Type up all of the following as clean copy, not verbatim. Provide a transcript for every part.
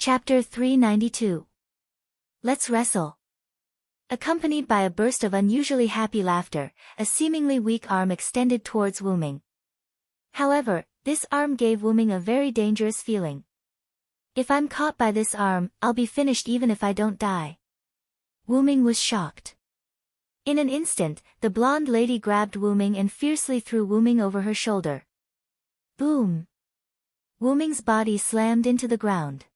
Chapter 392. Let's wrestle. Accompanied by a burst of unusually happy laughter, a seemingly weak arm extended towards Wuming. However, this arm gave Wuming a very dangerous feeling. If I'm caught by this arm, I'll be finished even if I don't die. Wuming was shocked. In an instant, the blonde lady grabbed Wuming and fiercely threw Wuming over her shoulder. Boom! Wuming's body slammed into the ground.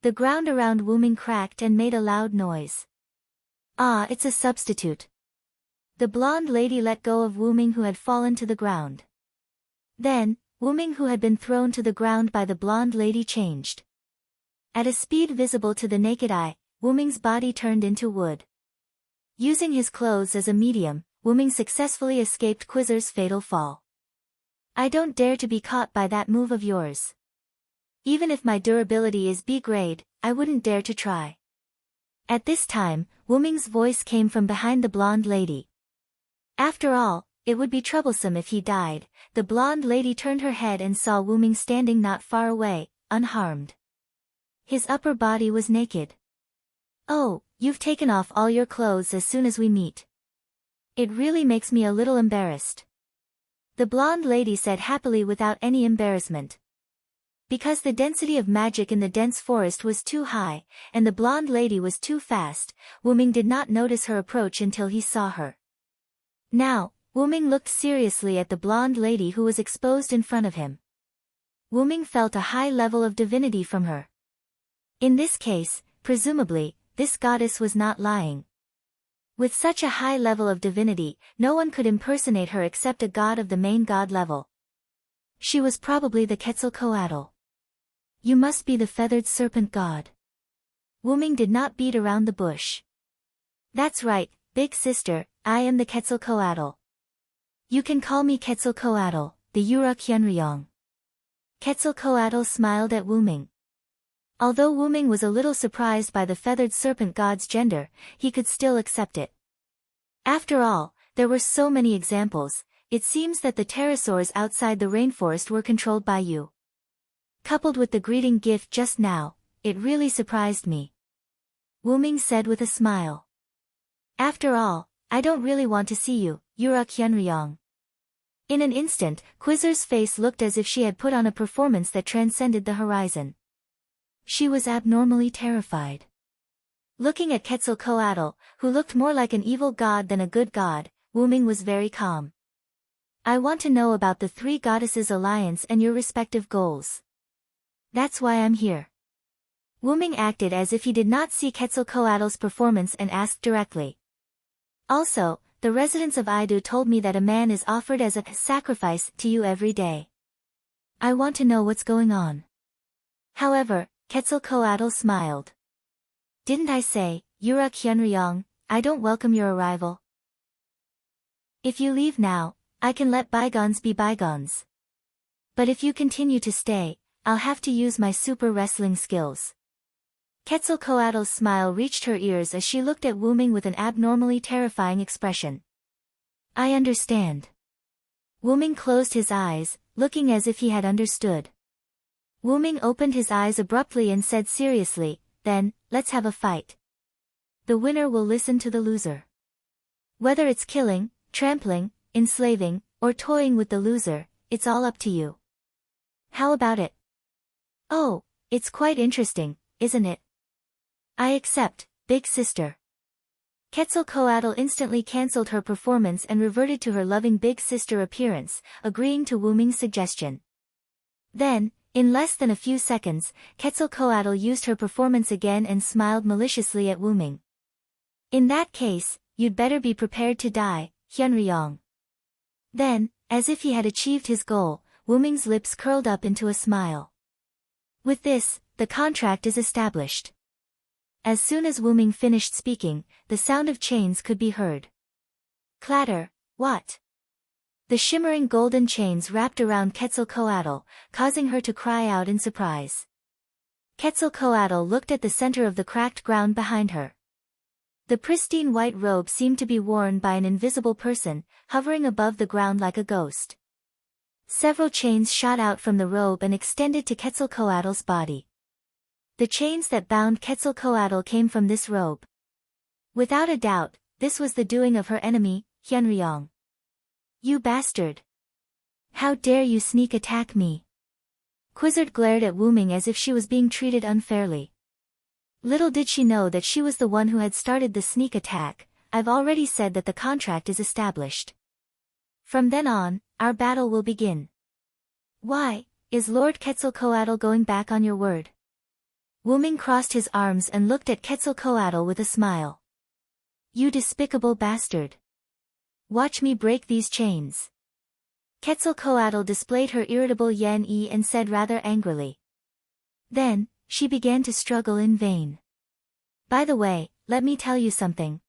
The ground around Wuming cracked and made a loud noise. Ah, it's a substitute. The blonde lady let go of Wuming, who had fallen to the ground. Then, Wuming, who had been thrown to the ground by the blonde lady, changed. At a speed visible to the naked eye, Wuming's body turned into wood. Using his clothes as a medium, Wuming successfully escaped Quizzer's fatal fall. I don't dare to be caught by that move of yours. Even if my durability is B grade, I wouldn't dare to try. At this time, Wuming's voice came from behind the blonde lady. After all, it would be troublesome if he died. The blonde lady turned her head and saw Wuming standing not far away, unharmed. His upper body was naked. Oh, you've taken off all your clothes as soon as we meet. It really makes me a little embarrassed. The blonde lady said happily without any embarrassment. Because the density of magic in the dense forest was too high, and the blonde lady was too fast, Wuming did not notice her approach until he saw her. Now, Wuming looked seriously at the blonde lady who was exposed in front of him. Wuming felt a high level of divinity from her. In this case, presumably, this goddess was not lying. With such a high level of divinity, no one could impersonate her except a god of the main god level. She was probably the Quetzalcoatl. You must be the feathered serpent god. Wuming did not beat around the bush. That's right, big sister, I am the Quetzalcoatl. You can call me Quetzalcoatl, the Yuruk. Quetzalcoatl smiled at Wuming. Although Wuming was a little surprised by the feathered serpent god's gender, he could still accept it. After all, there were so many examples. It seems that the pterosaurs outside the rainforest were controlled by you. Coupled with the greeting gift just now, it really surprised me. Wuming said with a smile. After all, I don't really want to see you, Yuruk. In an instant, Quizzer's face looked as if she had put on a performance that transcended the horizon. She was abnormally terrified. Looking at Quetzalcoatl, who looked more like an evil god than a good god, Wuming was very calm. I want to know about the three goddesses' alliance and your respective goals. That's why I'm here. Wuming acted as if he did not see Quetzalcoatl's performance and asked directly. Also, the residents of Aidu told me that a man is offered as a sacrifice to you every day. I want to know what's going on. However, Quetzalcoatl smiled. Didn't I say, Yuruk, I don't welcome your arrival? If you leave now, I can let bygones be bygones. But if you continue to stay, I'll have to use my super wrestling skills. Quetzalcoatl's smile reached her ears as she looked at Wuming with an abnormally terrifying expression. I understand. Wuming closed his eyes, looking as if he had understood. Wuming opened his eyes abruptly and said seriously, then, let's have a fight. The winner will listen to the loser. Whether it's killing, trampling, enslaving, or toying with the loser, it's all up to you. How about it? Oh, it's quite interesting, isn't it? I accept, big sister. Quetzalcoatl instantly cancelled her performance and reverted to her loving big sister appearance, agreeing to Wuming's suggestion. Then, in less than a few seconds, Quetzalcoatl used her performance again and smiled maliciously at Wuming. In that case, you'd better be prepared to die, Hyunryong. Then, as if he had achieved his goal, Wuming's lips curled up into a smile. With this, the contract is established. As soon as Wuming finished speaking, the sound of chains could be heard. Clatter, what? The shimmering golden chains wrapped around Quetzalcoatl, causing her to cry out in surprise. Quetzalcoatl looked at the center of the cracked ground behind her. The pristine white robe seemed to be worn by an invisible person, hovering above the ground like a ghost. Several chains shot out from the robe and extended to Quetzalcoatl's body. The chains that bound Quetzalcoatl came from this robe. Without a doubt, this was the doing of her enemy, Hyunryong. You bastard! How dare you sneak attack me? Quizzard glared at Wuming as if she was being treated unfairly. Little did she know that she was the one who had started the sneak attack. I've already said that the contract is established. From then on, our battle will begin. Why, is Lord Quetzalcoatl going back on your word? Wuming crossed his arms and looked at Quetzalcoatl with a smile. You despicable bastard. Watch me break these chains. Quetzalcoatl displayed her irritable yen-yi and said rather angrily. Then, she began to struggle in vain. By the way, let me tell you something.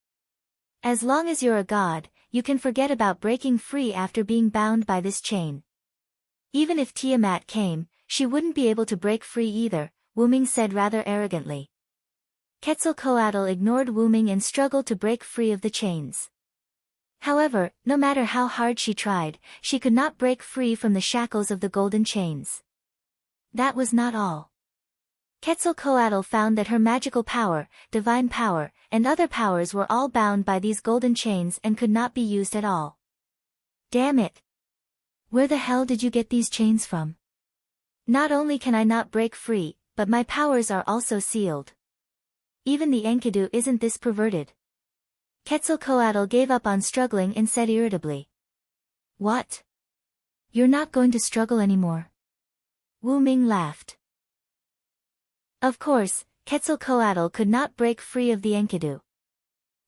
As long as you're a god, you can forget about breaking free after being bound by this chain. Even if Tiamat came, she wouldn't be able to break free either, Wuming said rather arrogantly. Quetzalcoatl ignored Wuming and struggled to break free of the chains. However, no matter how hard she tried, she could not break free from the shackles of the golden chains. That was not all. Quetzalcoatl found that her magical power, divine power, and other powers were all bound by these golden chains and could not be used at all. Damn it! Where the hell did you get these chains from? Not only can I not break free, but my powers are also sealed. Even the Enkidu isn't this perverted. Quetzalcoatl gave up on struggling and said irritably. What? You're not going to struggle anymore? Wuming laughed. Of course, Quetzalcoatl could not break free of the Enkidu.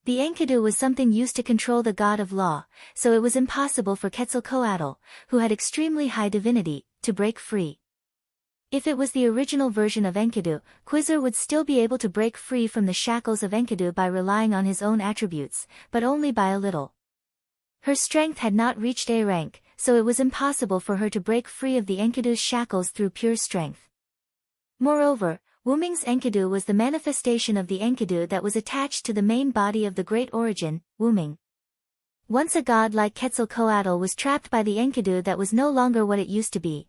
The Enkidu was something used to control the god of law, so it was impossible for Quetzalcoatl, who had extremely high divinity, to break free. If it was the original version of Enkidu, Quizzar would still be able to break free from the shackles of Enkidu by relying on his own attributes, but only by a little. Her strength had not reached A rank, so it was impossible for her to break free of the Enkidu's shackles through pure strength. Moreover, Wuming's Enkidu was the manifestation of the Enkidu that was attached to the main body of the Great Origin, Wuming. Once a god like Quetzalcoatl was trapped by the Enkidu that was no longer what it used to be.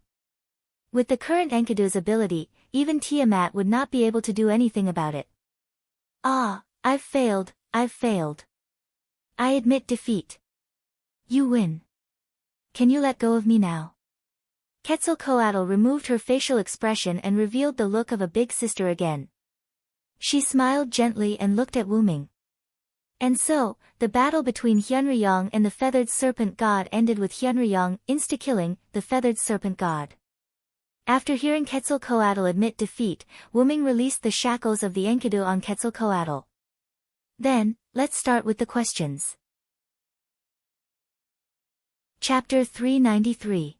With the current Enkidu's ability, even Tiamat would not be able to do anything about it. Ah, I've failed. I admit defeat. You win. Can you let go of me now? Quetzalcoatl removed her facial expression and revealed the look of a big sister again. She smiled gently and looked at Wuming. And so, the battle between Hyunryong and the feathered serpent god ended with Hyunryong insta-killing the feathered serpent god. After hearing Quetzalcoatl admit defeat, Wuming released the shackles of the Enkidu on Quetzalcoatl. Then, let's start with the questions. Chapter 393.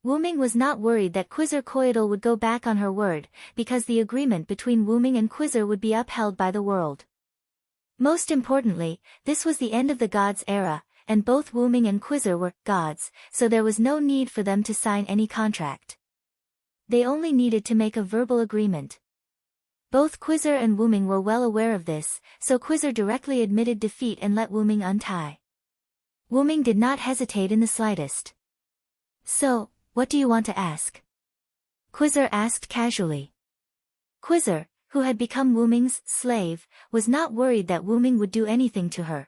Wuming was not worried that Quetzalcoatl would go back on her word, because the agreement between Wuming and Quizzar would be upheld by the world. Most importantly, this was the end of the gods' era, and both Wuming and Quizzar were gods, so there was no need for them to sign any contract. They only needed to make a verbal agreement. Both Quizzar and Wuming were well aware of this, so Quizzar directly admitted defeat and let Wuming untie. Wuming did not hesitate in the slightest. So, what do you want to ask? Quizzar asked casually. Quizzar, who had become Wuming's slave, was not worried that Wuming would do anything to her.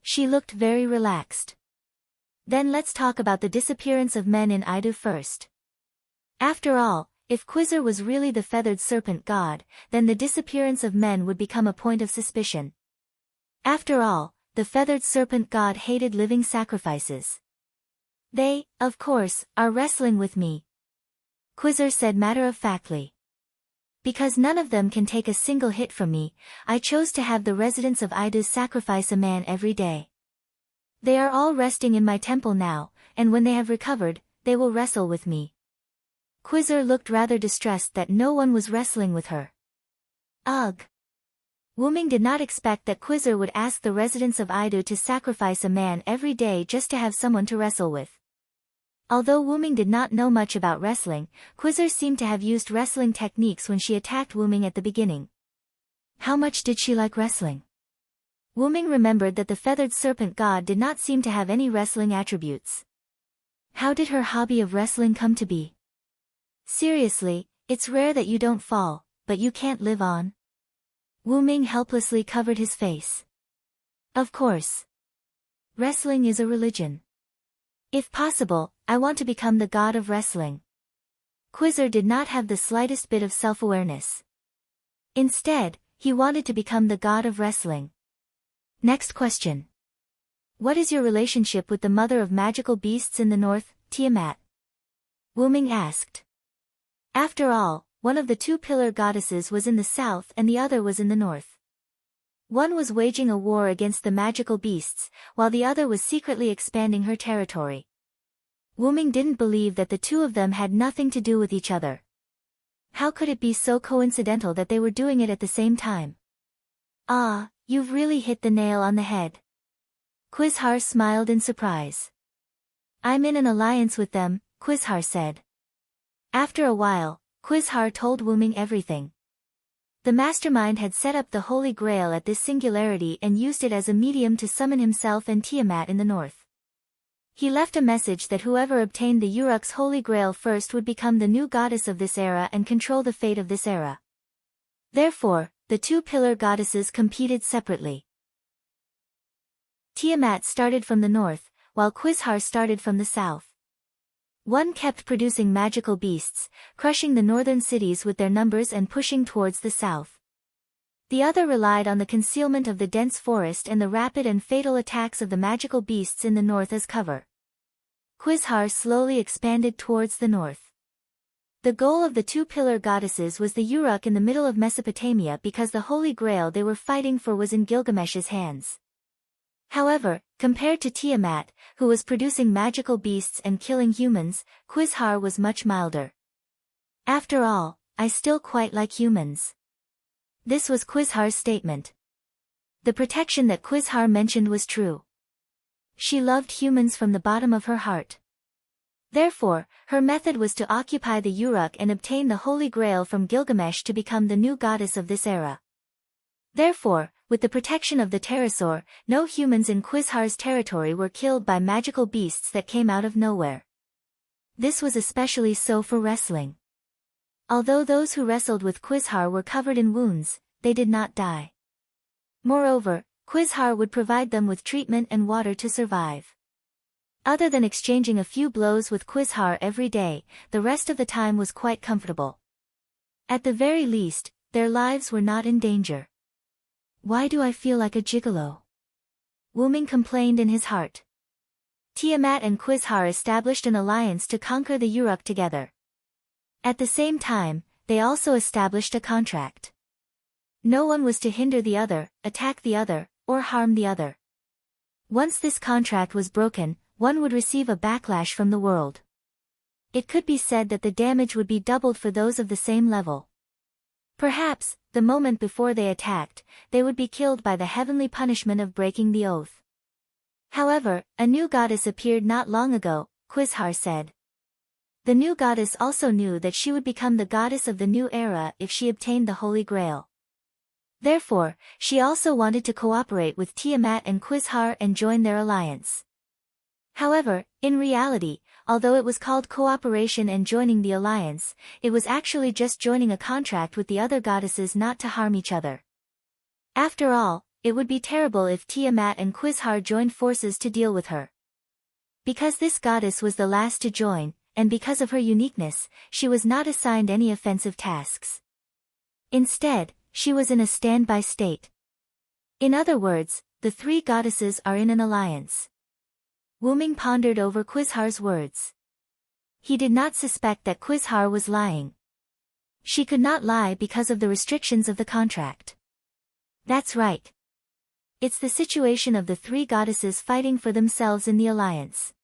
She looked very relaxed. Then let's talk about the disappearance of men in Idu first. After all, if Quizzar was really the feathered serpent god, then the disappearance of men would become a point of suspicion. After all, the feathered serpent god hated living sacrifices. They, of course, are wrestling with me, Quizzar said matter-of-factly. Because none of them can take a single hit from me, I chose to have the residents of Idu sacrifice a man every day. They are all resting in my temple now, and when they have recovered, they will wrestle with me. Quizzar looked rather distressed that no one was wrestling with her. Ugh! Wuming did not expect that Quizzar would ask the residents of Idu to sacrifice a man every day just to have someone to wrestle with. Although Wuming did not know much about wrestling, Quizzar seemed to have used wrestling techniques when she attacked Wuming at the beginning. How much did she like wrestling? Wuming remembered that the feathered serpent god did not seem to have any wrestling attributes. How did her hobby of wrestling come to be? Seriously, it's rare that you don't fall, but you can't live on? Wuming helplessly covered his face. Of course. Wrestling is a religion. If possible, I want to become the god of wrestling. Quasar did not have the slightest bit of self-awareness. Instead, he wanted to become the god of wrestling. Next question. What is your relationship with the mother of magical beasts in the north, Tiamat? Wuming asked. After all, one of the two pillar goddesses was in the south and the other was in the north. One was waging a war against the magical beasts, while the other was secretly expanding her territory. Wuming didn't believe that the two of them had nothing to do with each other. How could it be so coincidental that they were doing it at the same time? Ah, you've really hit the nail on the head. Quizhar smiled in surprise. I'm in an alliance with them, Quizhar said. After a while, Quizhar told Wuming everything. The mastermind had set up the Holy Grail at this singularity and used it as a medium to summon himself and Tiamat in the north. He left a message that whoever obtained the Uruk's Holy Grail first would become the new goddess of this era and control the fate of this era. Therefore, the two pillar goddesses competed separately. Tiamat started from the north, while Quizhar started from the south. One kept producing magical beasts, crushing the northern cities with their numbers and pushing towards the south. The other relied on the concealment of the dense forest and the rapid and fatal attacks of the magical beasts in the north as cover. Quizhar slowly expanded towards the north. The goal of the two pillar goddesses was the Uruk in the middle of Mesopotamia because the Holy Grail they were fighting for was in Gilgamesh's hands. However, compared to Tiamat, who was producing magical beasts and killing humans, Quizhar was much milder. After all, I still quite like humans. This was Quizhar's statement. The protection that Quizhar mentioned was true. She loved humans from the bottom of her heart. Therefore, her method was to occupy the Uruk and obtain the Holy Grail from Gilgamesh to become the new goddess of this era. Therefore, with the protection of the pterosaur, no humans in Quizhar's territory were killed by magical beasts that came out of nowhere. This was especially so for wrestling. Although those who wrestled with Quizhar were covered in wounds, they did not die. Moreover, Quizhar would provide them with treatment and water to survive. Other than exchanging a few blows with Quizhar every day, the rest of the time was quite comfortable. At the very least, their lives were not in danger. Why do I feel like a gigolo? Wuming complained in his heart. Tiamat and Quizhar established an alliance to conquer the Uruk together. At the same time, they also established a contract. No one was to hinder the other, attack the other, or harm the other. Once this contract was broken, one would receive a backlash from the world. It could be said that the damage would be doubled for those of the same level. Perhaps, the moment before they attacked, they would be killed by the heavenly punishment of breaking the oath. However, a new goddess appeared not long ago, Quizhar said. The new goddess also knew that she would become the goddess of the new era if she obtained the Holy Grail. Therefore, she also wanted to cooperate with Tiamat and Quizhar and join their alliance. However, in reality, although it was called cooperation and joining the alliance, it was actually just joining a contract with the other goddesses not to harm each other. After all, it would be terrible if Tiamat and Quizhar joined forces to deal with her. Because this goddess was the last to join, and because of her uniqueness, she was not assigned any offensive tasks. Instead, she was in a standby state. In other words, the three goddesses are in an alliance. Wuming pondered over Quizhar's words. He did not suspect that Quizhar was lying. She could not lie because of the restrictions of the contract. That's right. It's the situation of the three goddesses fighting for themselves in the alliance.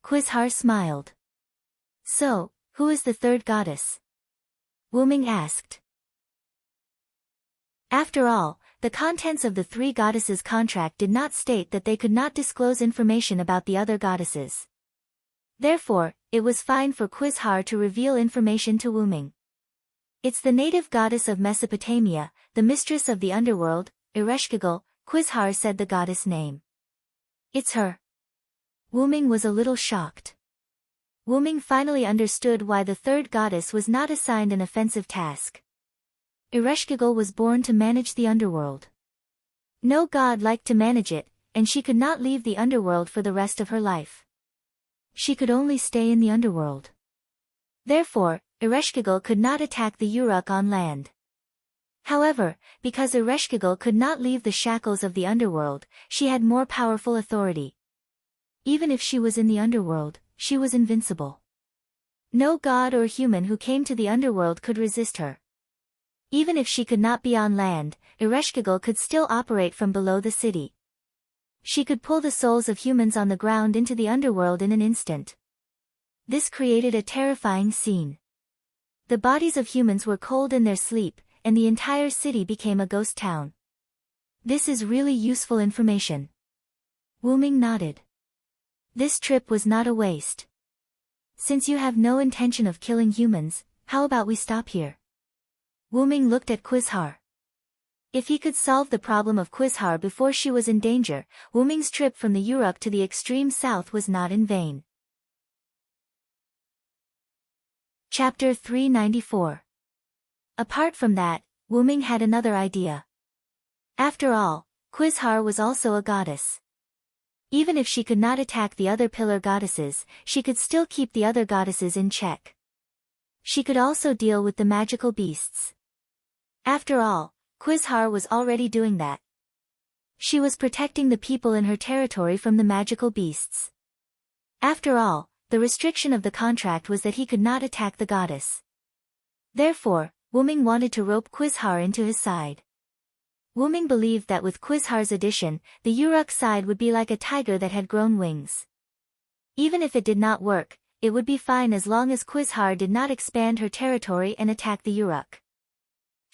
Quizhar smiled. So, who is the third goddess? Wuming asked. After all, the contents of the three goddesses' contract did not state that they could not disclose information about the other goddesses. Therefore, it was fine for Quizhar to reveal information to Wuming. It's the native goddess of Mesopotamia, the mistress of the underworld, Ereshkigal, Quizhar said the goddess name. It's her. Wuming was a little shocked. Wuming finally understood why the third goddess was not assigned an offensive task. Ereshkigal was born to manage the underworld. No god liked to manage it, and she could not leave the underworld for the rest of her life. She could only stay in the underworld. Therefore, Ereshkigal could not attack the Uruk on land. However, because Ereshkigal could not leave the shackles of the underworld, she had more powerful authority. Even if she was in the underworld, she was invincible. No god or human who came to the underworld could resist her. Even if she could not be on land, Ereshkigal could still operate from below the city. She could pull the souls of humans on the ground into the underworld in an instant. This created a terrifying scene. The bodies of humans were cold in their sleep, and the entire city became a ghost town. This is really useful information. Wuming nodded. This trip was not a waste. Since you have no intention of killing humans, how about we stop here? Wuming looked at Quizhar. If he could solve the problem of Quizhar before she was in danger, Wuming's trip from the Uruk to the extreme south was not in vain. Chapter 394. Apart from that, Wuming had another idea. After all, Quizhar was also a goddess. Even if she could not attack the other pillar goddesses, she could still keep the other goddesses in check. She could also deal with the magical beasts. After all, Quizhar was already doing that. She was protecting the people in her territory from the magical beasts. After all, the restriction of the contract was that he could not attack the goddess. Therefore, Wuming wanted to rope Quizhar into his side. Wuming believed that with Quizhar's addition, the Uruk side would be like a tiger that had grown wings. Even if it did not work, it would be fine as long as Quizhar did not expand her territory and attack the Uruk.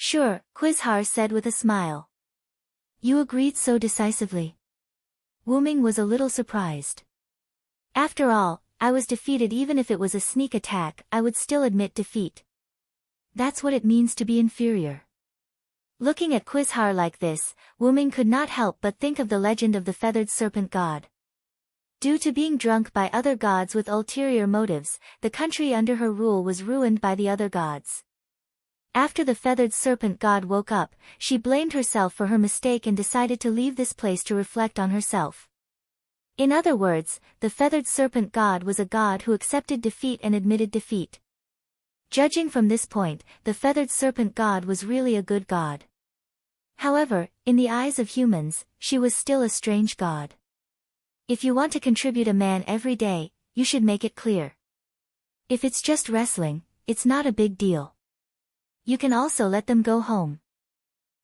Sure, Quizhar said with a smile. You agreed so decisively. Wuming was a little surprised. After all, I was defeated. Even if it was a sneak attack, I would still admit defeat. That's what it means to be inferior. Looking at Quizhar like this, Wuming could not help but think of the legend of the feathered serpent god. Due to being drunk by other gods with ulterior motives, the country under her rule was ruined by the other gods. After the feathered serpent god woke up, she blamed herself for her mistake and decided to leave this place to reflect on herself. In other words, the feathered serpent god was a god who accepted defeat and admitted defeat. Judging from this point, the feathered serpent god was really a good god. However, in the eyes of humans, she was still a strange god. If you want to contribute a man every day, you should make it clear. If it's just wrestling, it's not a big deal. You can also let them go home.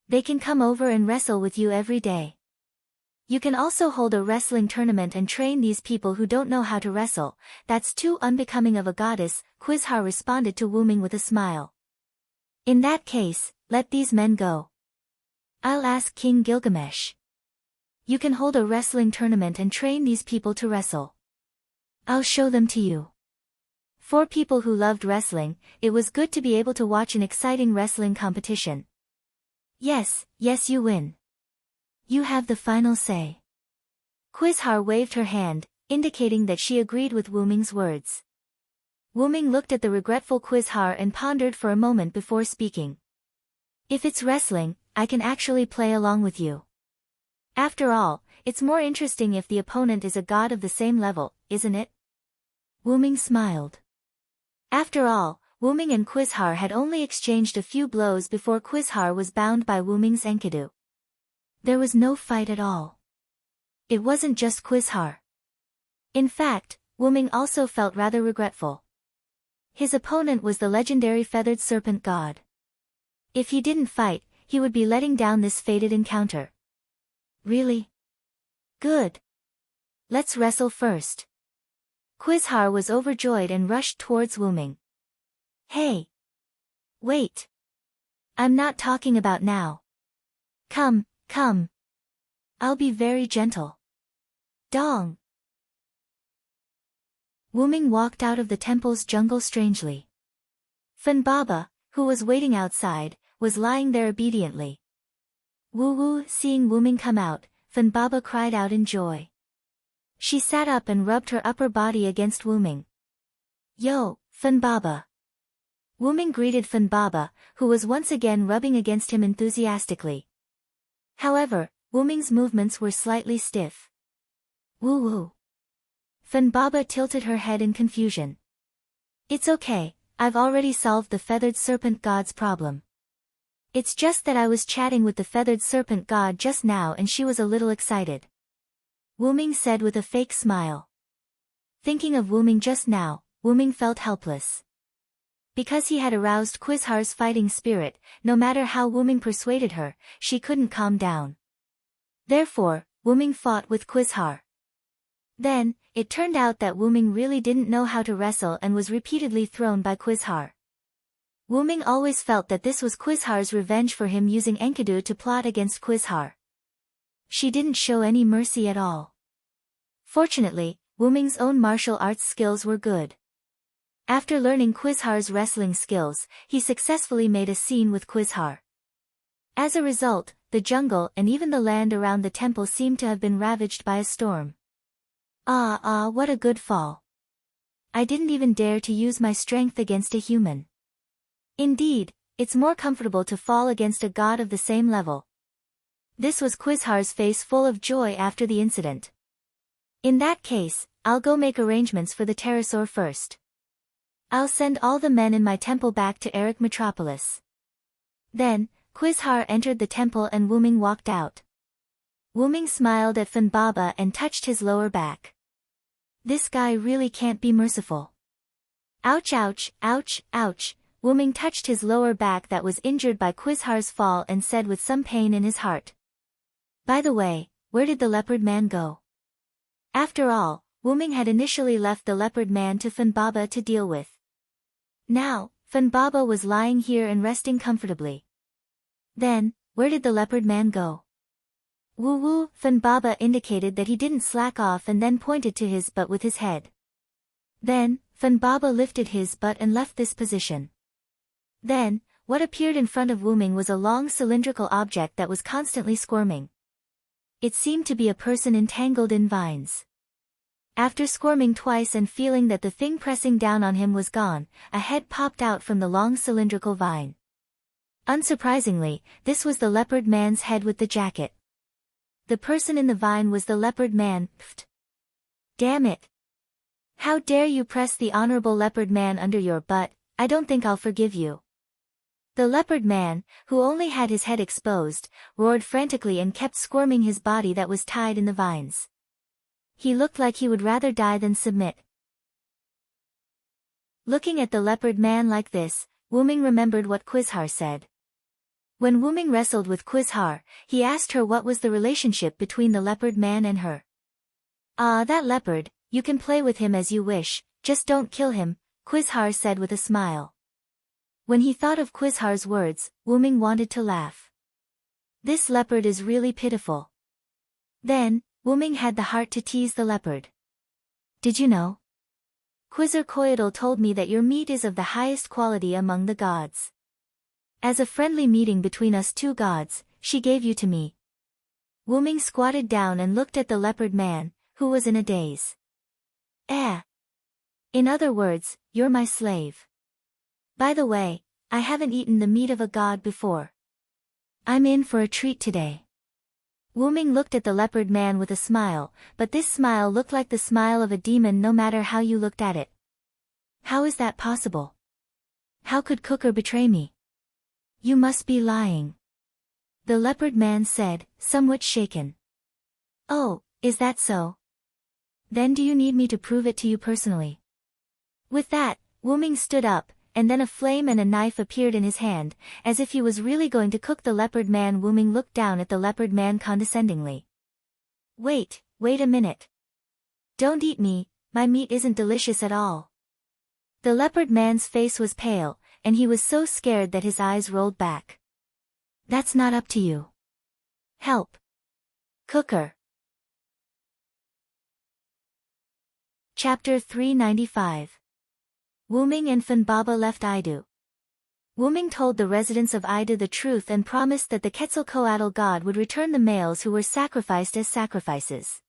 They can come over and wrestle with you every day. You can also hold a wrestling tournament and train these people who don't know how to wrestle. That's too unbecoming of a goddess, Quizhar responded to Wuming with a smile. In that case, let these men go. I'll ask King Gilgamesh. You can hold a wrestling tournament and train these people to wrestle. I'll show them to you. For people who loved wrestling, it was good to be able to watch an exciting wrestling competition. Yes, you win. You have the final say. Quizhar waved her hand, indicating that she agreed with Wuming's words. Wuming looked at the regretful Quizhar and pondered for a moment before speaking. If it's wrestling, I can actually play along with you. After all, it's more interesting if the opponent is a god of the same level, isn't it? Wuming smiled. After all, Wuming and Quizhar had only exchanged a few blows before Quizhar was bound by Wuming's Enkidu. There was no fight at all. It wasn't just Quizhar. In fact, Wuming also felt rather regretful. His opponent was the legendary feathered serpent god. If he didn't fight, he would be letting down this fated encounter. Really? Good. Let's wrestle first. Quizhar was overjoyed and rushed towards Wuming. Hey! Wait! I'm not talking about now. Come. I'll be very gentle. Dong! Wuming walked out of the temple's jungle strangely. Fan Baba, who was waiting outside, was lying there obediently. Woo, seeing Wuming come out, Fan Baba cried out in joy. She sat up and rubbed her upper body against Wuming. Yo, Fan Baba. Wuming greeted Funbaba, who was once again rubbing against him enthusiastically. However, Wuming's movements were slightly stiff. Woo-woo. Funbaba tilted her head in confusion. It's okay, I've already solved the feathered serpent god's problem. It's just that I was chatting with the feathered serpent god just now and she was a little excited. Wuming said with a fake smile. Thinking of Wuming just now, Wuming felt helpless. Because he had aroused Quizhar's fighting spirit, no matter how Wuming persuaded her, she couldn't calm down. Therefore, Wuming fought with Quizhar. Then, it turned out that Wuming really didn't know how to wrestle and was repeatedly thrown by Quizhar. Wuming always felt that this was Quizhar's revenge for him using Enkidu to plot against Quizhar. She didn't show any mercy at all. Fortunately, Wuming's own martial arts skills were good. After learning Quizhar's wrestling skills, he successfully made a scene with Quizhar. As a result, the jungle and even the land around the temple seemed to have been ravaged by a storm. What a good fall. I didn't even dare to use my strength against a human. Indeed, it's more comfortable to fall against a god of the same level. This was Quizhar's face full of joy after the incident. In that case, I'll go make arrangements for the pterosaur first. I'll send all the men in my temple back to Eric Metropolis. Then, Quizhar entered the temple and Wuming walked out. Wuming smiled at Funbaba and touched his lower back. This guy really can't be merciful. Ouch ouch, ouch, ouch. Wuming touched his lower back that was injured by Quizhar's fall and said with some pain in his heart. By the way, where did the leopard man go? After all, Wuming had initially left the leopard man to Funbaba to deal with. Now, Funbaba was lying here and resting comfortably. Then, where did the leopard man go? Woo-woo, Funbaba indicated that he didn't slack off and then pointed to his butt with his head. Then, Funbaba lifted his butt and left this position. Then, what appeared in front of Wuming was a long cylindrical object that was constantly squirming. It seemed to be a person entangled in vines. After squirming twice and feeling that the thing pressing down on him was gone, a head popped out from the long cylindrical vine. Unsurprisingly, this was the leopard man's head with the jacket. The person in the vine was the leopard man. Pfft. Damn it. How dare you press the honorable leopard man under your butt, I don't think I'll forgive you. The leopard man, who only had his head exposed, roared frantically and kept squirming his body that was tied in the vines. He looked like he would rather die than submit. Looking at the leopard man like this, Wuming remembered what Quizhar said. When Wuming wrestled with Quizhar, he asked her what was the relationship between the leopard man and her. That leopard, you can play with him as you wish, just don't kill him, Quizhar said with a smile. When he thought of Quizhar's words, Wuming wanted to laugh. This leopard is really pitiful. Then, Wuming had the heart to tease the leopard. Did you know? Quizarcoitle told me that your meat is of the highest quality among the gods. As a friendly meeting between us two gods, she gave you to me. Wuming squatted down and looked at the leopard man, who was in a daze. In other words, you're my slave. By the way, I haven't eaten the meat of a god before. I'm in for a treat today. Wuming looked at the leopard man with a smile, but this smile looked like the smile of a demon no matter how you looked at it. How is that possible? How could Cooker betray me? You must be lying. The leopard man said, somewhat shaken. Oh, is that so? Then do you need me to prove it to you personally? With that, Wuming stood up, and then a flame and a knife appeared in his hand, as if he was really going to cook the leopard man. Wuming looked down at the leopard man condescendingly. Wait a minute. Don't eat me, my meat isn't delicious at all. The leopard man's face was pale, and he was so scared that his eyes rolled back. That's not up to you. Help. Cooker. Chapter 395. Wuming and Funbaba left Idu. Wuming told the residents of Idu the truth and promised that the Quetzalcoatl god would return the males who were sacrificed as sacrifices.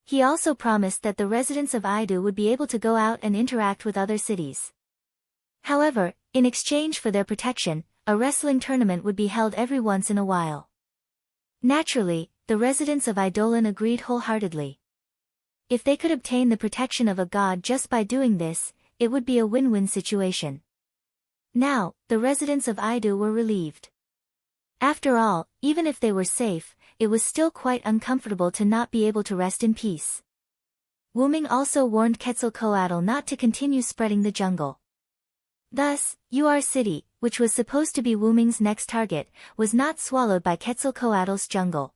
He also promised that the residents of Idu would be able to go out and interact with other cities. However, in exchange for their protection, a wrestling tournament would be held every once in a while. Naturally, the residents of Eidolon agreed wholeheartedly. If they could obtain the protection of a god just by doing this, it would be a win-win situation. Now, the residents of Aidu were relieved. After all, even if they were safe, it was still quite uncomfortable to not be able to rest in peace. Wuming also warned Quetzalcoatl not to continue spreading the jungle. Thus, Ur City, which was supposed to be Wuming's next target, was not swallowed by Quetzalcoatl's jungle.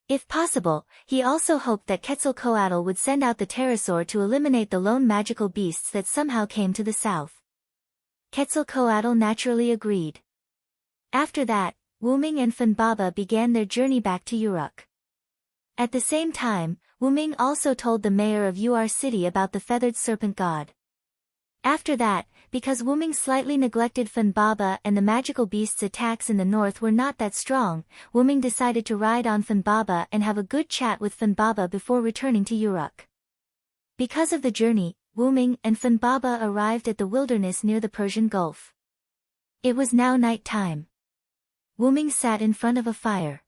If possible, he also hoped that Quetzalcoatl would send out the pterosaur to eliminate the lone magical beasts that somehow came to the south. Quetzalcoatl naturally agreed. After that, Wuming and Funbaba began their journey back to Uruk. At the same time, Wuming also told the mayor of Ur City about the feathered serpent god. After that, because Wuming slightly neglected Funbaba and the magical beast's attacks in the north were not that strong, Wuming decided to ride on Funbaba and have a good chat with Funbaba before returning to Uruk. Because of the journey, Wuming and Funbaba arrived at the wilderness near the Persian Gulf. It was now night time. Wuming sat in front of a fire.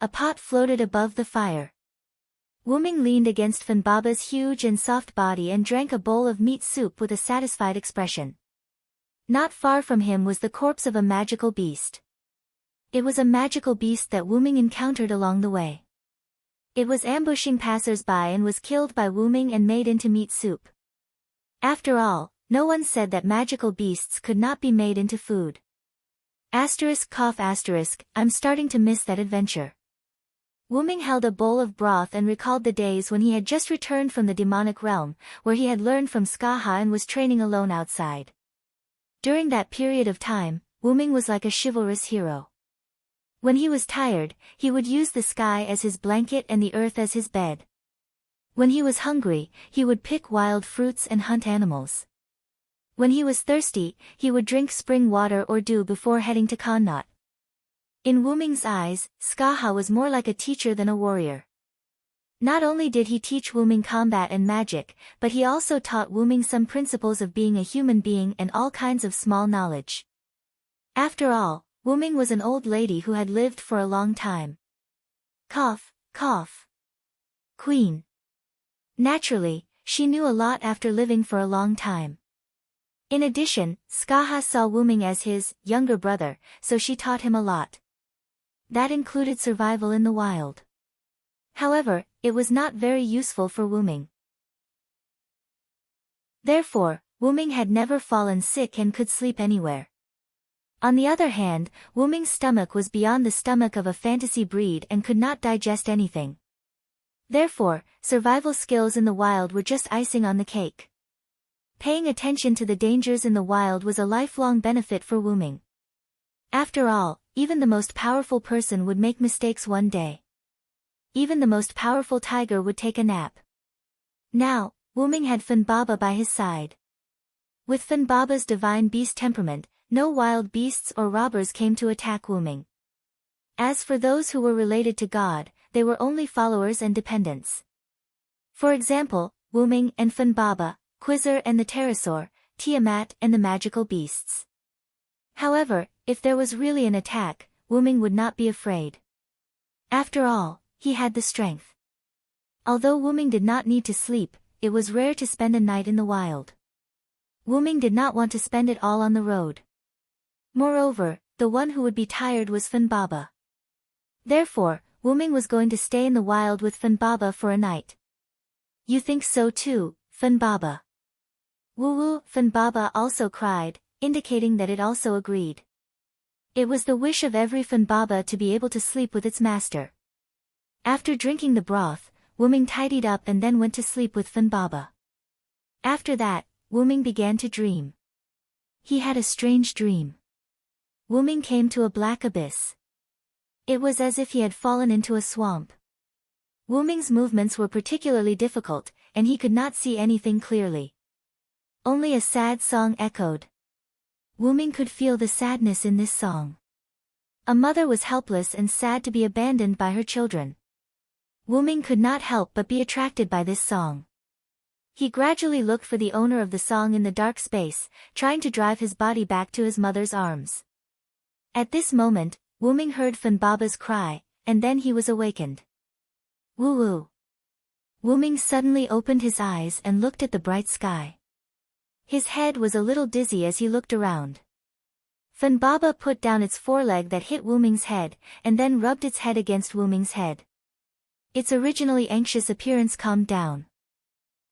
A pot floated above the fire. Wuming leaned against Funbaba's huge and soft body and drank a bowl of meat soup with a satisfied expression. Not far from him was the corpse of a magical beast. It was a magical beast that Wuming encountered along the way. It was ambushing passers-by and was killed by Wuming and made into meat soup. After all, no one said that magical beasts could not be made into food. ****, I'm starting to miss that adventure. Wuming held a bowl of broth and recalled the days when he had just returned from the demonic realm, where he had learned from Skaha and was training alone outside. During that period of time, Wuming was like a chivalrous hero. When he was tired, he would use the sky as his blanket and the earth as his bed. When he was hungry, he would pick wild fruits and hunt animals. When he was thirsty, he would drink spring water or dew before heading to Connaught. In Wuming's eyes, Skaha was more like a teacher than a warrior. Not only did he teach Wuming combat and magic, but he also taught Wuming some principles of being a human being and all kinds of small knowledge. After all, Wuming was an old lady who had lived for a long time. Cough, cough. Queen. Naturally, she knew a lot after living for a long time. In addition, Skaha saw Wuming as his younger brother, so she taught him a lot. That included survival in the wild. However, it was not very useful for Wuming. Therefore, Wuming had never fallen sick and could sleep anywhere. On the other hand, Wuming's stomach was beyond the stomach of a fantasy breed and could not digest anything. Therefore, survival skills in the wild were just icing on the cake. Paying attention to the dangers in the wild was a lifelong benefit for Wuming. After all, even the most powerful person would make mistakes one day. Even the most powerful tiger would take a nap. Now, Wuming had Funbaba by his side. With Funbaba's divine beast temperament, no wild beasts or robbers came to attack Wuming. As for those who were related to God, they were only followers and dependents. For example, Wuming and Funbaba, Quizzer and the pterosaur, Tiamat and the magical beasts. However, if there was really an attack, Wuming would not be afraid. After all, he had the strength. Although Wuming did not need to sleep, it was rare to spend a night in the wild. Wuming did not want to spend it all on the road. Moreover, the one who would be tired was Funbaba. Therefore, Wuming was going to stay in the wild with Funbaba for a night. You think so too, Funbaba? Woo-woo, Funbaba also cried, indicating that it also agreed. It was the wish of every Funbaba to be able to sleep with its master. After drinking the broth, Wuming tidied up and then went to sleep with Funbaba. After that, Wuming began to dream. He had a strange dream. Wuming came to a black abyss. It was as if he had fallen into a swamp. Wuming's movements were particularly difficult, and he could not see anything clearly. Only a sad song echoed. Wuming could feel the sadness in this song. A mother was helpless and sad to be abandoned by her children. Wuming could not help but be attracted by this song. He gradually looked for the owner of the song in the dark space, trying to drive his body back to his mother's arms. At this moment, Wuming heard Funbaba's cry, and then he was awakened. Woo-woo. Wuming suddenly opened his eyes and looked at the bright sky. His head was a little dizzy as he looked around. Funbaba put down its foreleg that hit Wuming's head, and then rubbed its head against Wuming's head. Its originally anxious appearance calmed down.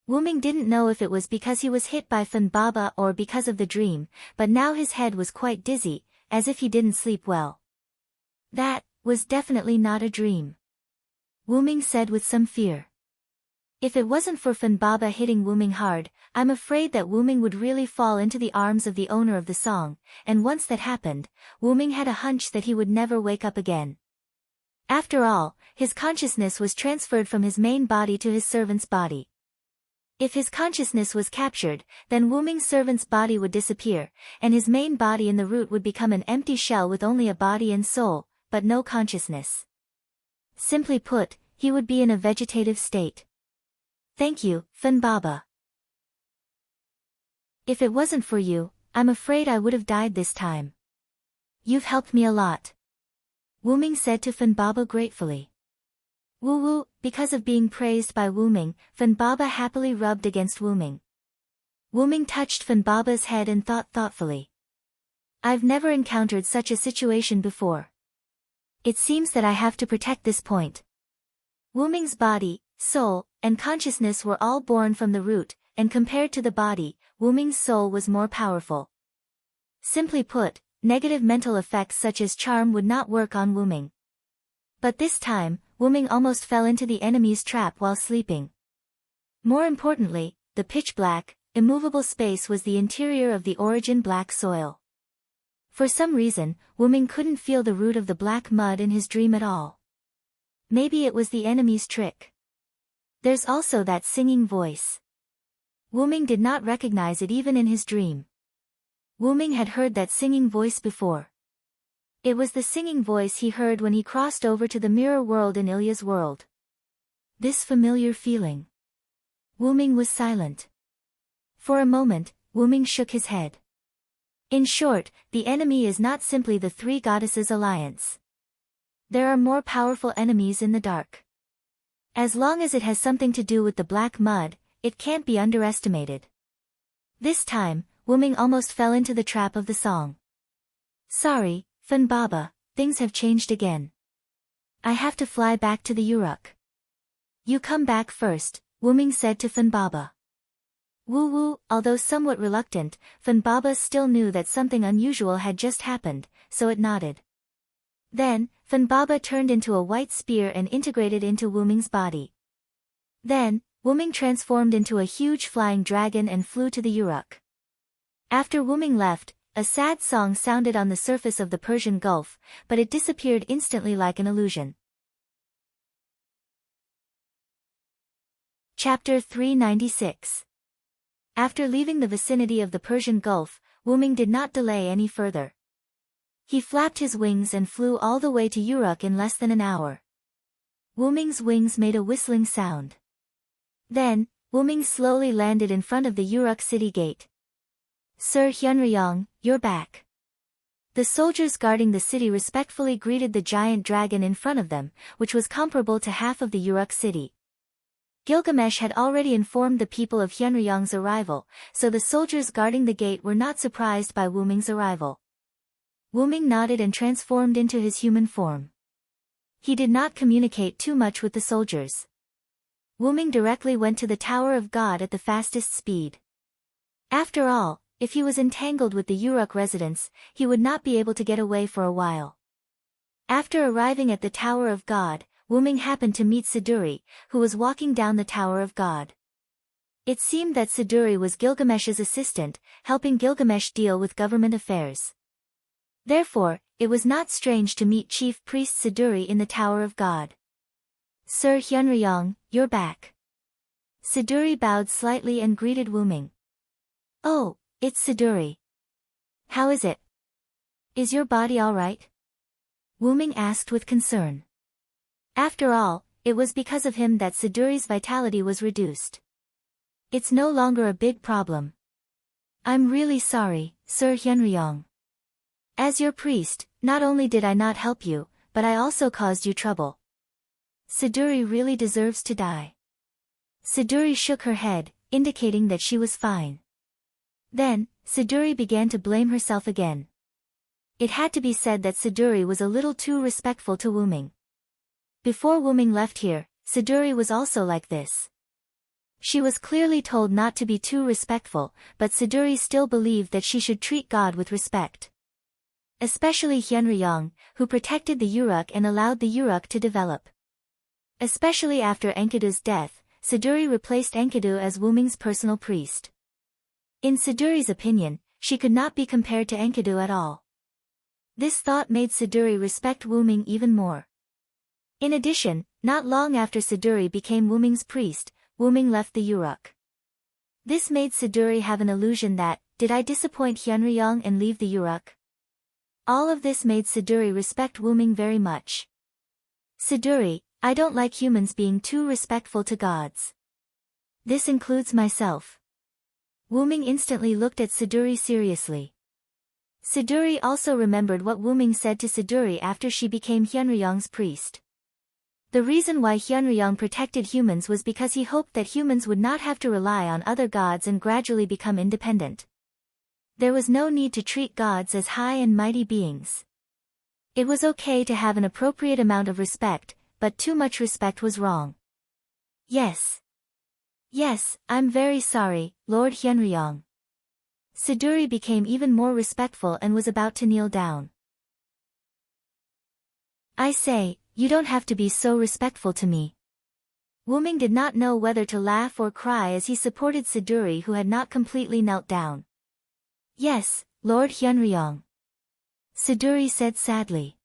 Wuming didn't know if it was because he was hit by Funbaba or because of the dream, but now his head was quite dizzy, as if he didn't sleep well. That was definitely not a dream, Wuming said with some fear. If it wasn't for Funbaba hitting Wuming hard, I'm afraid that Wuming would really fall into the arms of the owner of the song, and once that happened, Wuming had a hunch that he would never wake up again. After all, his consciousness was transferred from his main body to his servant's body. If his consciousness was captured, then Wuming's servant's body would disappear, and his main body in the root would become an empty shell with only a body and soul, but no consciousness. Simply put, he would be in a vegetative state. Thank you, Funbaba. If it wasn't for you, I'm afraid I would have died this time. You've helped me a lot, Wuming said to Funbaba gratefully. Woo-woo, because of being praised by Wuming, Funbaba happily rubbed against Wuming. Wuming touched Funbaba's head and thought thoughtfully. I've never encountered such a situation before. It seems that I have to protect this point. Wuming's body, soul, and consciousness were all born from the root, and compared to the body, Wuming's soul was more powerful. Simply put, negative mental effects such as charm would not work on Wuming. But this time, Wuming almost fell into the enemy's trap while sleeping. More importantly, the pitch-black, immovable space was the interior of the origin black soil. For some reason, Wuming couldn't feel the root of the black mud in his dream at all. Maybe it was the enemy's trick. There's also that singing voice. Wuming did not recognize it even in his dream. Wuming had heard that singing voice before. It was the singing voice he heard when he crossed over to the mirror world in Ilya's world. This familiar feeling. Wuming was silent. For a moment, Wuming shook his head. In short, the enemy is not simply the three goddesses' alliance. There are more powerful enemies in the dark. As long as it has something to do with the black mud, it can't be underestimated. This time, Wuming almost fell into the trap of the song. Sorry, Funbaba, things have changed again. I have to fly back to the Uruk. You come back first, Wuming said to Funbaba. Woo-woo, although somewhat reluctant, Funbaba still knew that something unusual had just happened, so it nodded. Then, Funbaba turned into a white spear and integrated into Wuming's body. Then, Wuming transformed into a huge flying dragon and flew to the Uruk. After Wuming left, a sad song sounded on the surface of the Persian Gulf, but it disappeared instantly like an illusion. Chapter 396. After leaving the vicinity of the Persian Gulf, Wuming did not delay any further. He flapped his wings and flew all the way to Uruk in less than an hour. Wuming's wings made a whistling sound. Then, Wuming slowly landed in front of the Uruk city gate. Sir Hyunryong, you're back. The soldiers guarding the city respectfully greeted the giant dragon in front of them, which was comparable to half of the Uruk city. Gilgamesh had already informed the people of Hyunryong's arrival, so the soldiers guarding the gate were not surprised by Wuming's arrival. Wuming nodded and transformed into his human form. He did not communicate too much with the soldiers. Wuming directly went to the Tower of God at the fastest speed. After all, if he was entangled with the Uruk residents, he would not be able to get away for a while. After arriving at the Tower of God, Wuming happened to meet Siduri, who was walking down the Tower of God. It seemed that Siduri was Gilgamesh's assistant, helping Gilgamesh deal with government affairs. Therefore, it was not strange to meet Chief Priest Siduri in the Tower of God. Sir Hyunryong, you're back. Siduri bowed slightly and greeted Wuming. Oh, it's Siduri. How is it? Is your body all right? Wuming asked with concern. After all, it was because of him that Siduri's vitality was reduced. It's no longer a big problem. I'm really sorry, Sir Hyunryong. As your priest, not only did I not help you, but I also caused you trouble. Siduri really deserves to die. Siduri shook her head, indicating that she was fine. Then, Siduri began to blame herself again. It had to be said that Siduri was a little too respectful to Wuming. Before Wuming left here, Siduri was also like this. She was clearly told not to be too respectful, but Siduri still believed that she should treat God with respect. Especially Hyunryong, who protected the Uruk and allowed the Uruk to develop. Especially after Enkidu's death, Siduri replaced Enkidu as Wuming's personal priest. In Siduri's opinion, she could not be compared to Enkidu at all. This thought made Siduri respect Wuming even more. In addition, not long after Siduri became Wuming's priest, Wuming left the Uruk. This made Siduri have an illusion that, did I disappoint Hyunryong and leave the Uruk? All of this made Siduri respect Wuming very much. Siduri, I don't like humans being too respectful to gods. This includes myself. Wuming instantly looked at Siduri seriously. Siduri also remembered what Wuming said to Siduri after she became Hyunryong's priest. The reason why Hyunryong protected humans was because he hoped that humans would not have to rely on other gods and gradually become independent. There was no need to treat gods as high and mighty beings. It was okay to have an appropriate amount of respect, but too much respect was wrong. Yes. Yes, I'm very sorry, Lord Hyunryong. Siduri became even more respectful and was about to kneel down. I say, you don't have to be so respectful to me. Wuming did not know whether to laugh or cry as he supported Siduri, who had not completely knelt down. Yes, Lord Hyunryong. Siduri said sadly.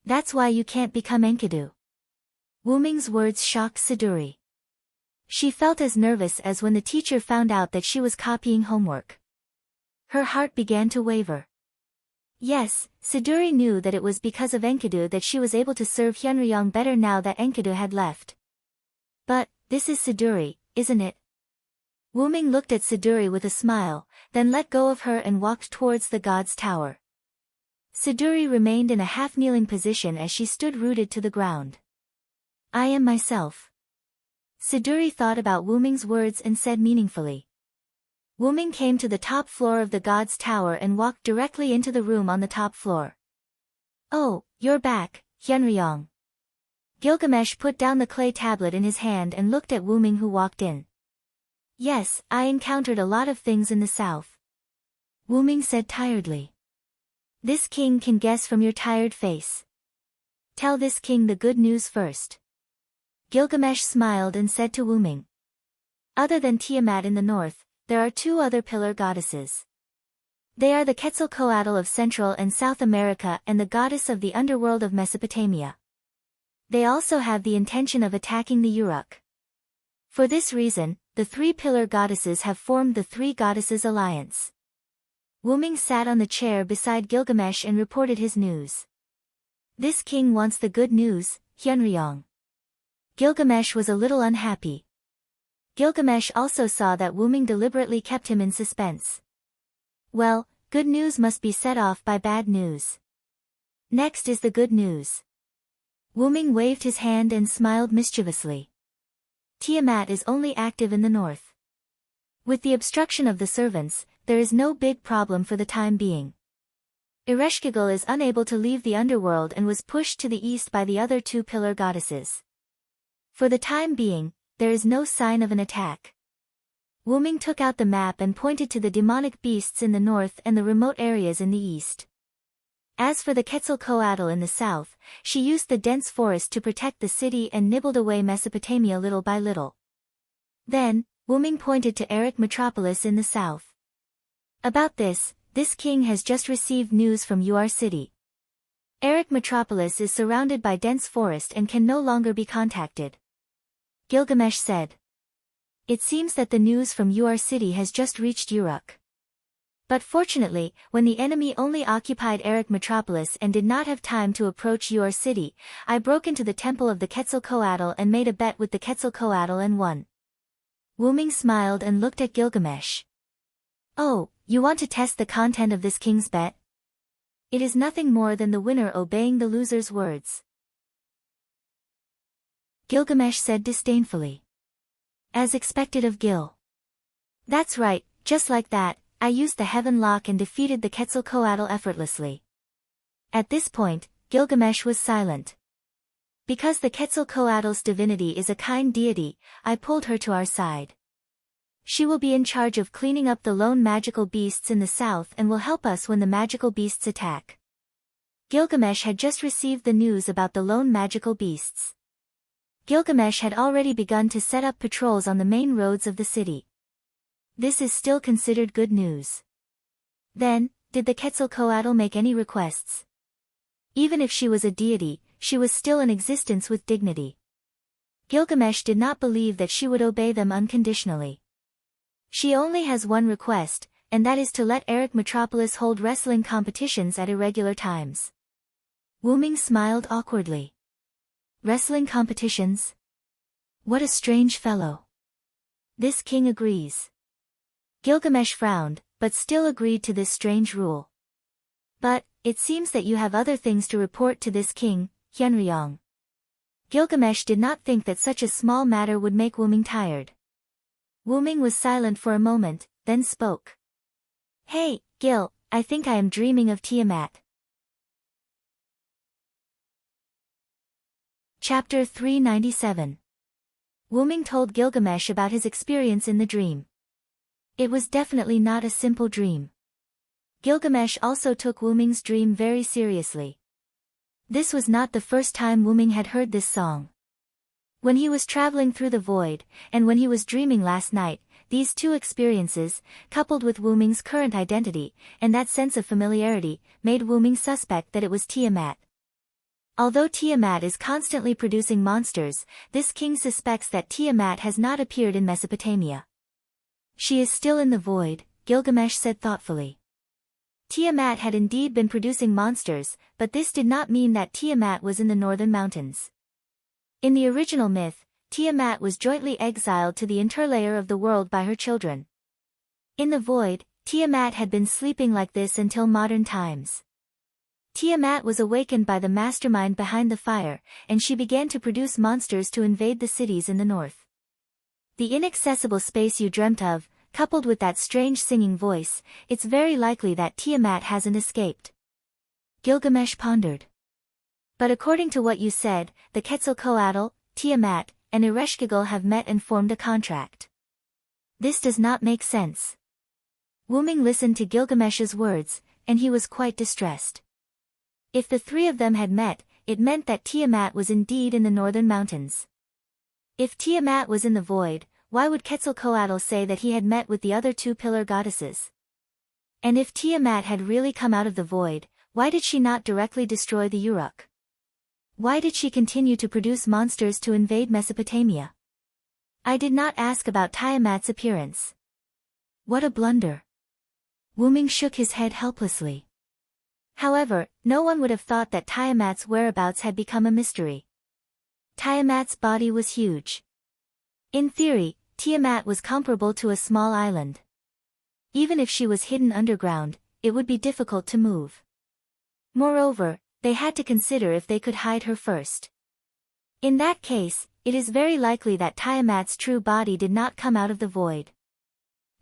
That's why you can't become Enkidu. Wuming's words shocked Siduri. She felt as nervous as when the teacher found out that she was copying homework. Her heart began to waver. Yes, Siduri knew that it was because of Enkidu that she was able to serve Hyunryong better now that Enkidu had left. But, this is Siduri, isn't it? Wuming looked at Siduri with a smile, then let go of her and walked towards the god's tower. Siduri remained in a half-kneeling position as she stood rooted to the ground. I am myself. Siduri thought about Wuming's words and said meaningfully. Wuming came to the top floor of the god's tower and walked directly into the room on the top floor. Oh, you're back, Hyunryong. Gilgamesh put down the clay tablet in his hand and looked at Wuming, who walked in. Yes, I encountered a lot of things in the south. Wuming said tiredly. This king can guess from your tired face. Tell this king the good news first. Gilgamesh smiled and said to Wuming. Other than Tiamat in the north, there are two other pillar goddesses. They are the Quetzalcoatl of Central and South America and the goddess of the underworld of Mesopotamia. They also have the intention of attacking the Uruk. For this reason, the three pillar goddesses have formed the Three Goddesses Alliance. Wuming sat on the chair beside Gilgamesh and reported his news. This king wants the good news, Hyunryong. Gilgamesh was a little unhappy. Gilgamesh also saw that Wuming deliberately kept him in suspense. Well, good news must be set off by bad news. Next is the good news. Wuming waved his hand and smiled mischievously. Tiamat is only active in the north. With the obstruction of the servants, there is no big problem for the time being. Ereshkigal is unable to leave the underworld and was pushed to the east by the other two pillar goddesses. For the time being, there is no sign of an attack. Wuming took out the map and pointed to the demonic beasts in the north and the remote areas in the east. As for the Quetzalcoatl in the south, she used the dense forest to protect the city and nibbled away Mesopotamia little by little. Then, Wuming pointed to Erech Metropolis in the south. About this king has just received news from Ur City. Erech Metropolis is surrounded by dense forest and can no longer be contacted. Gilgamesh said. It seems that the news from Ur City has just reached Uruk. But fortunately, when the enemy only occupied Erech Metropolis and did not have time to approach Ur City, I broke into the temple of the Quetzalcoatl and made a bet with the Quetzalcoatl and won. Wuming smiled and looked at Gilgamesh. Oh, you want to test the content of this king's bet? It is nothing more than the winner obeying the loser's words. Gilgamesh said disdainfully. As expected of Gil. That's right, just like that, I used the heaven lock and defeated the Quetzalcoatl effortlessly. At this point, Gilgamesh was silent. Because the Quetzalcoatl's divinity is a kind deity, I pulled her to our side. She will be in charge of cleaning up the lone magical beasts in the south and will help us when the magical beasts attack. Gilgamesh had just received the news about the lone magical beasts. Gilgamesh had already begun to set up patrols on the main roads of the city. This is still considered good news. Then, did the Quetzalcoatl make any requests? Even if she was a deity, she was still in existence with dignity. Gilgamesh did not believe that she would obey them unconditionally. She only has one request, and that is to let Eric Metropolis hold wrestling competitions at irregular times. Wuming smiled awkwardly. Wrestling competitions? What a strange fellow. This king agrees. Gilgamesh frowned, but still agreed to this strange rule. But, it seems that you have other things to report to this king, Hyunryong. Gilgamesh did not think that such a small matter would make Wuming tired. Wuming was silent for a moment, then spoke. Hey, Gil, I think I am dreaming of Tiamat. Chapter 397. Wuming told Gilgamesh about his experience in the dream. It was definitely not a simple dream. Gilgamesh also took Wuming's dream very seriously. This was not the first time Wuming had heard this song. When he was traveling through the void, and when he was dreaming last night, these two experiences, coupled with Wuming's current identity, and that sense of familiarity, made Wuming suspect that it was Tiamat. Although Tiamat is constantly producing monsters, this king suspects that Tiamat has not appeared in Mesopotamia. She is still in the void, Gilgamesh said thoughtfully. Tiamat had indeed been producing monsters, but this did not mean that Tiamat was in the northern mountains. In the original myth, Tiamat was jointly exiled to the interlayer of the world by her children. In the void, Tiamat had been sleeping like this until modern times. Tiamat was awakened by the mastermind behind the fire, and she began to produce monsters to invade the cities in the north. The inaccessible space you dreamt of, coupled with that strange singing voice, it's very likely that Tiamat hasn't escaped. Gilgamesh pondered. But according to what you said, the Quetzalcoatl, Tiamat, and Ereshkigal have met and formed a contract. This does not make sense. Wuming listened to Gilgamesh's words, and he was quite distressed. If the three of them had met, it meant that Tiamat was indeed in the northern mountains. If Tiamat was in the void, why would Quetzalcoatl say that he had met with the other two pillar goddesses? And if Tiamat had really come out of the void, why did she not directly destroy the Uruk? Why did she continue to produce monsters to invade Mesopotamia? I did not ask about Tiamat's appearance. What a blunder. Wuming shook his head helplessly. However, no one would have thought that Tiamat's whereabouts had become a mystery. Tiamat's body was huge. In theory, Tiamat was comparable to a small island. Even if she was hidden underground, it would be difficult to move. Moreover, they had to consider if they could hide her first. In that case, it is very likely that Tiamat's true body did not come out of the void.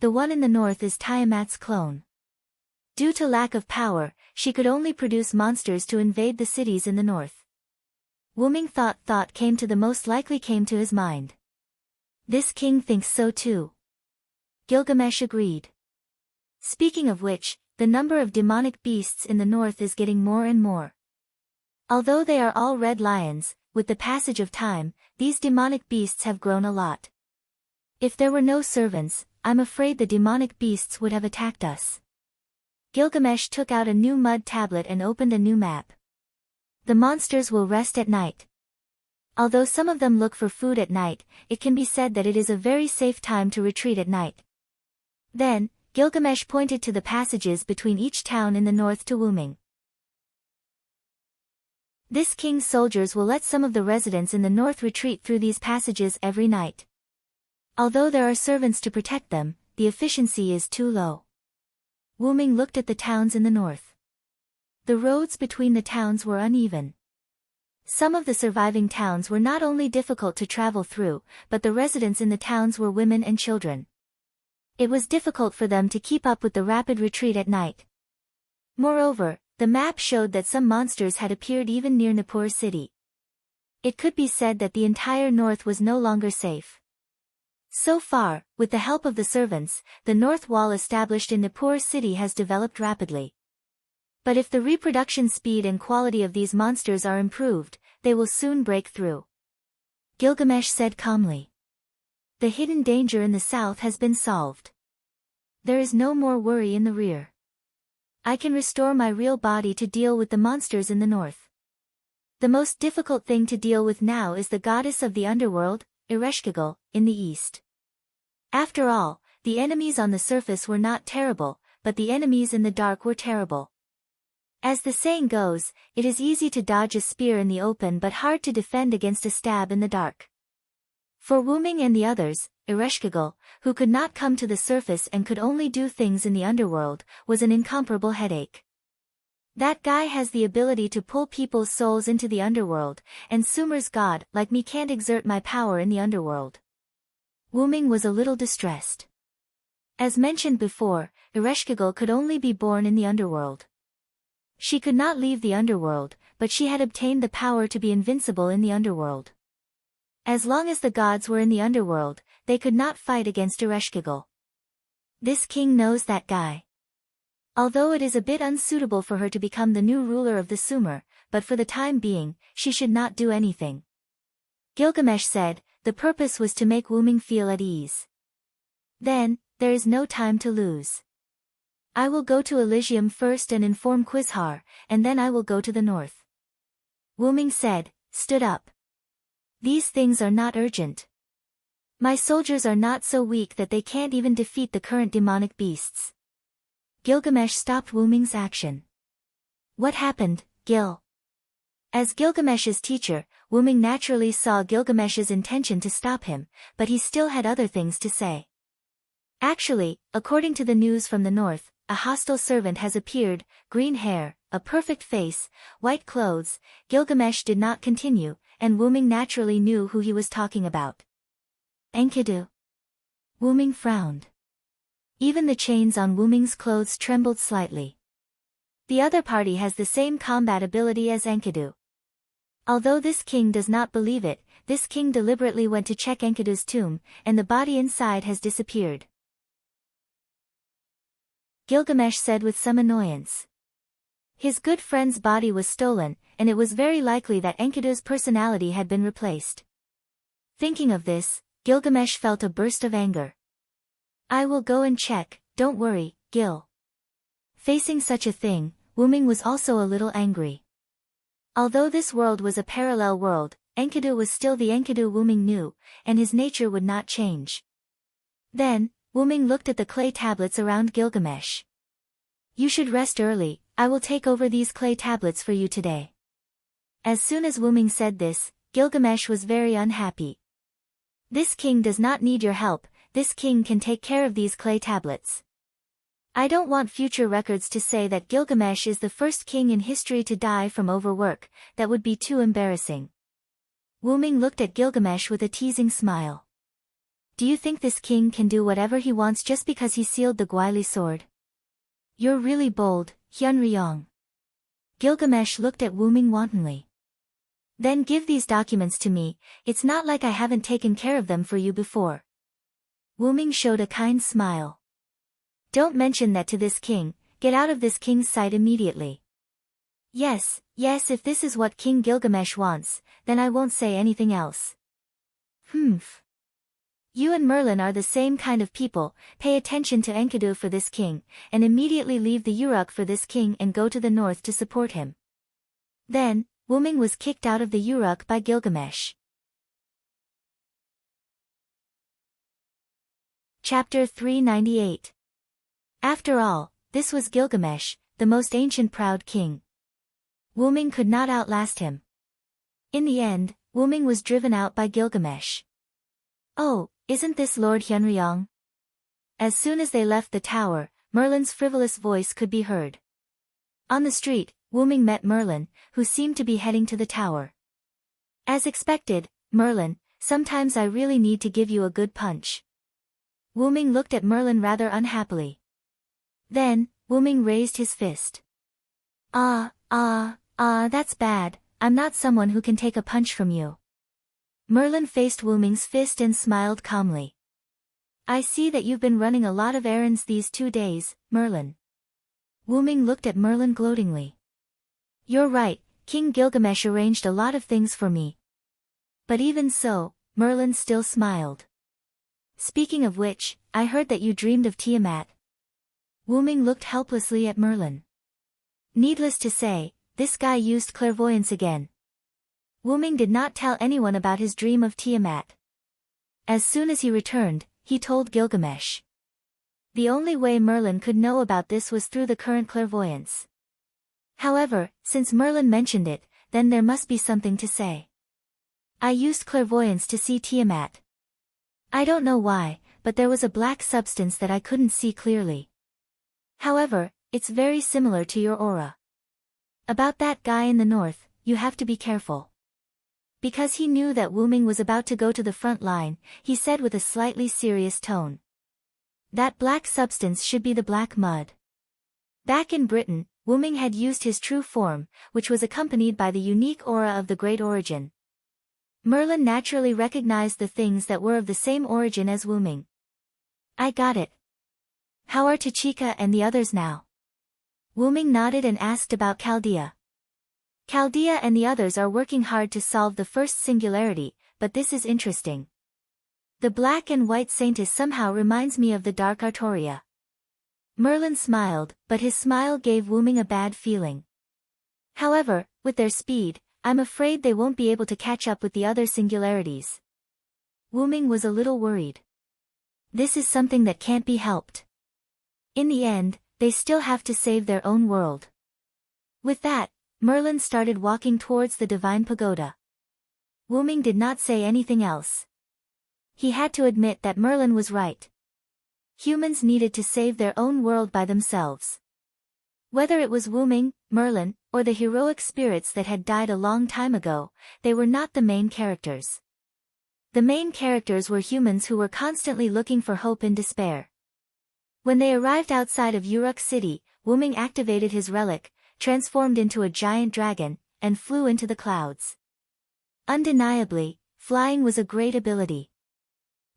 The one in the north is Tiamat's clone. Due to lack of power, she could only produce monsters to invade the cities in the north. Wuming thought came to the most likely came to his mind. This king thinks so too. Gilgamesh agreed. Speaking of which, the number of demonic beasts in the north is getting more and more. Although they are all red lions, with the passage of time, these demonic beasts have grown a lot. If there were no servants, I'm afraid the demonic beasts would have attacked us. Gilgamesh took out a new mud tablet and opened a new map. The monsters will rest at night. Although some of them look for food at night, it can be said that it is a very safe time to retreat at night. Then, Gilgamesh pointed to the passages between each town in the north to Wuming. This king's soldiers will let some of the residents in the north retreat through these passages every night. Although there are servants to protect them, the efficiency is too low. Wuming looked at the towns in the north. The roads between the towns were uneven. Some of the surviving towns were not only difficult to travel through, but the residents in the towns were women and children. It was difficult for them to keep up with the rapid retreat at night. Moreover, the map showed that some monsters had appeared even near Nippur city. It could be said that the entire north was no longer safe. So far, with the help of the servants, the north wall established in Nippur city has developed rapidly. But if the reproduction speed and quality of these monsters are improved, they will soon break through. Gilgamesh said calmly. The hidden danger in the south has been solved. There is no more worry in the rear. I can restore my real body to deal with the monsters in the north. The most difficult thing to deal with now is the goddess of the underworld, Ereshkigal, in the east. After all, the enemies on the surface were not terrible, but the enemies in the dark were terrible. As the saying goes, it is easy to dodge a spear in the open but hard to defend against a stab in the dark. For Wuming and the others, Ereshkigal, who could not come to the surface and could only do things in the underworld, was an incomparable headache. That guy has the ability to pull people's souls into the underworld, and Sumer's god, like me, can't exert my power in the underworld. Wuming was a little distressed. As mentioned before, Ereshkigal could only be born in the underworld. She could not leave the underworld, but she had obtained the power to be invincible in the underworld. As long as the gods were in the underworld, they could not fight against Ereshkigal. This king knows that guy. Although it is a bit unsuitable for her to become the new ruler of the Sumer, but for the time being, she should not do anything. Gilgamesh said, the purpose was to make Wuming feel at ease. Then, there is no time to lose. I will go to Elysium first and inform Quizhar, and then I will go to the north. Wuming said, stood up. These things are not urgent. My soldiers are not so weak that they can't even defeat the current demonic beasts. Gilgamesh stopped Wuming's action. What happened, Gil? As Gilgamesh's teacher, Wuming naturally saw Gilgamesh's intention to stop him, but he still had other things to say. Actually, according to the news from the north, a hostile servant has appeared, green hair, a perfect face, white clothes. Gilgamesh did not continue, and Wuming naturally knew who he was talking about. Enkidu. Wuming frowned. Even the chains on Wuming's clothes trembled slightly. The other party has the same combat ability as Enkidu. Although this king does not believe it, this king deliberately went to check Enkidu's tomb, and the body inside has disappeared. Gilgamesh said with some annoyance. His good friend's body was stolen, and it was very likely that Enkidu's personality had been replaced. Thinking of this, Gilgamesh felt a burst of anger. I will go and check, don't worry, Gil. Facing such a thing, Wuming was also a little angry. Although this world was a parallel world, Enkidu was still the Enkidu Wuming knew, and his nature would not change. Then, Wuming looked at the clay tablets around Gilgamesh. You should rest early, I will take over these clay tablets for you today. As soon as Wuming said this, Gilgamesh was very unhappy. This king does not need your help, this king can take care of these clay tablets. I don't want future records to say that Gilgamesh is the first king in history to die from overwork, that would be too embarrassing. Wuming looked at Gilgamesh with a teasing smile. Do you think this king can do whatever he wants just because he sealed the Gwaili sword? You're really bold, Hyunryong. Gilgamesh looked at Wuming wantonly. Then give these documents to me, it's not like I haven't taken care of them for you before. Wuming showed a kind smile. Don't mention that to this king, get out of this king's sight immediately. Yes, if this is what King Gilgamesh wants, then I won't say anything else. Humph. You and Merlin are the same kind of people, pay attention to Enkidu for this king, and immediately leave the Uruk for this king and go to the north to support him. Then, Wuming was kicked out of the Uruk by Gilgamesh. Chapter 398. After all, this was Gilgamesh, the most ancient proud king. Wuming could not outlast him. In the end, Wuming was driven out by Gilgamesh. Oh, isn't this Lord Hyunryong? As soon as they left the tower, Merlin's frivolous voice could be heard. On the street, Woo-ming met Merlin, who seemed to be heading to the tower. As expected, Merlin, sometimes I really need to give you a good punch. Woo-ming looked at Merlin rather unhappily. Then, Woo-ming raised his fist. That's bad, I'm not someone who can take a punch from you. Merlin faced Woo-ming's fist and smiled calmly. I see that you've been running a lot of errands these 2 days, Merlin. Woo-ming looked at Merlin gloatingly. You're right, King Gilgamesh arranged a lot of things for me. But even so, Merlin still smiled. Speaking of which, I heard that you dreamed of Tiamat. Woo-ming looked helplessly at Merlin. Needless to say, this guy used clairvoyance again. Woo-ming did not tell anyone about his dream of Tiamat. As soon as he returned, he told Gilgamesh. The only way Merlin could know about this was through the current clairvoyance. However, since Merlin mentioned it, then there must be something to say. I used clairvoyance to see Tiamat. I don't know why, but there was a black substance that I couldn't see clearly. However, it's very similar to your aura. About that guy in the north, you have to be careful. Because he knew that Woo-ming was about to go to the front line, he said with a slightly serious tone. That black substance should be the black mud. Back in Britain, Woo-ming had used his true form, which was accompanied by the unique aura of the Great Origin. Merlin naturally recognized the things that were of the same origin as Woo-ming. I got it. How are Tachika and the others now? Woo-ming nodded and asked about Chaldea. Chaldea and the others are working hard to solve the first singularity, but this is interesting. The black and white saintess somehow reminds me of the dark Artoria. Merlin smiled, but his smile gave Woo-ming a bad feeling. However, with their speed, I'm afraid they won't be able to catch up with the other singularities. Woo-ming was a little worried. This is something that can't be helped. In the end, they still have to save their own world. With that, Merlin started walking towards the divine pagoda. Woo-ming did not say anything else. He had to admit that Merlin was right. Humans needed to save their own world by themselves. Whether it was Woo-ming, Merlin, or the heroic spirits that had died a long time ago, they were not the main characters. The main characters were humans who were constantly looking for hope in despair. When they arrived outside of Uruk City, Woo-ming activated his relic, transformed into a giant dragon, and flew into the clouds. Undeniably, flying was a great ability.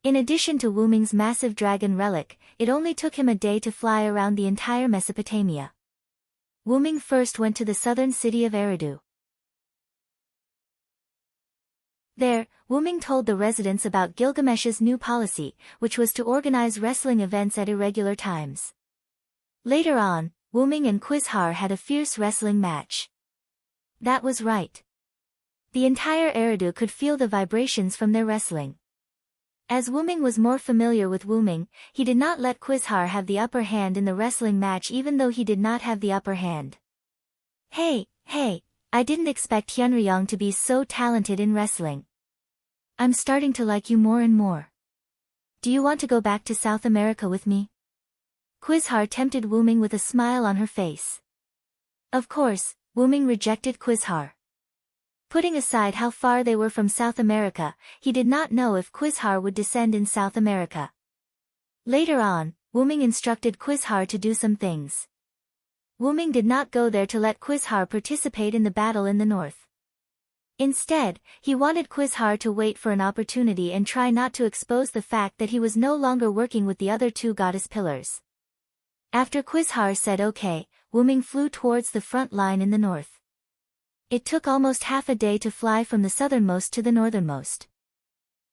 In addition to Woo-ming's massive dragon relic, it only took him a day to fly around the entire Mesopotamia. Woo-ming first went to the southern city of Eridu. There, Woo-ming told the residents about Gilgamesh's new policy, which was to organize wrestling events at irregular times. Later on, Woo-ming and Quizhar had a fierce wrestling match. That was right. The entire Eridu could feel the vibrations from their wrestling. As Woo-ming was more familiar with Woo-ming, he did not let Quizhar have the upper hand in the wrestling match even though he did not have the upper hand. Hey, I didn't expect Hyunryong to be so talented in wrestling. I'm starting to like you more and more. Do you want to go back to South America with me? Quizhar tempted Woo-ming with a smile on her face. Of course, Woo-ming rejected Quizhar. Putting aside how far they were from South America, he did not know if Quizhar would descend in South America. Later on, Woo-ming instructed Quizhar to do some things. Woo-ming did not go there to let Quizhar participate in the battle in the north. Instead, he wanted Quizhar to wait for an opportunity and try not to expose the fact that he was no longer working with the other two goddess pillars. After Quizhar said okay, Woo-ming flew towards the front line in the north. It took almost half a day to fly from the southernmost to the northernmost.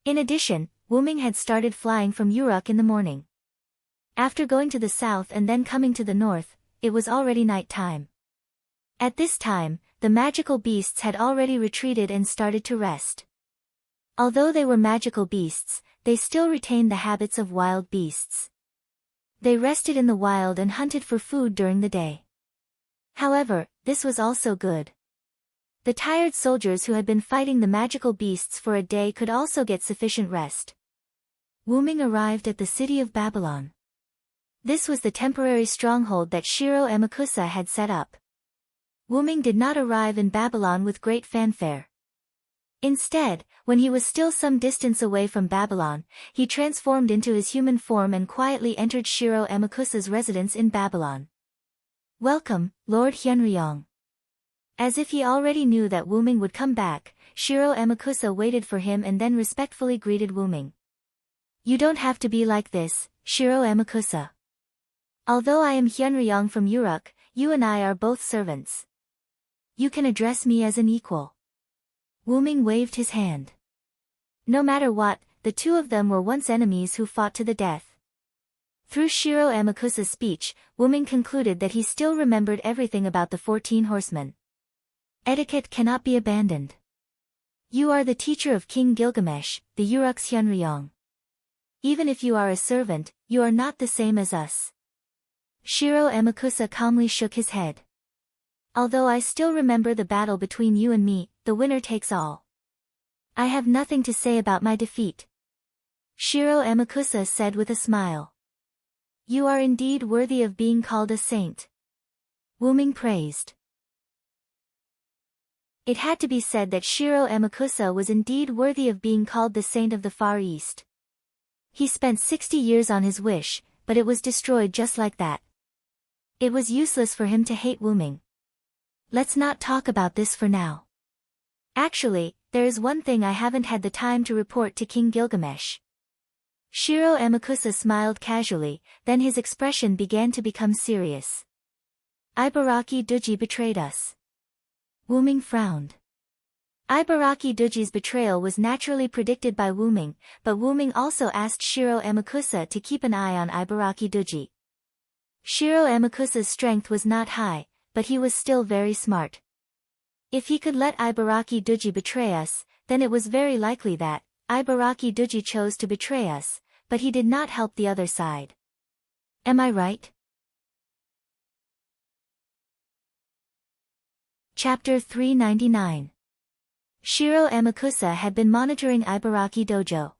In addition, Woo-ming had started flying from Uruk in the morning. After going to the south and then coming to the north, it was already night time. At this time, the magical beasts had already retreated and started to rest. Although they were magical beasts, they still retained the habits of wild beasts. They rested in the wild and hunted for food during the day. However, this was also good. The tired soldiers who had been fighting the magical beasts for a day could also get sufficient rest. Wuming arrived at the city of Babylon. This was the temporary stronghold that Shiro Amakusa had set up. Wuming did not arrive in Babylon with great fanfare. Instead, when he was still some distance away from Babylon, he transformed into his human form and quietly entered Shiro Amakusa's residence in Babylon. "Welcome, Lord Hyunryong." As if he already knew that Wuming would come back, Shiro Amakusa waited for him and then respectfully greeted Wuming. "You don't have to be like this, Shiro Amakusa. Although I am Hyunryong from Uruk, you and I are both servants. You can address me as an equal." Wuming waved his hand. No matter what, the two of them were once enemies who fought to the death. Through Shiro Amakusa's speech, Wuming concluded that he still remembered everything about the 14 horsemen. Etiquette cannot be abandoned. You are the teacher of King Gilgamesh, the Uruk's Hyunryong. Even if you are a servant, you are not the same as us. Shiro Amakusa calmly shook his head. Although I still remember the battle between you and me, the winner takes all. I have nothing to say about my defeat. Shiro Amakusa said with a smile. You are indeed worthy of being called a saint. Wuming praised. It had to be said that Shiro Amakusa was indeed worthy of being called the saint of the Far East. He spent 60 years on his wish, but it was destroyed just like that. It was useless for him to hate Wuming. Let's not talk about this for now. Actually, there is one thing I haven't had the time to report to King Gilgamesh. Shiro Amakusa smiled casually, then his expression began to become serious. Ibaraki Duji betrayed us. Wuming frowned. Ibaraki Duji's betrayal was naturally predicted by Wuming, but Wuming also asked Shiro Amakusa to keep an eye on Ibaraki Duji. Shiro Amakusa's strength was not high, but he was still very smart. If he could let Ibaraki Duji betray us, then it was very likely that Ibaraki Duji chose to betray us, but he did not help the other side. Am I right? Chapter 399. Shiro Amakusa had been monitoring Ibaraki Dojo.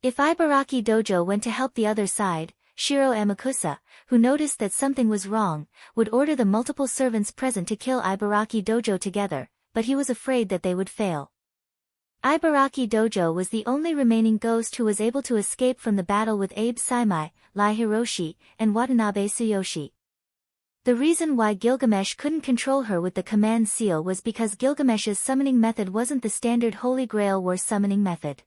If Ibaraki Dojo went to help the other side, Shiro Amakusa, who noticed that something was wrong, would order the multiple servants present to kill Ibaraki Dojo together, but he was afraid that they would fail. Ibaraki Dojo was the only remaining ghost who was able to escape from the battle with Abe Saimai, Lai Hiroshi, and Watanabe Tsuyoshi. The reason why Gilgamesh couldn't control her with the command seal was because Gilgamesh's summoning method wasn't the standard Holy Grail war summoning method.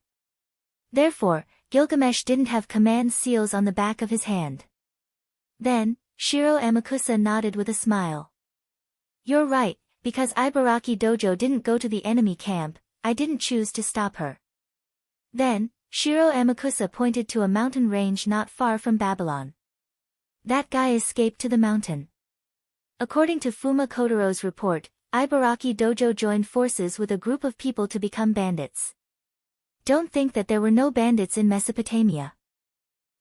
Therefore, Gilgamesh didn't have command seals on the back of his hand. Then, Shiro Amakusa nodded with a smile. You're right, because Ibaraki Dojo didn't go to the enemy camp, I didn't choose to stop her. Then, Shiro Amakusa pointed to a mountain range not far from Babylon. That guy escaped to the mountain. According to Fuma Kotaro's report, Ibaraki Dojo joined forces with a group of people to become bandits. Don't think that there were no bandits in Mesopotamia.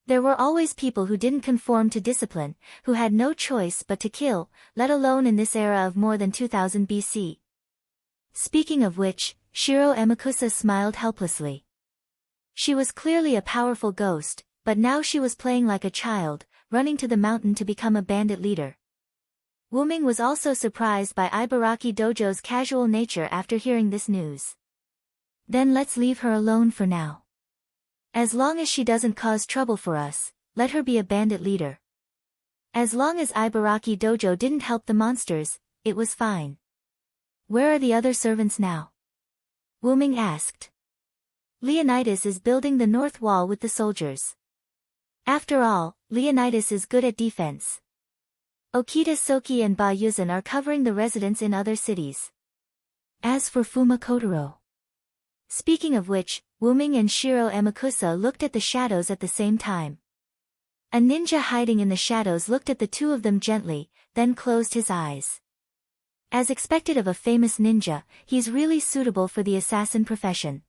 There were always people who didn't conform to discipline, who had no choice but to kill, let alone in this era of more than 2000 BC. Speaking of which, Shiro Amakusa smiled helplessly. She was clearly a powerful ghost, but now she was playing like a child, running to the mountain to become a bandit leader. Wuming was also surprised by Ibaraki Dojo's casual nature after hearing this news. Then let's leave her alone for now. As long as she doesn't cause trouble for us, let her be a bandit leader. As long as Ibaraki Dojo didn't help the monsters, it was fine. Where are the other servants now? Wuming asked. Leonidas is building the north wall with the soldiers. After all, Leonidas is good at defense. Okita Soki and Ba Yuzan are covering the residents in other cities. As for Fuma Kotaro. Speaking of which, Wuming and Shiro Amakusa looked at the shadows at the same time. A ninja hiding in the shadows looked at the two of them gently, then closed his eyes. As expected of a famous ninja, he's really suitable for the assassin profession.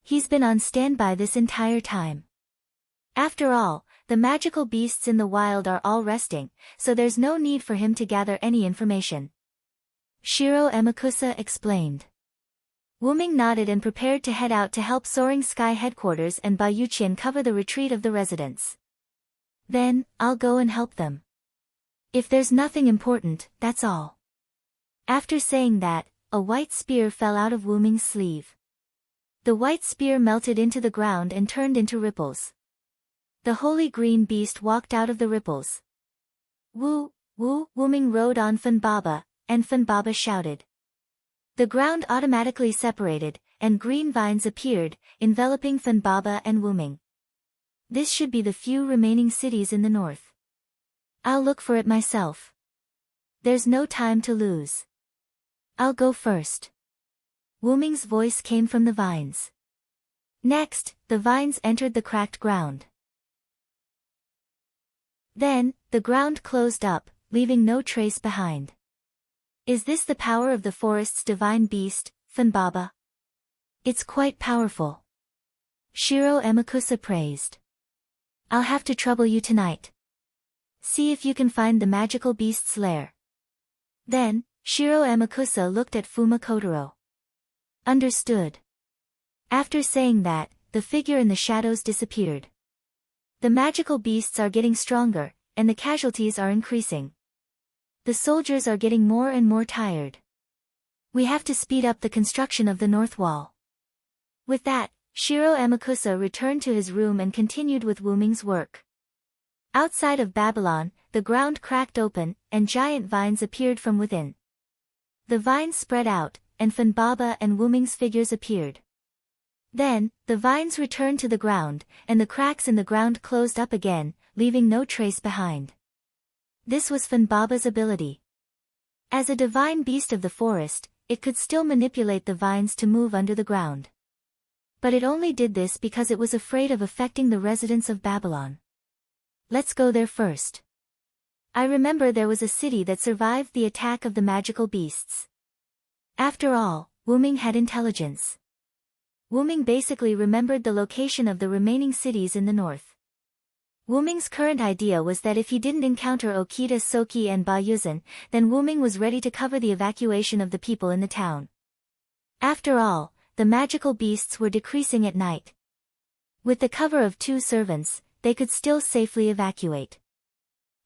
He's been on standby this entire time. After all, the magical beasts in the wild are all resting, so there's no need for him to gather any information. Shiro Amakusa explained. Wuming nodded and prepared to head out to help Soaring Sky Headquarters and Ba Yuqian cover the retreat of the residents. Then, I'll go and help them. If there's nothing important, that's all. After saying that, a white spear fell out of Wuming's sleeve. The white spear melted into the ground and turned into ripples. The holy green beast walked out of the ripples. Woo, woo, Wuming rode on Funbaba, and Funbaba shouted. The ground automatically separated, and green vines appeared, enveloping Funbaba and Wuming. This should be the few remaining cities in the north. I'll look for it myself. There's no time to lose. I'll go first. Wuming's voice came from the vines. Next, the vines entered the cracked ground. Then, the ground closed up, leaving no trace behind. Is this the power of the forest's divine beast, Funbaba? It's quite powerful. Shiro Emakusa praised. I'll have to trouble you tonight. See if you can find the magical beast's lair. Then, Shiro Emakusa looked at Fuma Kotaro. Understood. After saying that, the figure in the shadows disappeared. The magical beasts are getting stronger, and the casualties are increasing. The soldiers are getting more and more tired. We have to speed up the construction of the north wall. With that, Shiro Emakusa returned to his room and continued with Wuming's work. Outside of Babylon, the ground cracked open, and giant vines appeared from within. The vines spread out, and Funbaba and Wuming's figures appeared. Then, the vines returned to the ground, and the cracks in the ground closed up again, leaving no trace behind. This was Funbaba's ability. As a divine beast of the forest, it could still manipulate the vines to move under the ground. But it only did this because it was afraid of affecting the residents of Babylon. Let's go there first. I remember there was a city that survived the attack of the magical beasts. After all, Wuming had intelligence. Wuming basically remembered the location of the remaining cities in the north. Wuming's current idea was that if he didn't encounter Okita Soki and Ba Yuzan, then Wuming was ready to cover the evacuation of the people in the town. After all, the magical beasts were decreasing at night. With the cover of 2 servants, they could still safely evacuate.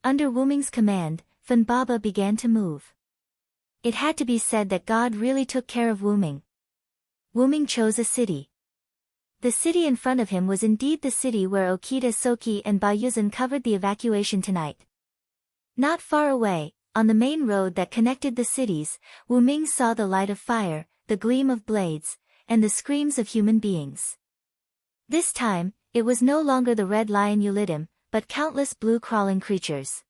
Under Wuming's command, Funbaba began to move. It had to be said that God really took care of Wuming. Wuming chose a city. The city in front of him was indeed the city where Okita Soki and Ba Yuzan covered the evacuation tonight. Not far away, on the main road that connected the cities, Wuming saw the light of fire, the gleam of blades, and the screams of human beings. This time, it was no longer the red lion Ulidim, but countless blue crawling creatures.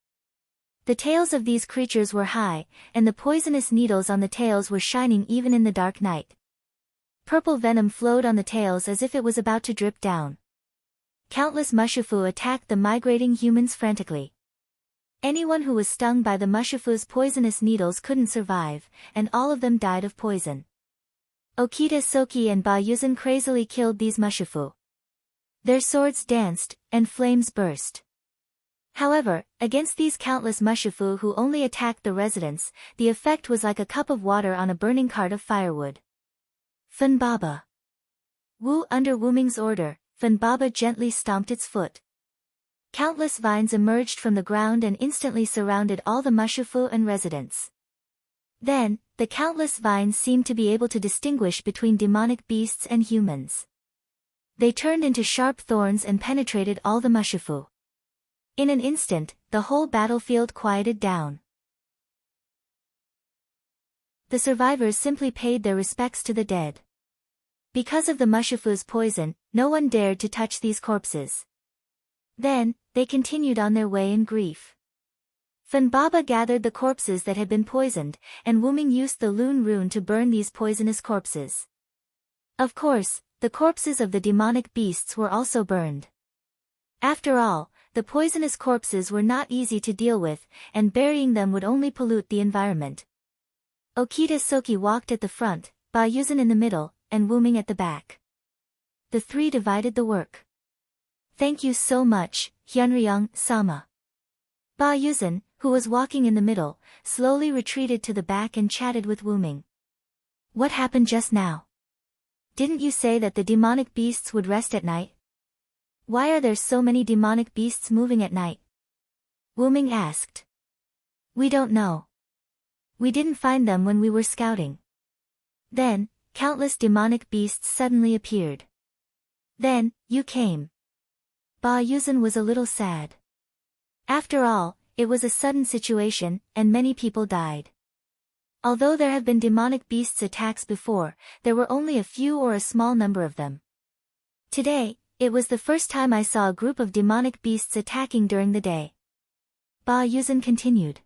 The tails of these creatures were high, and the poisonous needles on the tails were shining even in the dark night. Purple venom flowed on the tails as if it was about to drip down. Countless mushifu attacked the migrating humans frantically. Anyone who was stung by the mushifu's poisonous needles couldn't survive, and all of them died of poison. Okita Soki and Ba Yuzan crazily killed these mushifu. Their swords danced, and flames burst. However, against these countless mushifu who only attacked the residents, the effect was like a cup of water on a burning cart of firewood. Funbaba. Wu under Wuming's order, Funbaba gently stomped its foot. Countless vines emerged from the ground and instantly surrounded all the mushifu and residents. Then, the countless vines seemed to be able to distinguish between demonic beasts and humans. They turned into sharp thorns and penetrated all the mushifu. In an instant, the whole battlefield quieted down. The survivors simply paid their respects to the dead. Because of the mushifu's poison, no one dared to touch these corpses. Then, they continued on their way in grief. Funbaba gathered the corpses that had been poisoned, and Wuming used the Lune rune to burn these poisonous corpses. Of course, the corpses of the demonic beasts were also burned. After all, the poisonous corpses were not easy to deal with, and burying them would only pollute the environment. Okita Soki walked at the front, Ba Yuzan in the middle, and Wuming at the back. The 3 divided the work. Thank you so much, Hyunryong-sama. Ba Yuzan, who was walking in the middle, slowly retreated to the back and chatted with Wuming. What happened just now? Didn't you say that the demonic beasts would rest at night? Why are there so many demonic beasts moving at night? Wuming asked. We don't know. We didn't find them when we were scouting. Then, countless demonic beasts suddenly appeared. Then, you came. Ba Yuzhen was a little sad. After all, it was a sudden situation, and many people died. Although there have been demonic beasts attacks before, there were only a few or a small number of them. Today, it was the first time I saw a group of demonic beasts attacking during the day. Ba Yuzhen continued.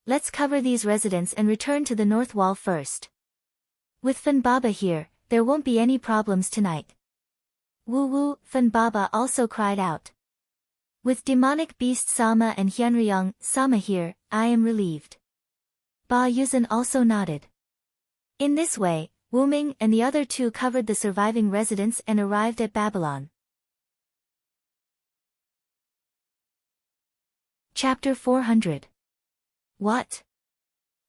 Let's cover these residents and return to the north wall first. With Fan Baba here, there won't be any problems tonight. Woo woo, Fan Baba also cried out. With demonic beast Sama and Hyunryong Sama here, I am relieved. Ba Yuzhen also nodded. In this way, Wuming and the other two covered the surviving residents and arrived at Babylon. Chapter 400. What?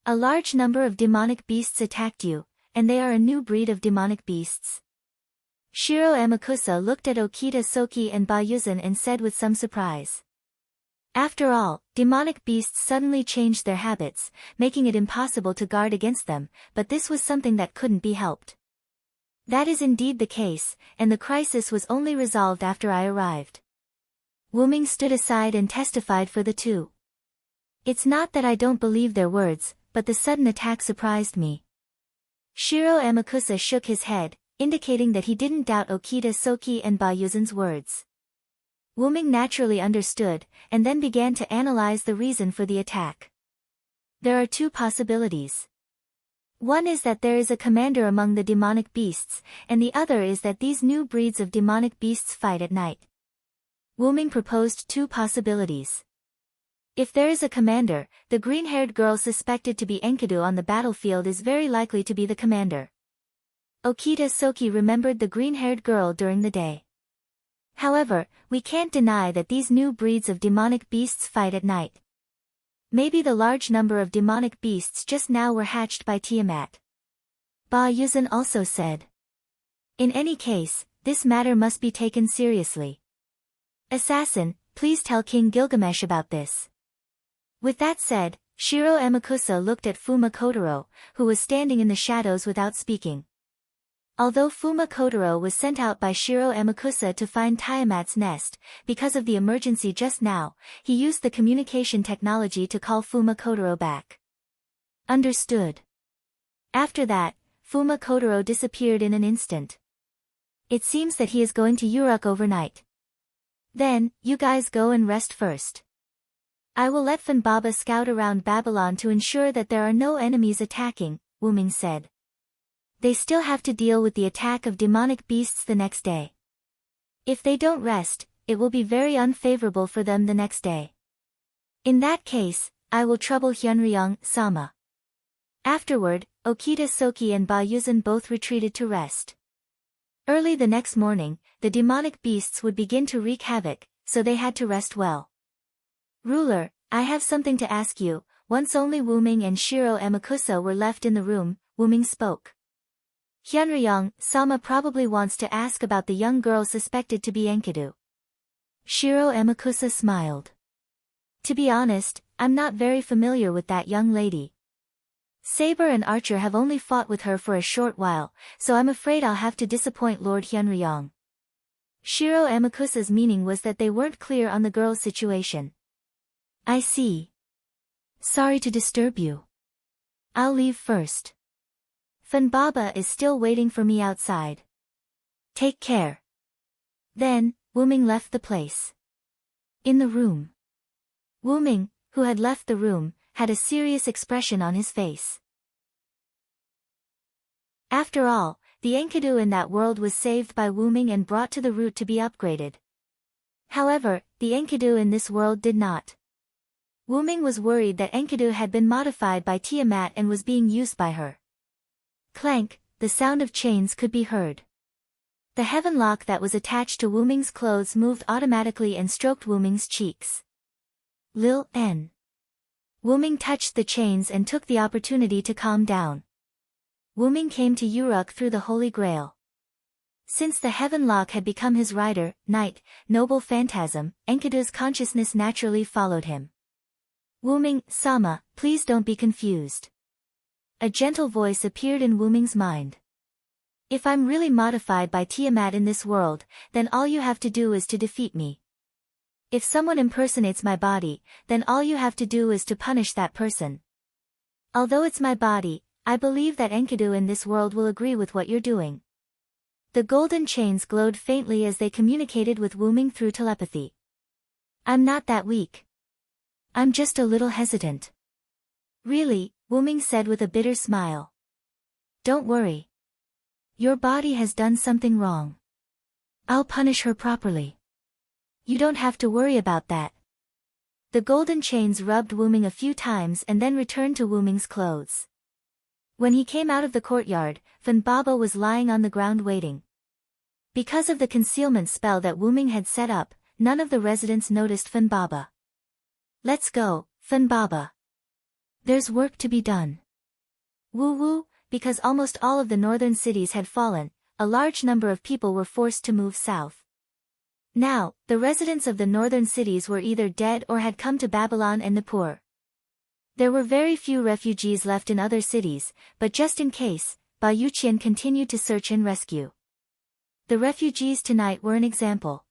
A large number of demonic beasts attacked you, and they are a new breed of demonic beasts. Shiro Amakusa looked at Okita Soki and Ba Yuzhen and said with some surprise. After all, demonic beasts suddenly changed their habits, making it impossible to guard against them, but this was something that couldn't be helped. That is indeed the case, and the crisis was only resolved after I arrived. Wuming stood aside and testified for the two. It's not that I don't believe their words, but the sudden attack surprised me. Shiro Amakusa shook his head, indicating that he didn't doubt Okita Soki and Ba Yuzhen's words. Wuming naturally understood, and then began to analyze the reason for the attack. There are two possibilities. One is that there is a commander among the demonic beasts, and the other is that these new breeds of demonic beasts fight at night. Wuming proposed two possibilities. If there is a commander, the green-haired girl suspected to be Enkidu on the battlefield is very likely to be the commander. Okita Soki remembered the green-haired girl during the day. However, we can't deny that these new breeds of demonic beasts fight at night. Maybe the large number of demonic beasts just now were hatched by Tiamat. Ba Yuzhen also said. In any case, this matter must be taken seriously. Assassin, please tell King Gilgamesh about this. With that said, Shiro Amakusa looked at Fuma Kotaro, who was standing in the shadows without speaking. Although Fuma Kotaro was sent out by Shiro Amakusa to find Tiamat's nest, because of the emergency just now, he used the communication technology to call Fuma Kotaro back. Understood. After that, Fuma Kotaro disappeared in an instant. It seems that he is going to Uruk overnight. Then, you guys go and rest first. I will let Fan Baba scout around Babylon to ensure that there are no enemies attacking, Wuming said. They still have to deal with the attack of demonic beasts the next day. If they don't rest, it will be very unfavorable for them the next day. In that case, I will trouble Hyunryong Sama. Afterward, Okita Soki and Ba Yuzhen both retreated to rest. Early the next morning, the demonic beasts would begin to wreak havoc, so they had to rest well. Ruler, I have something to ask you. Once only Wuming and Shiro Amakusa were left in the room, Wuming spoke. Hyunryong Sama probably wants to ask about the young girl suspected to be Enkidu. Shiro Amakusa smiled. To be honest, I'm not very familiar with that young lady. Saber and Archer have only fought with her for a short while, so I'm afraid I'll have to disappoint Lord Hyunryong. Shiro Amakusa's meaning was that they weren't clear on the girl's situation. I see. Sorry to disturb you. I'll leave first. Fan Baba is still waiting for me outside. Take care. Then, Wuming left the place. In the room. Wuming, who had left the room, had a serious expression on his face. After all, the Enkidu in that world was saved by Wuming and brought to the root to be upgraded. However, the Enkidu in this world did not. Wuming was worried that Enkidu had been modified by Tiamat and was being used by her. Clank, the sound of chains could be heard. The heaven lock that was attached to Wuming's clothes moved automatically and stroked Wuming's cheeks. Lil N. Wuming touched the chains and took the opportunity to calm down. Wuming came to Uruk through the Holy Grail. Since the Heavenlock had become his rider, knight, noble phantasm, Enkidu's consciousness naturally followed him. Wuming, Sama, please don't be confused. A gentle voice appeared in Wuming's mind. If I'm really modified by Tiamat in this world, then all you have to do is to defeat me. If someone impersonates my body, then all you have to do is to punish that person. Although it's my body, I believe that Enkidu in this world will agree with what you're doing. The golden chains glowed faintly as they communicated with Wuming through telepathy. I'm not that weak. I'm just a little hesitant. Really, Wuming said with a bitter smile. Don't worry. Your body has done something wrong. I'll punish her properly. You don't have to worry about that. The golden chains rubbed Wuming a few times and then returned to Wuming's clothes. When he came out of the courtyard, Funbaba was lying on the ground waiting. Because of the concealment spell that Wuming had set up, none of the residents noticed Funbaba. Let's go, Funbaba. There's work to be done. Woo-woo, because almost all of the northern cities had fallen, a large number of people were forced to move south. Now, the residents of the northern cities were either dead or had come to Babylon and Nippur. There were very few refugees left in other cities, but just in case, Ba Yuqian continued to search and rescue. The refugees tonight were an example.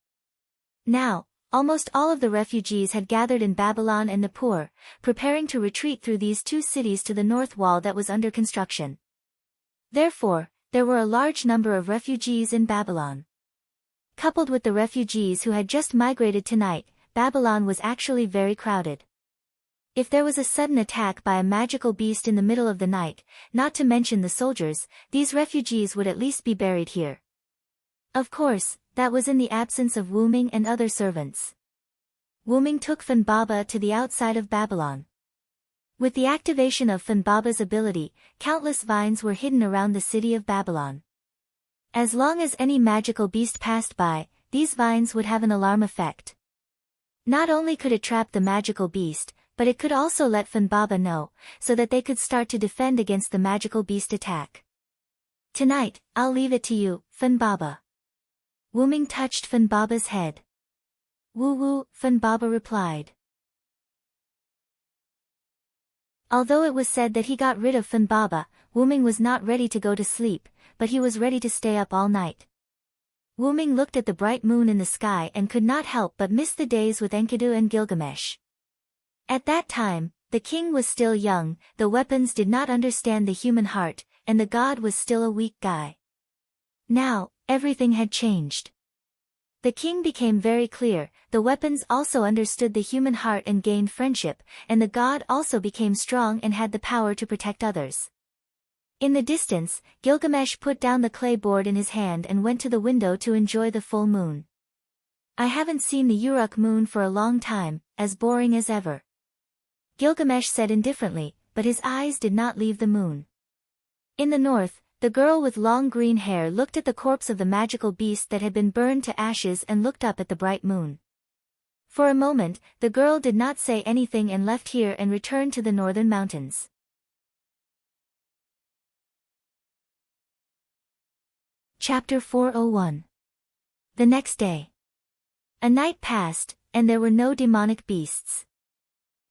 Now, almost all of the refugees had gathered in Babylon and Nippur, preparing to retreat through these two cities to the north wall that was under construction. Therefore, there were a large number of refugees in Babylon. Coupled with the refugees who had just migrated tonight, Babylon was actually very crowded. If there was a sudden attack by a magical beast in the middle of the night, not to mention the soldiers, these refugees would at least be buried here. Of course, that was in the absence of Wuming and other servants. Wuming took Funbaba to the outside of Babylon. With the activation of Funbaba's ability, countless vines were hidden around the city of Babylon. As long as any magical beast passed by, these vines would have an alarm effect. Not only could it trap the magical beast, but it could also let Funbaba know, so that they could start to defend against the magical beast attack. Tonight, I'll leave it to you, Funbaba. Wuming touched Funbaba's head. Woo-woo, Funbaba replied. Although it was said that he got rid of Funbaba, Wuming was not ready to go to sleep, but he was ready to stay up all night. Wuming looked at the bright moon in the sky and could not help but miss the days with Enkidu and Gilgamesh. At that time, the king was still young, the weapons did not understand the human heart, and the god was still a weak guy. Now, everything had changed. The king became very clear, the weapons also understood the human heart and gained friendship, and the god also became strong and had the power to protect others. In the distance, Gilgamesh put down the clay board in his hand and went to the window to enjoy the full moon. I haven't seen the Uruk moon for a long time, as boring as ever. Gilgamesh said indifferently, but his eyes did not leave the moon. In the north, the girl with long green hair looked at the corpse of the magical beast that had been burned to ashes and looked up at the bright moon. For a moment, the girl did not say anything and left here and returned to the northern mountains. Chapter 401. The next day. A night passed, and there were no demonic beasts.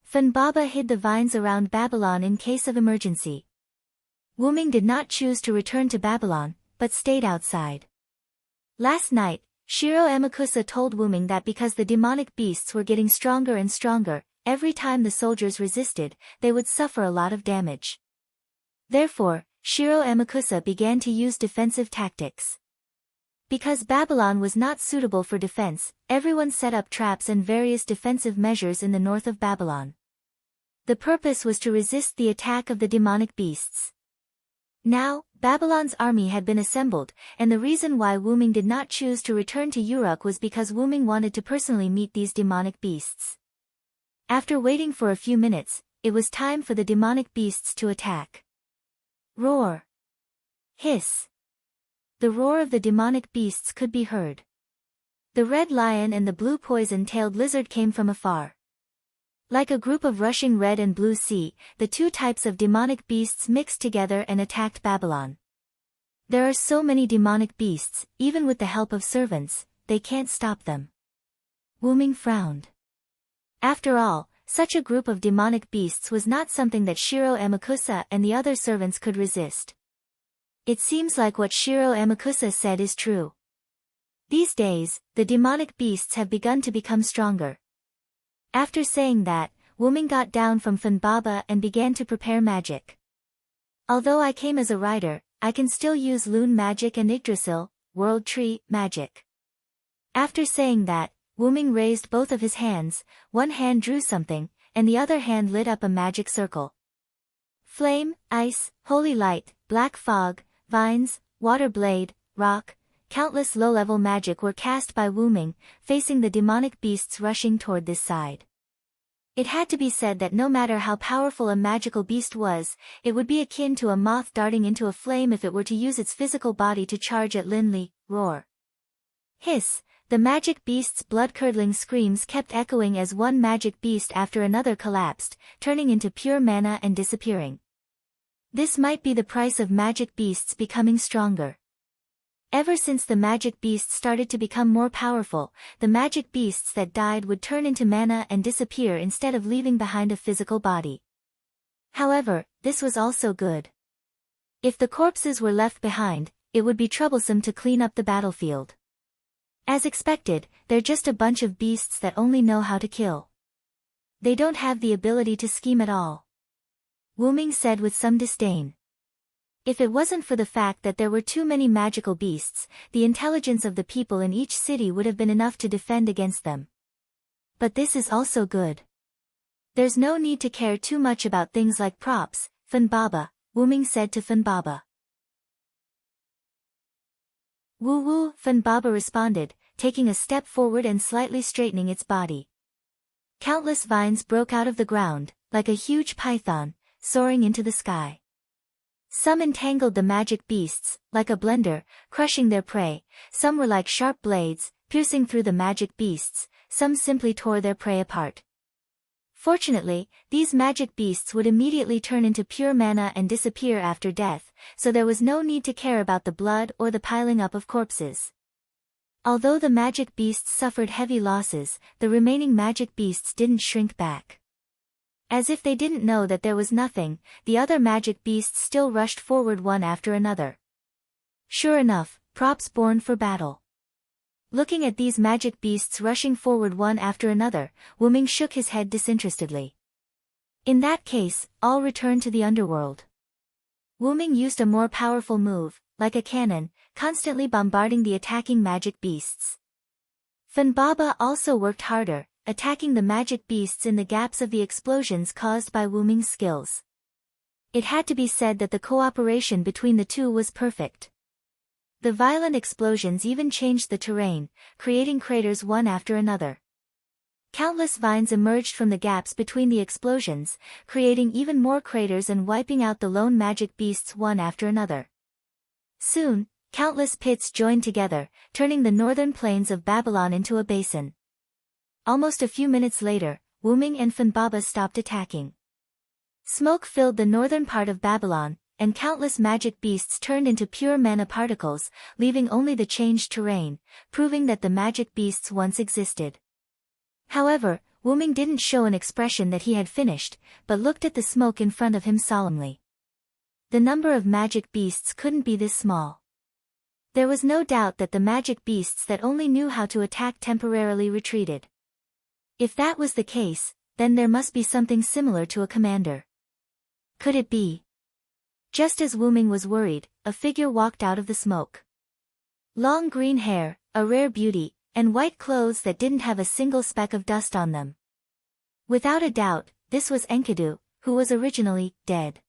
Funbaba hid the vines around Babylon in case of emergency. Wuming did not choose to return to Babylon, but stayed outside. Last night, Shiro Amakusa told Wuming that because the demonic beasts were getting stronger and stronger, every time the soldiers resisted, they would suffer a lot of damage. Therefore, Shiro Amakusa began to use defensive tactics. Because Babylon was not suitable for defense, everyone set up traps and various defensive measures in the north of Babylon. The purpose was to resist the attack of the demonic beasts. Now, Babylon's army had been assembled, and the reason why Wuming did not choose to return to Uruk was because Wuming wanted to personally meet these demonic beasts. After waiting for a few minutes, it was time for the demonic beasts to attack. Roar! Hiss! The roar of the demonic beasts could be heard. The red lion and the blue poison-tailed lizard came from afar. Like a group of rushing red and blue sea, the two types of demonic beasts mixed together and attacked Babylon. There are so many demonic beasts, even with the help of servants, they can't stop them. Wuming frowned. After all, such a group of demonic beasts was not something that Shiro Amakusa and the other servants could resist. It seems like what Shiro Amakusa said is true. These days, the demonic beasts have begun to become stronger. After saying that, Wuming got down from Funbaba and began to prepare magic. Although I came as a rider, I can still use Loon magic and Yggdrasil, World Tree, magic. After saying that, Wuming raised both of his hands, one hand drew something, and the other hand lit up a magic circle. Flame, ice, holy light, black fog, vines, water blade, rock, countless low-level magic were cast by Wuming, facing the demonic beasts rushing toward this side. It had to be said that no matter how powerful a magical beast was, it would be akin to a moth darting into a flame if it were to use its physical body to charge at Linli, roar. Hiss, the magic beast's blood-curdling screams kept echoing as one magic beast after another collapsed, turning into pure mana and disappearing. This might be the price of magic beasts becoming stronger. Ever since the magic beasts started to become more powerful, the magic beasts that died would turn into mana and disappear instead of leaving behind a physical body. However, this was also good. If the corpses were left behind, it would be troublesome to clean up the battlefield. As expected, they're just a bunch of beasts that only know how to kill. They don't have the ability to scheme at all. Wuming said with some disdain. If it wasn't for the fact that there were too many magical beasts, the intelligence of the people in each city would have been enough to defend against them. But this is also good. There's no need to care too much about things like props, Funbaba, Wuming said to Funbaba. Woo woo, Funbaba responded, taking a step forward and slightly straightening its body. Countless vines broke out of the ground, like a huge python, soaring into the sky. Some entangled the magic beasts, like a blender, crushing their prey. Some were like sharp blades, piercing through the magic beasts. Some simply tore their prey apart. Fortunately, these magic beasts would immediately turn into pure mana and disappear after death, so there was no need to care about the blood or the piling up of corpses. Although the magic beasts suffered heavy losses, the remaining magic beasts didn't shrink back. As if they didn't know that there was nothing, the other magic beasts still rushed forward one after another. Sure enough, props born for battle. Looking at these magic beasts rushing forward one after another, Wuming shook his head disinterestedly. In that case, I'll return to the underworld. Wuming used a more powerful move, like a cannon, constantly bombarding the attacking magic beasts. Funbaba also worked harder, attacking the magic beasts in the gaps of the explosions caused by Wuming's skills. It had to be said that the cooperation between the two was perfect. The violent explosions even changed the terrain, creating craters one after another. Countless vines emerged from the gaps between the explosions, creating even more craters and wiping out the lone magic beasts one after another. Soon, countless pits joined together, turning the northern plains of Babylon into a basin. Almost a few minutes later, Wuming and Funbaba stopped attacking. Smoke filled the northern part of Babylon, and countless magic beasts turned into pure mana particles, leaving only the changed terrain, proving that the magic beasts once existed. However, Wuming didn't show an expression that he had finished, but looked at the smoke in front of him solemnly. The number of magic beasts couldn't be this small. There was no doubt that the magic beasts that only knew how to attack temporarily retreated. If that was the case, then there must be something similar to a commander. Could it be? Just as Wuming was worried, a figure walked out of the smoke. Long green hair, a rare beauty, and white clothes that didn't have a single speck of dust on them. Without a doubt, this was Enkidu, who was originally dead.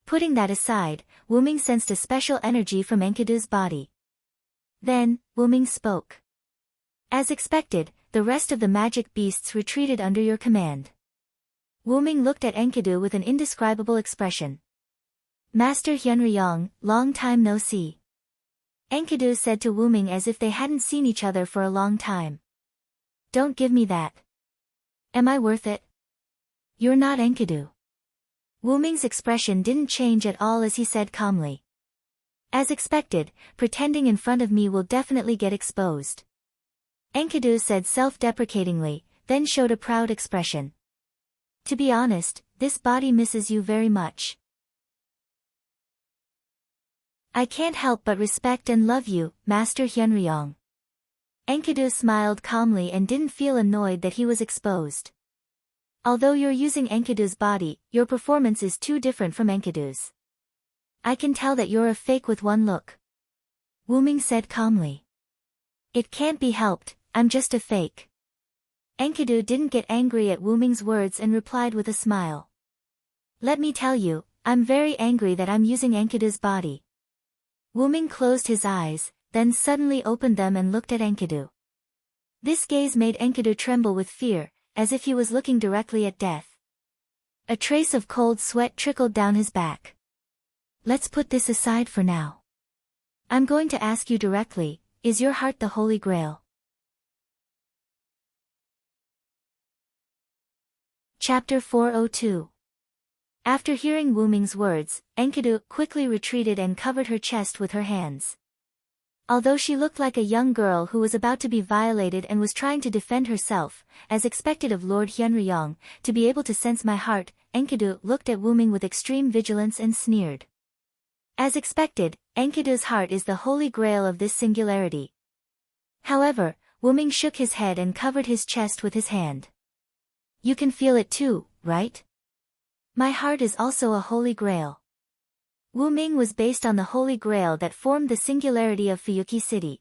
Putting that aside, Wuming sensed a special energy from Enkidu's body. Then, Wuming spoke. As expected, the rest of the magic beasts retreated under your command. Wuming looked at Enkidu with an indescribable expression. Master Hyunryong, long time no see. Enkidu said to Wuming as if they hadn't seen each other for a long time. Don't give me that. Am I worth it? You're not Enkidu. Wuming's expression didn't change at all as he said calmly. As expected, pretending in front of me will definitely get exposed. Enkidu said self-deprecatingly, then showed a proud expression. To be honest, this body misses you very much. I can't help but respect and love you, Master Hyunryong. Enkidu smiled calmly and didn't feel annoyed that he was exposed. Although you're using Enkidu's body, your performance is too different from Enkidu's. I can tell that you're a fake with one look. Wuming said calmly. It can't be helped, I'm just a fake. Enkidu didn't get angry at Wuming's words and replied with a smile. Let me tell you, I'm very angry that I'm using Enkidu's body. Wuming closed his eyes, then suddenly opened them and looked at Enkidu. This gaze made Enkidu tremble with fear, as if he was looking directly at death. A trace of cold sweat trickled down his back. Let's put this aside for now. I'm going to ask you directly, is your heart the Holy Grail? Chapter 402. After hearing Wuming's words, Enkidu quickly retreated and covered her chest with her hands. Although she looked like a young girl who was about to be violated and was trying to defend herself, as expected of Lord Hyunryong, to be able to sense my heart, Enkidu looked at Wuming with extreme vigilance and sneered. As expected, Enkidu's heart is the holy grail of this singularity. However, Wuming shook his head and covered his chest with his hand. You can feel it too, right? My heart is also a holy grail. Wuming was based on the Holy Grail that formed the singularity of Fuyuki City.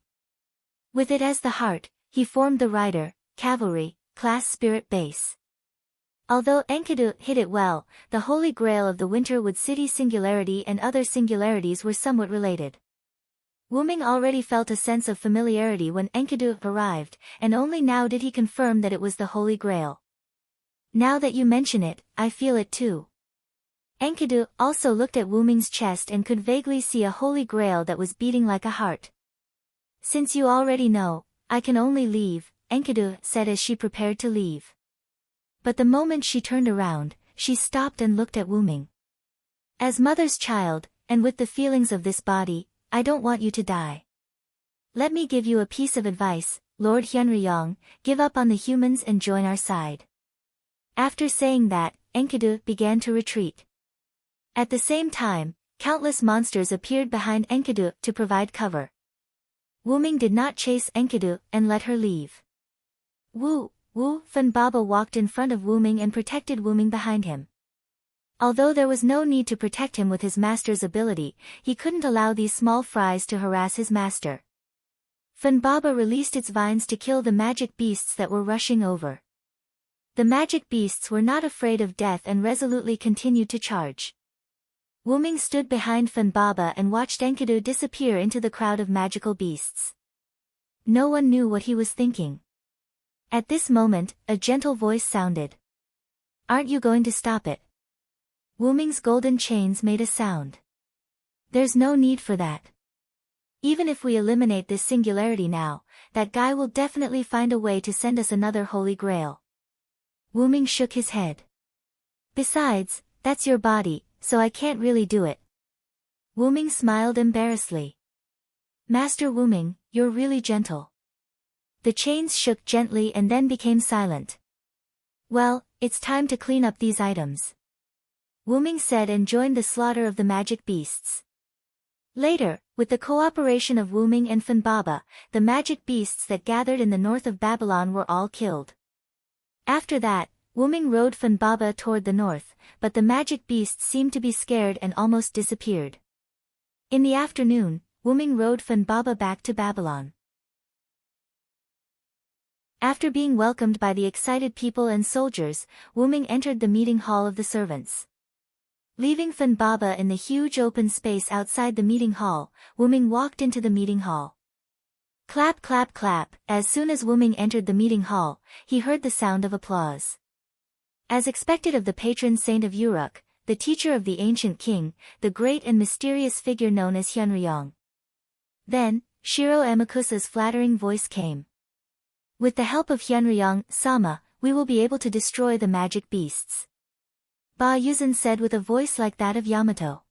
With it as the heart, he formed the rider, cavalry, class spirit base. Although Enkidu hit it well, the Holy Grail of the Winterwood City singularity and other singularities were somewhat related. Wuming already felt a sense of familiarity when Enkidu arrived, and only now did he confirm that it was the Holy Grail. Now that you mention it, I feel it too. Enkidu also looked at Wuming's chest and could vaguely see a holy grail that was beating like a heart. Since you already know, I can only leave, Enkidu said as she prepared to leave. But the moment she turned around, she stopped and looked at Wuming. As mother's child, and with the feelings of this body, I don't want you to die. Let me give you a piece of advice, Lord Hyunryong, give up on the humans and join our side. After saying that, Enkidu began to retreat. At the same time, countless monsters appeared behind Enkidu to provide cover. Wuming did not chase Enkidu and let her leave. Fun Baba walked in front of Wuming and protected Wuming behind him. Although there was no need to protect him with his master's ability, he couldn't allow these small fries to harass his master. Fun Baba released its vines to kill the magic beasts that were rushing over. The magic beasts were not afraid of death and resolutely continued to charge. Wuming stood behind Fun Baba and watched Enkidu disappear into the crowd of magical beasts. No one knew what he was thinking. At this moment, a gentle voice sounded. Aren't you going to stop it? Wuming's golden chains made a sound. There's no need for that. Even if we eliminate this singularity now, that guy will definitely find a way to send us another Holy Grail. Wuming shook his head. Besides, that's your body, so I can't really do it. Wuming smiled embarrassedly. Master Wuming, you're really gentle. The chains shook gently and then became silent. Well, it's time to clean up these items. Wuming said and joined the slaughter of the magic beasts. Later, with the cooperation of Wuming and Fun Baba, the magic beasts that gathered in the north of Babylon were all killed. After that, Wuming rode Fun Baba toward the north, but the magic beasts seemed to be scared and almost disappeared. In the afternoon, Wuming rode Fun Baba back to Babylon. After being welcomed by the excited people and soldiers, Wuming entered the meeting hall of the servants. Leaving Fun Baba in the huge open space outside the meeting hall, Wuming walked into the meeting hall. Clap clap clap, as soon as Wuming entered the meeting hall, he heard the sound of applause. As expected of the patron saint of Uruk, the teacher of the ancient king, the great and mysterious figure known as Hyunryong. Then, Shiro Amakusa's flattering voice came. With the help of Hyunryong-sama, we will be able to destroy the magic beasts. Ba Yuzan said with a voice like that of Yamato.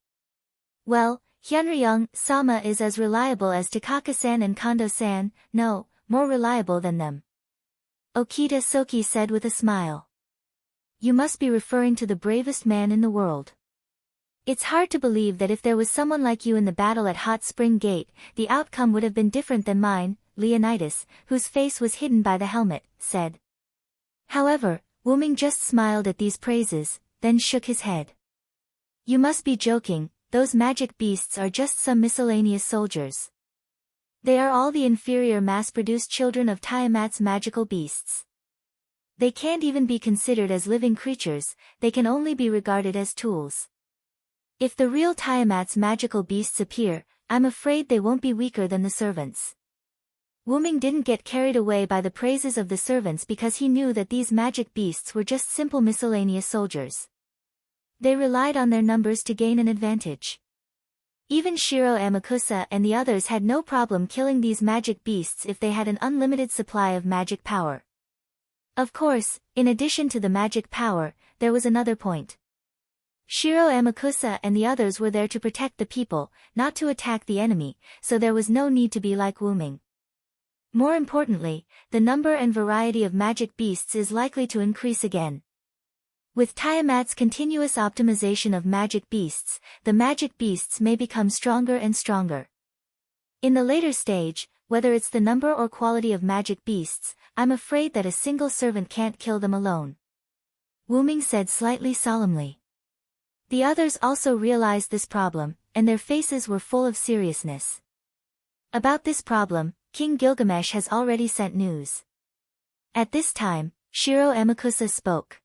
Well, Hyunryong-sama is as reliable as Takaka-san and Kondo-san, no, more reliable than them. Okita Soki said with a smile. You must be referring to the bravest man in the world. It's hard to believe that if there was someone like you in the battle at Hot Spring Gate, the outcome would have been different than mine, Leonidas, whose face was hidden by the helmet, said. However, Wuming just smiled at these praises, then shook his head. You must be joking, those magic beasts are just some miscellaneous soldiers. They are all the inferior mass-produced children of Tiamat's magical beasts. They can't even be considered as living creatures, they can only be regarded as tools. If the real Tiamat's magical beasts appear, I'm afraid they won't be weaker than the servants. Wuming didn't get carried away by the praises of the servants because he knew that these magic beasts were just simple miscellaneous soldiers. They relied on their numbers to gain an advantage. Even Shiro Amakusa and the others had no problem killing these magic beasts if they had an unlimited supply of magic power. Of course, in addition to the magic power, there was another point. Shiro Amakusa and the others were there to protect the people, not to attack the enemy, so there was no need to be like Wuming. More importantly, the number and variety of magic beasts is likely to increase again. With Tiamat's continuous optimization of magic beasts, the magic beasts may become stronger and stronger. In the later stage, whether it's the number or quality of magic beasts, I'm afraid that a single servant can't kill them alone. Wuming said slightly solemnly. The others also realized this problem, and their faces were full of seriousness. About this problem, King Gilgamesh has already sent news. At this time, Shiro Amakusa spoke.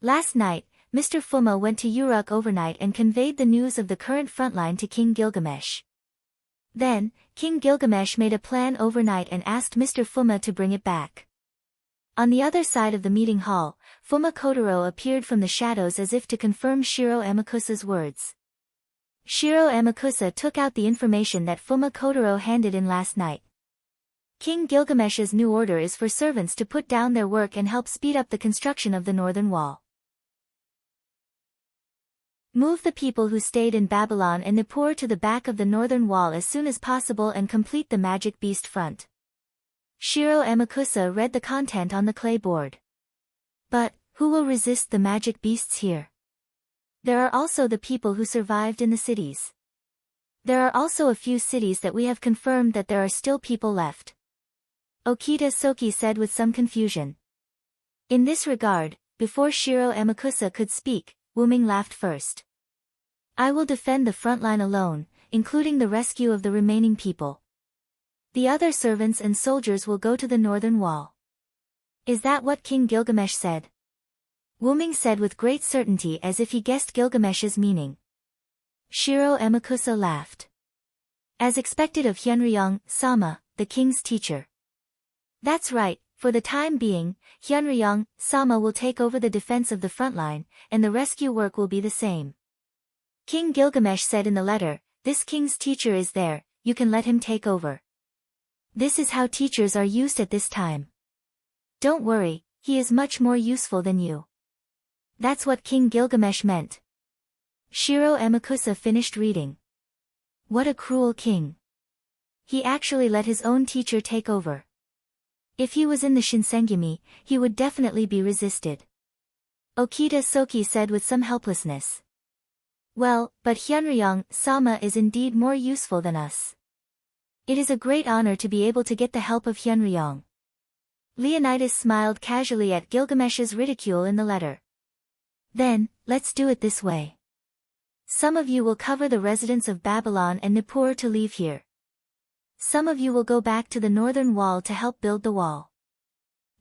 Last night, Mr. Fuma went to Uruk overnight and conveyed the news of the current frontline to King Gilgamesh. Then, King Gilgamesh made a plan overnight and asked Mr. Fuma to bring it back. On the other side of the meeting hall, Fuma Kotaro appeared from the shadows as if to confirm Shiro Amakusa's words. Shiro Amakusa took out the information that Fuma Kotaro handed in last night. King Gilgamesh's new order is for servants to put down their work and help speed up the construction of the northern wall. Move the people who stayed in Babylon and Nippur to the back of the northern wall as soon as possible and complete the magic beast front. Shiro Amakusa read the content on the clay board. But, who will resist the magic beasts here? There are also the people who survived in the cities. There are also a few cities that we have confirmed that there are still people left. Okita Soki said with some confusion. In this regard, before Shiro Amakusa could speak, Wuming laughed first. I will defend the front line alone, including the rescue of the remaining people. The other servants and soldiers will go to the northern wall. Is that what King Gilgamesh said? Wuming said with great certainty as if he guessed Gilgamesh's meaning. Shiro Amakusa laughed. As expected of Hyunryong-sama, the king's teacher. That's right, for the time being, Hyunryong-sama will take over the defense of the front line, and the rescue work will be the same. King Gilgamesh said in the letter, this king's teacher is there, you can let him take over. This is how teachers are used at this time. Don't worry, he is much more useful than you. That's what King Gilgamesh meant. Shiro Amakusa finished reading. What a cruel king. He actually let his own teacher take over. If he was in the Shinsengumi, he would definitely be resisted. Okita Soki said with some helplessness. Well, but Hyunryong-sama is indeed more useful than us. It is a great honor to be able to get the help of Hyunryong. Leonidas smiled casually at Gilgamesh's ridicule in the letter. Then, let's do it this way. Some of you will cover the residents of Babylon and Nippur to leave here. Some of you will go back to the northern wall to help build the wall.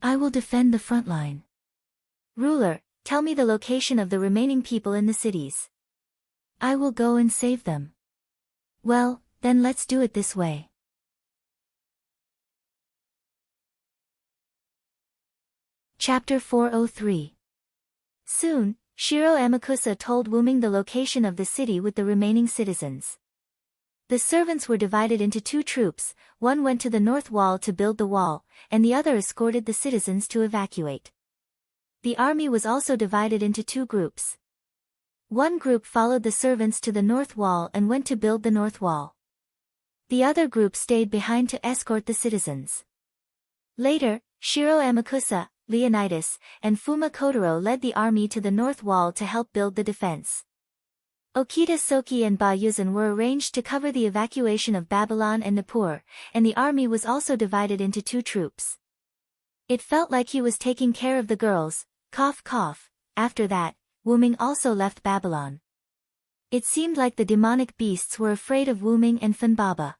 I will defend the front line. Ruler, tell me the location of the remaining people in the cities. I will go and save them. Well, then let's do it this way. Chapter 403. Soon, Shiro Amakusa told Wuming the location of the city with the remaining citizens. The servants were divided into two troops, one went to the north wall to build the wall, and the other escorted the citizens to evacuate. The army was also divided into two groups. One group followed the servants to the north wall and went to build the north wall. The other group stayed behind to escort the citizens. Later, Shiro Amakusa, Leonidas, and Fuma Kotaro led the army to the north wall to help build the defense. Okita Soki and Bayuzan were arranged to cover the evacuation of Babylon and Nippur, and the army was also divided into two troops. It felt like he was taking care of the girls, cough cough. After that, Wuming also left Babylon. It seemed like the demonic beasts were afraid of Wuming and Funbaba.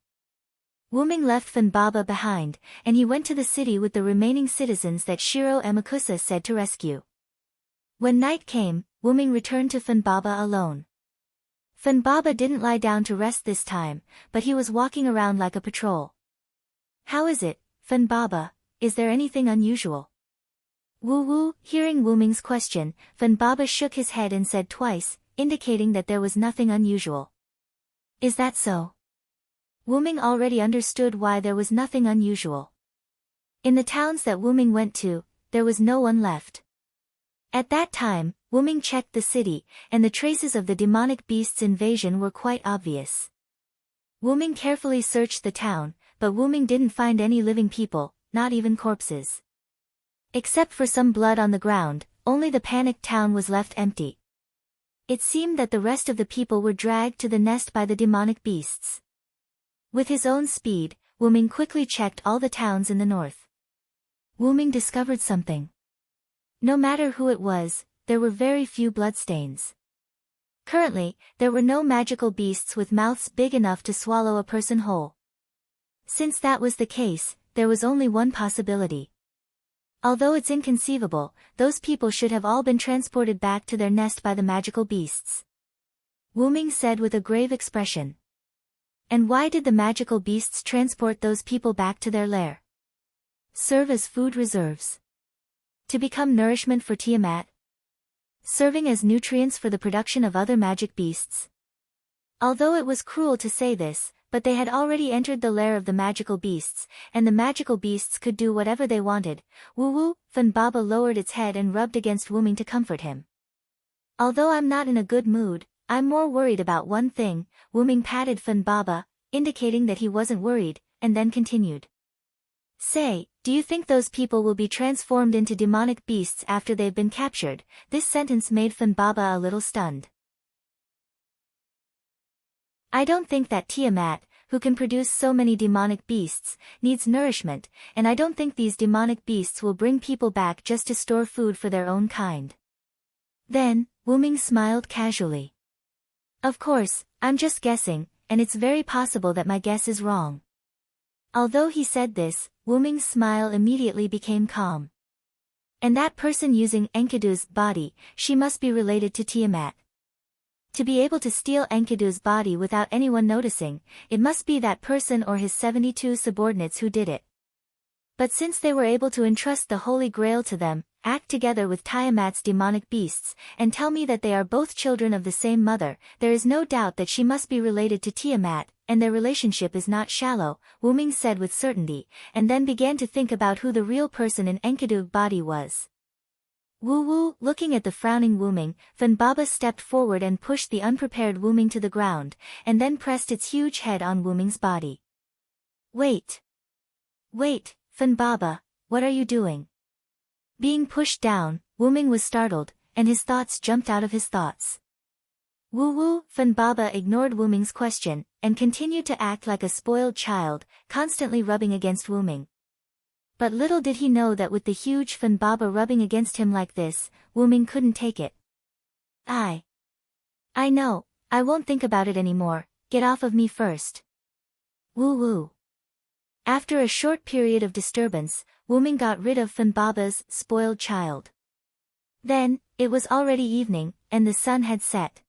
Wuming left Funbaba behind, and he went to the city with the remaining citizens that Shiro Amakusa said to rescue. When night came, Wuming returned to Funbaba alone. Funbaba didn't lie down to rest this time, but he was walking around like a patrol. "How is it, Funbaba? Is there anything unusual?" Woo-woo, hearing Wuming's question, Funbaba shook his head and said twice, indicating that there was nothing unusual. "Is that so?" Wuming already understood why there was nothing unusual. In the towns that Wuming went to, there was no one left. At that time, Wuming checked the city, and the traces of the demonic beast's invasion were quite obvious. Wuming carefully searched the town, but Wuming didn't find any living people, not even corpses. Except for some blood on the ground, only the panicked town was left empty. It seemed that the rest of the people were dragged to the nest by the demonic beasts. With his own speed, Wuming quickly checked all the towns in the north. Wuming discovered something. No matter who it was, there were very few bloodstains. Currently, there were no magical beasts with mouths big enough to swallow a person whole. Since that was the case, there was only one possibility. Although it's inconceivable, those people should have all been transported back to their nest by the magical beasts. Wuming said with a grave expression. And why did the magical beasts transport those people back to their lair? Serve as food reserves. To become nourishment for Tiamat. Serving as nutrients for the production of other magic beasts. Although it was cruel to say this, but they had already entered the lair of the magical beasts, and the magical beasts could do whatever they wanted. Woo-woo, Funbaba lowered its head and rubbed against Wuming to comfort him. Although I'm not in a good mood, I'm more worried about one thing. Wuming patted Funbaba, indicating that he wasn't worried, and then continued. Say, do you think those people will be transformed into demonic beasts after they've been captured? This sentence made Funbaba a little stunned. I don't think that Tiamat, who can produce so many demonic beasts, needs nourishment, and I don't think these demonic beasts will bring people back just to store food for their own kind. Then, Wuming smiled casually. Of course, I'm just guessing, and it's very possible that my guess is wrong. Although he said this, Wuming's smile immediately became calm. And that person using Enkidu's body, she must be related to Tiamat. To be able to steal Enkidu's body without anyone noticing, it must be that person or his 72 subordinates who did it. But since they were able to entrust the Holy Grail to them, act together with Tiamat's demonic beasts, and tell me that they are both children of the same mother, there is no doubt that she must be related to Tiamat, and their relationship is not shallow, Wuming said with certainty, and then began to think about who the real person in Enkidu's body was. Woo-woo, looking at the frowning Wuming, Funbaba stepped forward and pushed the unprepared Wuming to the ground, and then pressed its huge head on Wuming's body. Wait! Wait, Funbaba, what are you doing? Being pushed down, Wuming was startled, and his thoughts jumped out of his thoughts. Woo-woo, Funbaba ignored Wuming's question, and continued to act like a spoiled child, constantly rubbing against Wuming. But little did he know that with the huge Funbaba rubbing against him like this, Wuming couldn't take it. I know, I won't think about it anymore, get off of me first. Woo-woo. After a short period of disturbance, Wuming got rid of Funbaba's spoiled child. Then, it was already evening, and the sun had set.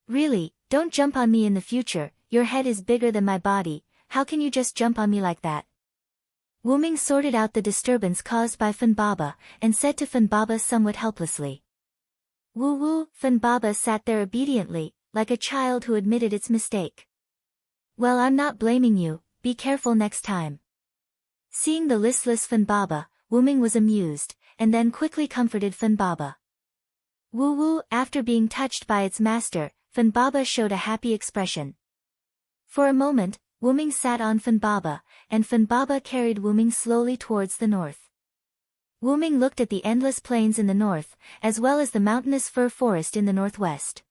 Really, don't jump on me in the future, your head is bigger than my body, how can you just jump on me like that? Wuming sorted out the disturbance caused by Funbaba, and said to Funbaba somewhat helplessly. Woo-woo, Funbaba sat there obediently, like a child who admitted its mistake. Well, I'm not blaming you, be careful next time. Seeing the listless Funbaba, Wuming was amused, and then quickly comforted Funbaba. Woo Woo, after being touched by its master, Funbaba showed a happy expression. For a moment, Wuming sat on Funbaba, and Funbaba carried Wuming slowly towards the north. Wuming looked at the endless plains in the north, as well as the mountainous fir forest in the northwest.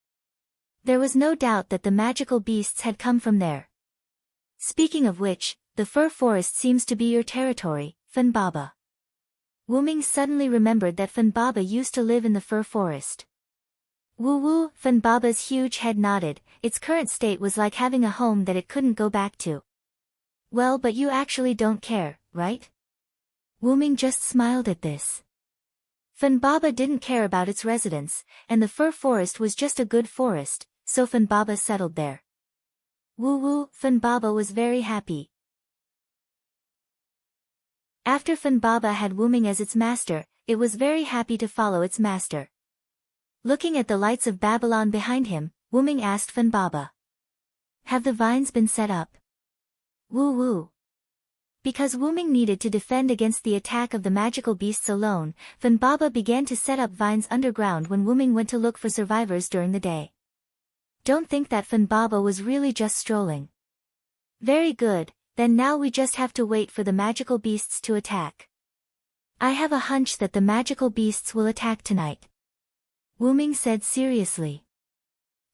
There was no doubt that the magical beasts had come from there. Speaking of which, the fir forest seems to be your territory, Funbaba. Wuming suddenly remembered that Funbaba used to live in the fir forest. Woo Woo, Funbaba's huge head nodded. Its current state was like having a home that it couldn't go back to. Well, but you actually don't care, right? Wuming just smiled at this. Funbaba didn't care about its residence, and the fir forest was just a good forest, so Funbaba settled there. Woo Woo, Funbaba was very happy. After Funbaba had Wuming as its master, it was very happy to follow its master. Looking at the lights of Babylon behind him, Wuming asked Funbaba. Have the vines been set up? Woo Woo. Because Wuming needed to defend against the attack of the magical beasts alone, Funbaba began to set up vines underground when Wuming went to look for survivors during the day. Don't think that Funbaba was really just strolling. Very good, then now we just have to wait for the magical beasts to attack. I have a hunch that the magical beasts will attack tonight. Wuming said seriously.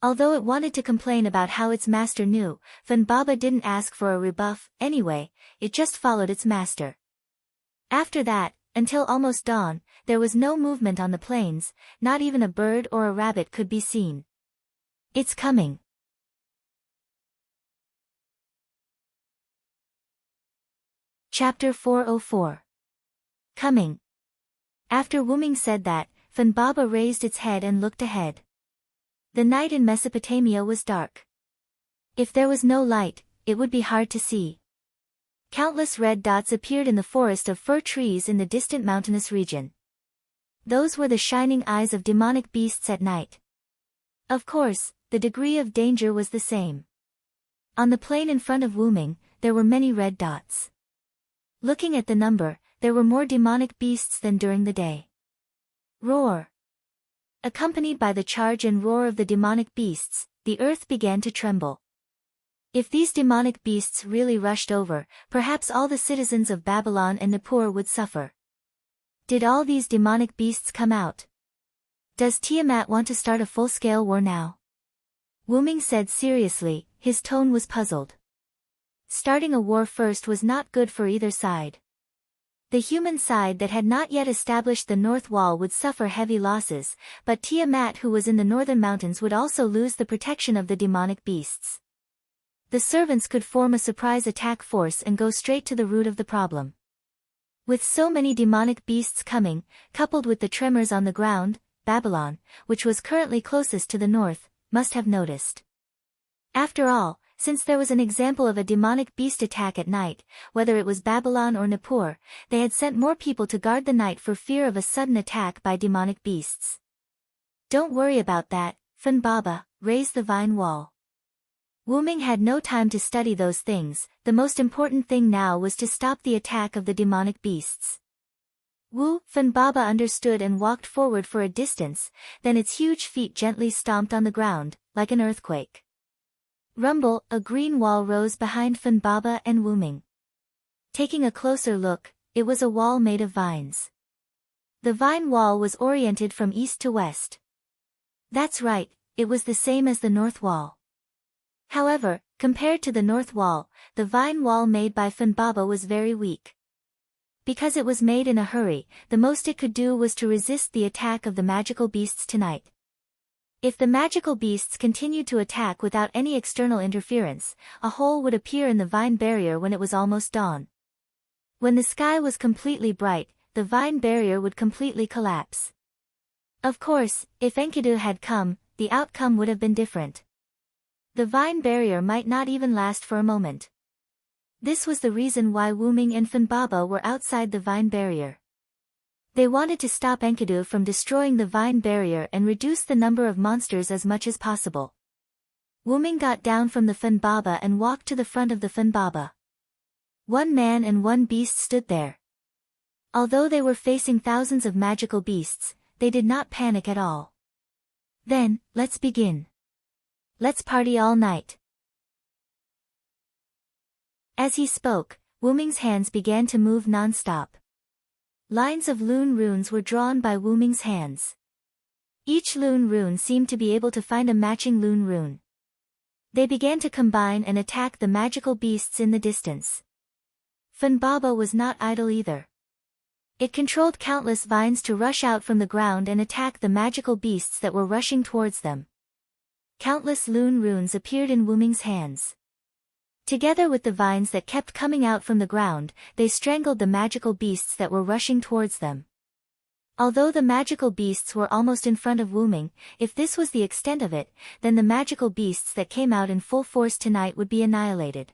Although it wanted to complain about how its master knew, Funbaba didn't ask for a rebuff, anyway, it just followed its master. After that, until almost dawn, there was no movement on the plains, not even a bird or a rabbit could be seen. It's coming. Chapter 404. Coming. After Wuming said that, Funbaba raised its head and looked ahead. The night in Mesopotamia was dark. If there was no light, it would be hard to see. Countless red dots appeared in the forest of fir trees in the distant mountainous region. Those were the shining eyes of demonic beasts at night. Of course, the degree of danger was the same. On the plain in front of Wuming, there were many red dots. Looking at the number, there were more demonic beasts than during the day. Roar! Accompanied by the charge and roar of the demonic beasts, the earth began to tremble. If these demonic beasts really rushed over, perhaps all the citizens of Babylon and Nippur would suffer. Did all these demonic beasts come out? Does Tiamat want to start a full-scale war now? Wuming said seriously, his tone was puzzled. Starting a war first was not good for either side. The human side that had not yet established the North Wall would suffer heavy losses, but Tiamat who was in the northern mountains would also lose the protection of the demonic beasts. The servants could form a surprise attack force and go straight to the root of the problem. With so many demonic beasts coming, coupled with the tremors on the ground, Babylon, which was currently closest to the north, must have noticed. After all, since there was an example of a demonic beast attack at night, whether it was Babylon or Nippur, they had sent more people to guard the night for fear of a sudden attack by demonic beasts. Don't worry about that, Funbaba, raise the vine wall. Wuming had no time to study those things, the most important thing now was to stop the attack of the demonic beasts. Funbaba understood and walked forward for a distance, then its huge feet gently stomped on the ground, like an earthquake. Rumble, a green wall rose behind Funbaba and Wuming. Taking a closer look, it was a wall made of vines. The vine wall was oriented from east to west. That's right, it was the same as the north wall. However, compared to the north wall, the vine wall made by Funbaba was very weak. Because it was made in a hurry, the most it could do was to resist the attack of the magical beasts tonight. If the magical beasts continued to attack without any external interference, a hole would appear in the vine barrier when it was almost dawn. When the sky was completely bright, the vine barrier would completely collapse. Of course, if Enkidu had come, the outcome would have been different. The vine barrier might not even last for a moment. This was the reason why Wuming and Funbaba were outside the vine barrier. They wanted to stop Enkidu from destroying the vine barrier and reduce the number of monsters as much as possible. Wuming got down from the Funbaba and walked to the front of the Funbaba. One man and one beast stood there. Although they were facing thousands of magical beasts, they did not panic at all. Then, let's begin. Let's party all night. As he spoke, Wuming's hands began to move non-stop. Lines of Lune runes were drawn by Wuming's hands. Each Lune rune seemed to be able to find a matching Lune rune. They began to combine and attack the magical beasts in the distance. Funbaba was not idle either. It controlled countless vines to rush out from the ground and attack the magical beasts that were rushing towards them. Countless Lune runes appeared in Wuming's hands. Together with the vines that kept coming out from the ground, they strangled the magical beasts that were rushing towards them. Although the magical beasts were almost in front of Wuming, if this was the extent of it, then the magical beasts that came out in full force tonight would be annihilated.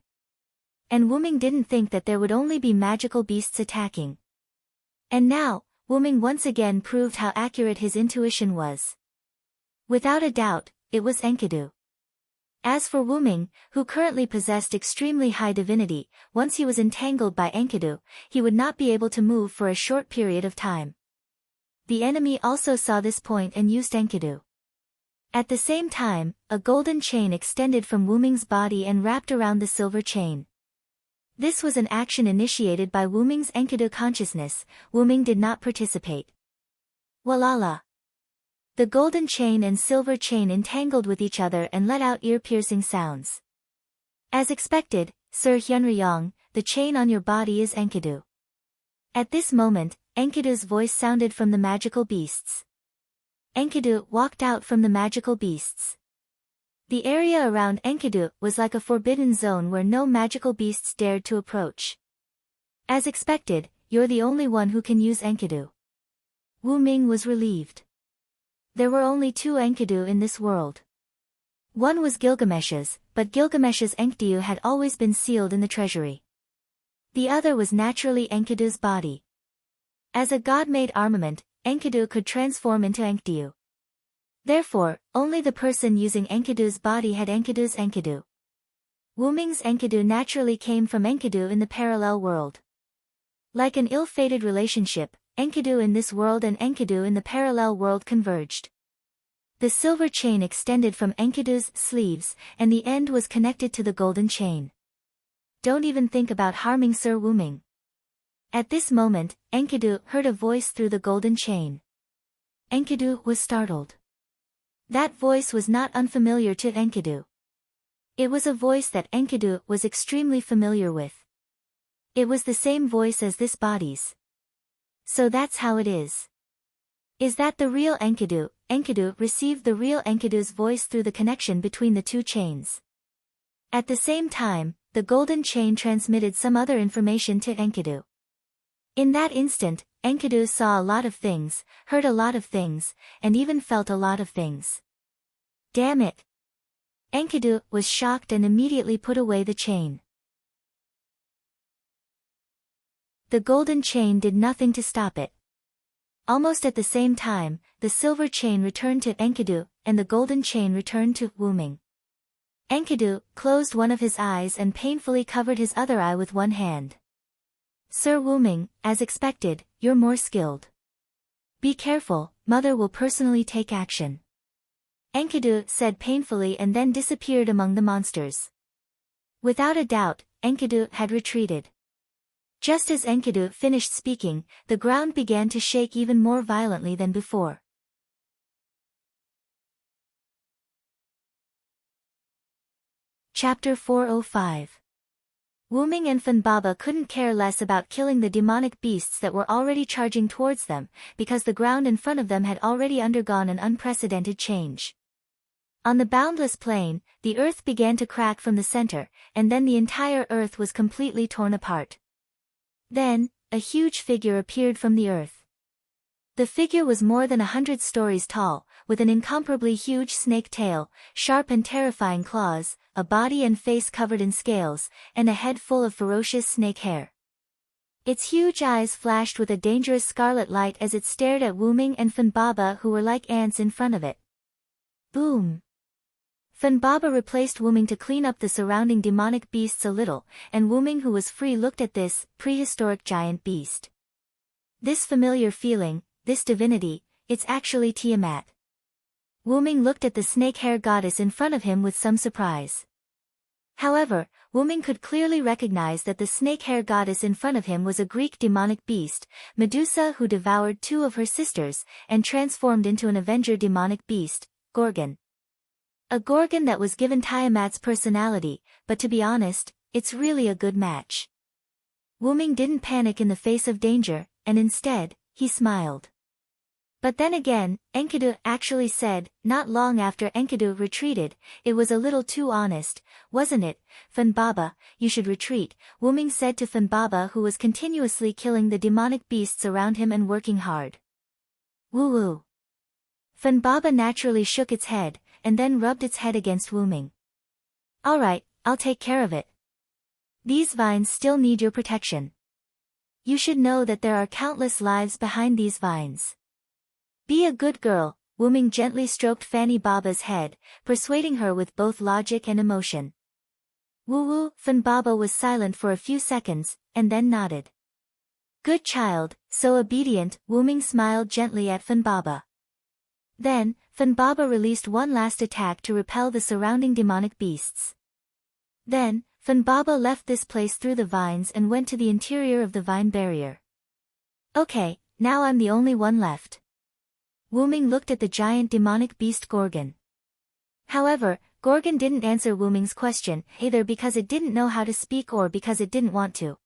And Wuming didn't think that there would only be magical beasts attacking. And now, Wuming once again proved how accurate his intuition was. Without a doubt, it was Enkidu. As for Wuming, who currently possessed extremely high divinity, once he was entangled by Enkidu, he would not be able to move for a short period of time. The enemy also saw this point and used Enkidu. At the same time, a golden chain extended from Wuming's body and wrapped around the silver chain. This was an action initiated by Wuming's Enkidu consciousness. Wuming did not participate. Walala. The golden chain and silver chain entangled with each other and let out ear-piercing sounds. As expected, Sir Hyunryong, the chain on your body is Enkidu. At this moment, Enkidu's voice sounded from the magical beasts. Enkidu walked out from the magical beasts. The area around Enkidu was like a forbidden zone where no magical beasts dared to approach. As expected, you're the only one who can use Enkidu. Wuming was relieved. There were only 2 Enkidu in this world. One was Gilgamesh's, but Gilgamesh's Enkidu had always been sealed in the treasury. The other was naturally Enkidu's body. As a god-made armament, Enkidu could transform into Enkidu. Therefore, only the person using Enkidu's body had Enkidu's Enkidu. Wuming's Enkidu naturally came from Enkidu in the parallel world. Like an ill-fated relationship, Enkidu in this world and Enkidu in the parallel world converged. The silver chain extended from Enkidu's sleeves, and the end was connected to the golden chain. Don't even think about harming Sir Wuming. At this moment, Enkidu heard a voice through the golden chain. Enkidu was startled. That voice was not unfamiliar to Enkidu. It was a voice that Enkidu was extremely familiar with. It was the same voice as this body's. So that's how it is. Is that the real Enkidu? Enkidu received the real Enkidu's voice through the connection between the 2 chains. At the same time, the golden chain transmitted some other information to Enkidu. In that instant, Enkidu saw a lot of things, heard a lot of things, and even felt a lot of things. Damn it! Enkidu was shocked and immediately put away the chain. The golden chain did nothing to stop it. Almost at the same time, the silver chain returned to Enkidu, and the golden chain returned to Wuming. Enkidu closed one of his eyes and painfully covered his other eye with one hand. Sir Wuming, as expected, you're more skilled. Be careful, Mother will personally take action. Enkidu said painfully and then disappeared among the monsters. Without a doubt, Enkidu had retreated. Just as Enkidu finished speaking, the ground began to shake even more violently than before. Chapter 405. Wuming and Funbaba couldn't care less about killing the demonic beasts that were already charging towards them, because the ground in front of them had already undergone an unprecedented change. On the boundless plain, the earth began to crack from the center, and then the entire earth was completely torn apart. Then, a huge figure appeared from the earth. The figure was more than 100 stories tall, with an incomparably huge snake tail, sharp and terrifying claws, a body and face covered in scales, and a head full of ferocious snake hair. Its huge eyes flashed with a dangerous scarlet light as it stared at Wuming and Funbaba, who were like ants in front of it. Boom! Funbaba replaced Wuming to clean up the surrounding demonic beasts a little, and Wuming, who was free, looked at this prehistoric giant beast. This familiar feeling, this divinity, it's actually Tiamat. Wuming looked at the snake hair goddess in front of him with some surprise. However, Wuming could clearly recognize that the snake hair goddess in front of him was a Greek demonic beast, Medusa, who devoured two of her sisters, and transformed into an Avenger demonic beast, Gorgon. A Gorgon that was given Tiamat's personality, but to be honest, it's really a good match. Wuming didn't panic in the face of danger, and instead, he smiled. But then again, Enkidu actually said, not long after Enkidu retreated, "It was a little too honest, wasn't it, Funbaba, you should retreat," Wuming said to Funbaba, who was continuously killing the demonic beasts around him and working hard. Woo-woo. Funbaba naturally shook its head, and then rubbed its head against Wuming. "Alright, I'll take care of it. These vines still need your protection. You should know that there are countless lives behind these vines. Be a good girl," Wuming gently stroked Fanny Baba's head, persuading her with both logic and emotion. Woo-woo, Funbaba was silent for a few seconds, and then nodded. "Good child, so obedient," Wuming smiled gently at Funbaba. Then, Funbaba released one last attack to repel the surrounding demonic beasts. Then, Funbaba left this place through the vines and went to the interior of the vine barrier. "Okay, now I'm the only one left." Wuming looked at the giant demonic beast Gorgon. However, Gorgon didn't answer Wuming's question, either because it didn't know how to speak or because it didn't want to.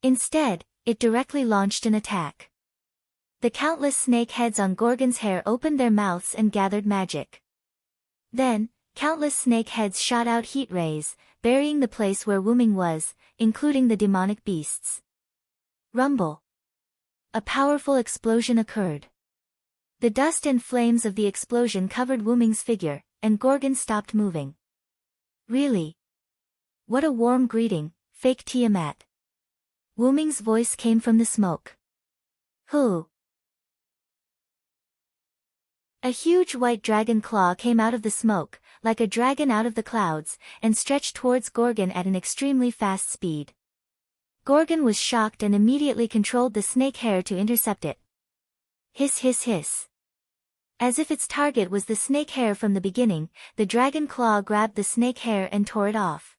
Instead, it directly launched an attack. The countless snake heads on Gorgon's hair opened their mouths and gathered magic. Then, countless snake heads shot out heat rays, burying the place where Wuming was, including the demonic beasts. Rumble. A powerful explosion occurred. The dust and flames of the explosion covered Wuming's figure, and Gorgon stopped moving. "Really? What a warm greeting, fake Tiamat." Wuming's voice came from the smoke. "Who?" A huge white dragon claw came out of the smoke, like a dragon out of the clouds, and stretched towards Gorgon at an extremely fast speed. Gorgon was shocked and immediately controlled the snake hair to intercept it. Hiss hiss hiss. As if its target was the snake hair from the beginning, the dragon claw grabbed the snake hair and tore it off.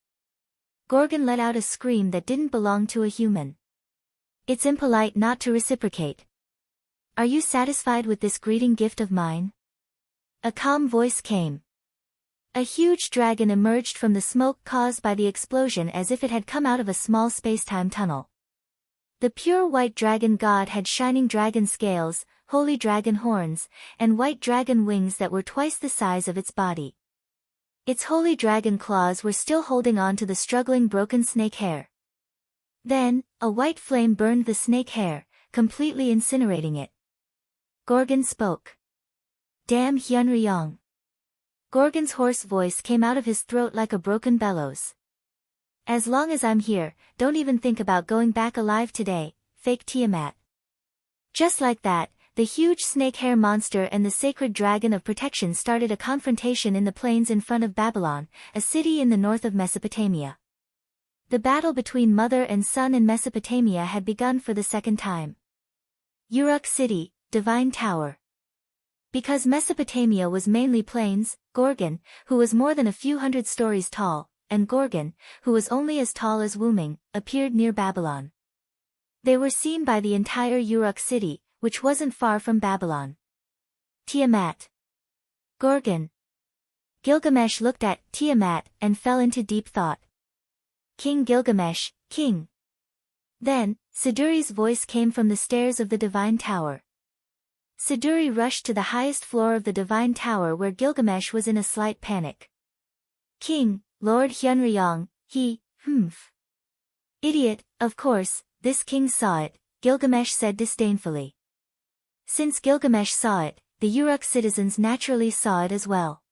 Gorgon let out a scream that didn't belong to a human. "It's impolite not to reciprocate. Are you satisfied with this greeting gift of mine?" A calm voice came. A huge dragon emerged from the smoke caused by the explosion as if it had come out of a small spacetime tunnel. The pure white dragon god had shining dragon scales, holy dragon horns, and white dragon wings that were twice the size of its body. Its holy dragon claws were still holding on to the struggling broken snake hair. Then, a white flame burned the snake hair, completely incinerating it. Gorgon spoke. "Damn Hyunryong." Gorgon's hoarse voice came out of his throat like a broken bellows. "As long as I'm here, don't even think about going back alive today, fake Tiamat." Just like that, the huge snake hair monster and the sacred dragon of protection started a confrontation in the plains in front of Babylon, a city in the north of Mesopotamia. The battle between mother and son in Mesopotamia had begun for the second time. Uruk City, Divine Tower. Because Mesopotamia was mainly plains, Gorgon, who was more than a few hundred stories tall, and Gorgon, who was only as tall as Wuming, appeared near Babylon. They were seen by the entire Uruk City, which wasn't far from Babylon. Tiamat. Gorgon. Gilgamesh looked at Tiamat and fell into deep thought. "King Gilgamesh, king." Then, Siduri's voice came from the stairs of the Divine Tower. Siduri rushed to the highest floor of the Divine Tower where Gilgamesh was in a slight panic. "King, Lord Hyunryong, humph." "Idiot, of course, this king saw it," Gilgamesh said disdainfully. Since Gilgamesh saw it, the Uruk citizens naturally saw it as well.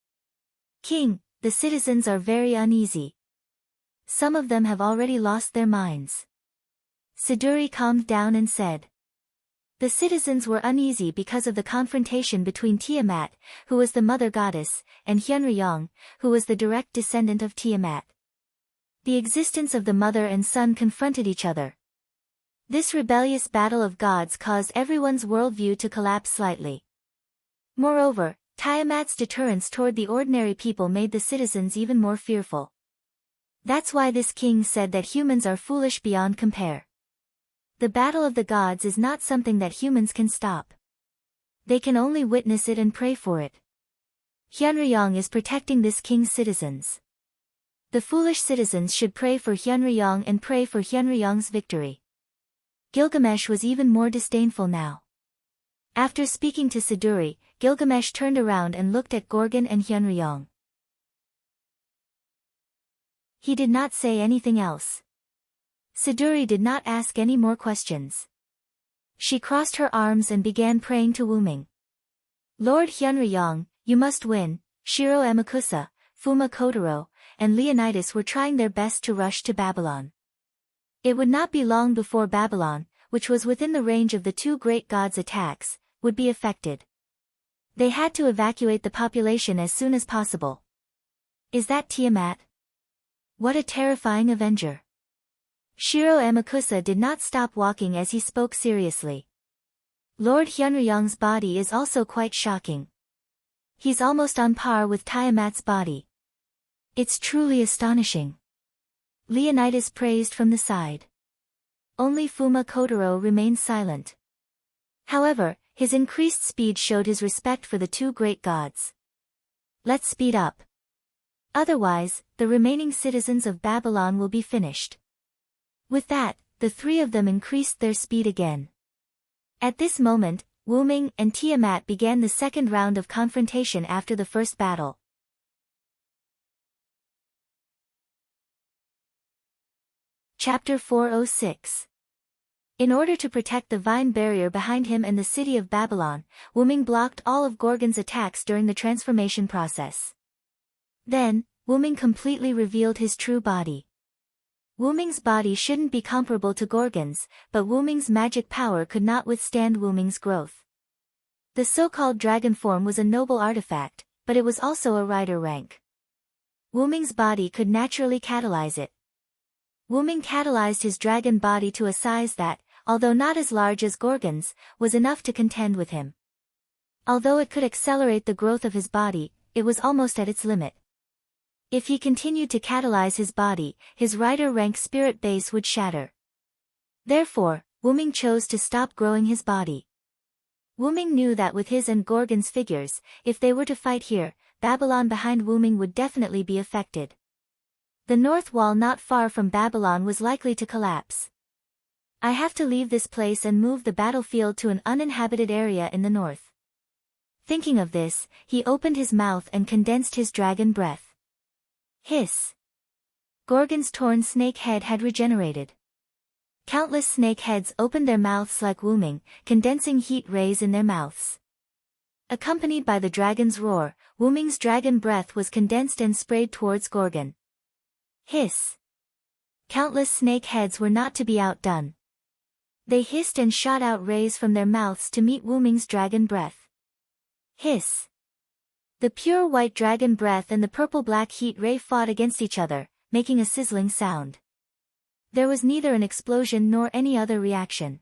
"King, the citizens are very uneasy. Some of them have already lost their minds." Siduri calmed down and said. The citizens were uneasy because of the confrontation between Tiamat, who was the mother goddess, and Hyunryong, who was the direct descendant of Tiamat. The existence of the mother and son confronted each other. This rebellious battle of gods caused everyone's worldview to collapse slightly. Moreover, Tiamat's deterrence toward the ordinary people made the citizens even more fearful. That's why this king said that humans are foolish beyond compare. The battle of the gods is not something that humans can stop. They can only witness it and pray for it. Hyunryong is protecting this king's citizens. The foolish citizens should pray for Hyunryong and pray for Hyunryong's victory. Gilgamesh was even more disdainful now. After speaking to Siduri, Gilgamesh turned around and looked at Gorgon and Hyunryong. He did not say anything else. Siduri did not ask any more questions. She crossed her arms and began praying to Wuming. Lord Hyunryong, you must win. Shiro Amakusa, Fuma Kotaro, and Leonidas were trying their best to rush to Babylon. It would not be long before Babylon, which was within the range of the two great gods' attacks, would be affected. They had to evacuate the population as soon as possible. Is that Tiamat? What a terrifying avenger. Shiro Amakusa did not stop walking as he spoke seriously. Lord Hyunryong's body is also quite shocking. He's almost on par with Tiamat's body. It's truly astonishing. Leonidas praised from the side. Only Fuma Kotaro remained silent. However, his increased speed showed his respect for the two great gods. Let's speed up. Otherwise, the remaining citizens of Babylon will be finished. With that, the three of them increased their speed again. At this moment, Wuming and Tiamat began the second round of confrontation after the first battle. Chapter 406. In order to protect the vine barrier behind him and the city of Babylon, Wuming blocked all of Gorgon's attacks during the transformation process. Then, Wuming completely revealed his true body. Wuming's body shouldn't be comparable to Gorgon's, but Wuming's magic power could not withstand Wuming's growth. The so-called dragon form was a noble artifact, but it was also a rider rank. Wuming's body could naturally catalyze it. Wuming catalyzed his dragon body to a size that, although not as large as Gorgon's, was enough to contend with him. Although it could accelerate the growth of his body, it was almost at its limit. If he continued to catalyze his body, his rider rank spirit base would shatter. Therefore, Wuming chose to stop growing his body. Wuming knew that with his and Gorgon's figures, if they were to fight here, Babylon behind Wuming would definitely be affected. The north wall not far from Babylon was likely to collapse. I have to leave this place and move the battlefield to an uninhabited area in the north. Thinking of this, he opened his mouth and condensed his dragon breath. Hiss! Gorgon's torn snake head had regenerated. Countless snake heads opened their mouths like Wuming, condensing heat rays in their mouths. Accompanied by the dragon's roar, Wuming's dragon breath was condensed and sprayed towards Gorgon. Hiss! Countless snake heads were not to be outdone. They hissed and shot out rays from their mouths to meet Wuming's dragon breath. Hiss! The pure white dragon breath and the purple-black heat ray fought against each other, making a sizzling sound. There was neither an explosion nor any other reaction.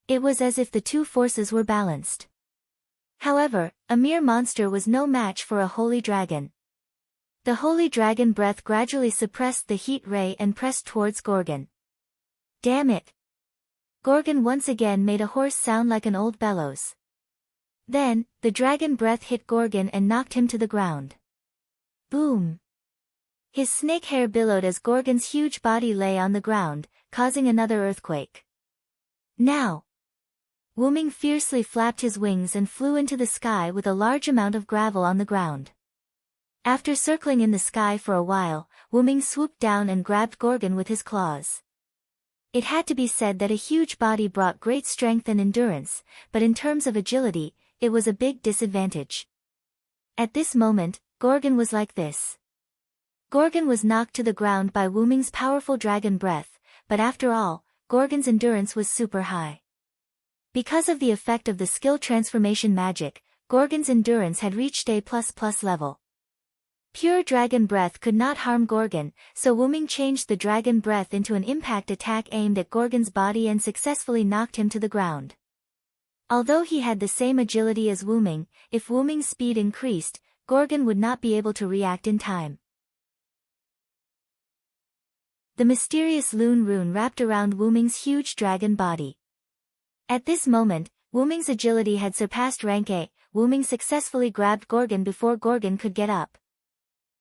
It was as if the two forces were balanced. However, a mere monster was no match for a holy dragon. The holy dragon breath gradually suppressed the heat ray and pressed towards Gorgon. Damn it! Gorgon once again made a hoarse sound like an old bellows. Then, the dragon breath hit Gorgon and knocked him to the ground. Boom! His snake hair billowed as Gorgon's huge body lay on the ground, causing another earthquake. Now! Wuming fiercely flapped his wings and flew into the sky with a large amount of gravel on the ground. After circling in the sky for a while, Wuming swooped down and grabbed Gorgon with his claws. It had to be said that a huge body brought great strength and endurance, but in terms of agility, it was a big disadvantage. At this moment, Gorgon was like this. Gorgon was knocked to the ground by Wuming's powerful dragon breath, but after all, Gorgon's endurance was super high. Because of the effect of the skill transformation magic, Gorgon's endurance had reached A++ level. Pure dragon breath could not harm Gorgon, so Wuming changed the dragon breath into an impact attack aimed at Gorgon's body and successfully knocked him to the ground. Although he had the same agility as Wuming, if Wuming's speed increased, Gorgon would not be able to react in time. The mysterious Loon rune wrapped around Wuming's huge dragon body. At this moment, Wuming's agility had surpassed rank A. Wuming successfully grabbed Gorgon before Gorgon could get up.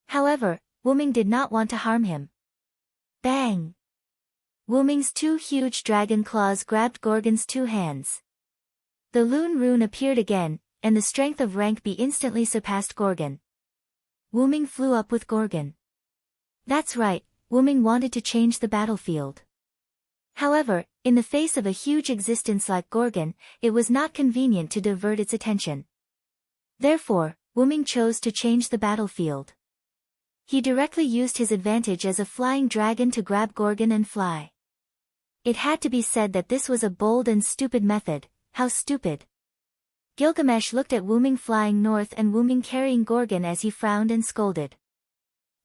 However, Wuming did not want to harm him. Bang! Wuming's two huge dragon claws grabbed Gorgon's two hands. The Loon rune appeared again, and the strength of rank B instantly surpassed Gorgon. Wuming flew up with Gorgon. That's right, Wuming wanted to change the battlefield. However, in the face of a huge existence like Gorgon, it was not convenient to divert its attention. Therefore, Wuming chose to change the battlefield. He directly used his advantage as a flying dragon to grab Gorgon and fly. It had to be said that this was a bold and stupid method. How stupid! Gilgamesh looked at Wuming flying north and Wuming carrying Gorgon as he frowned and scolded.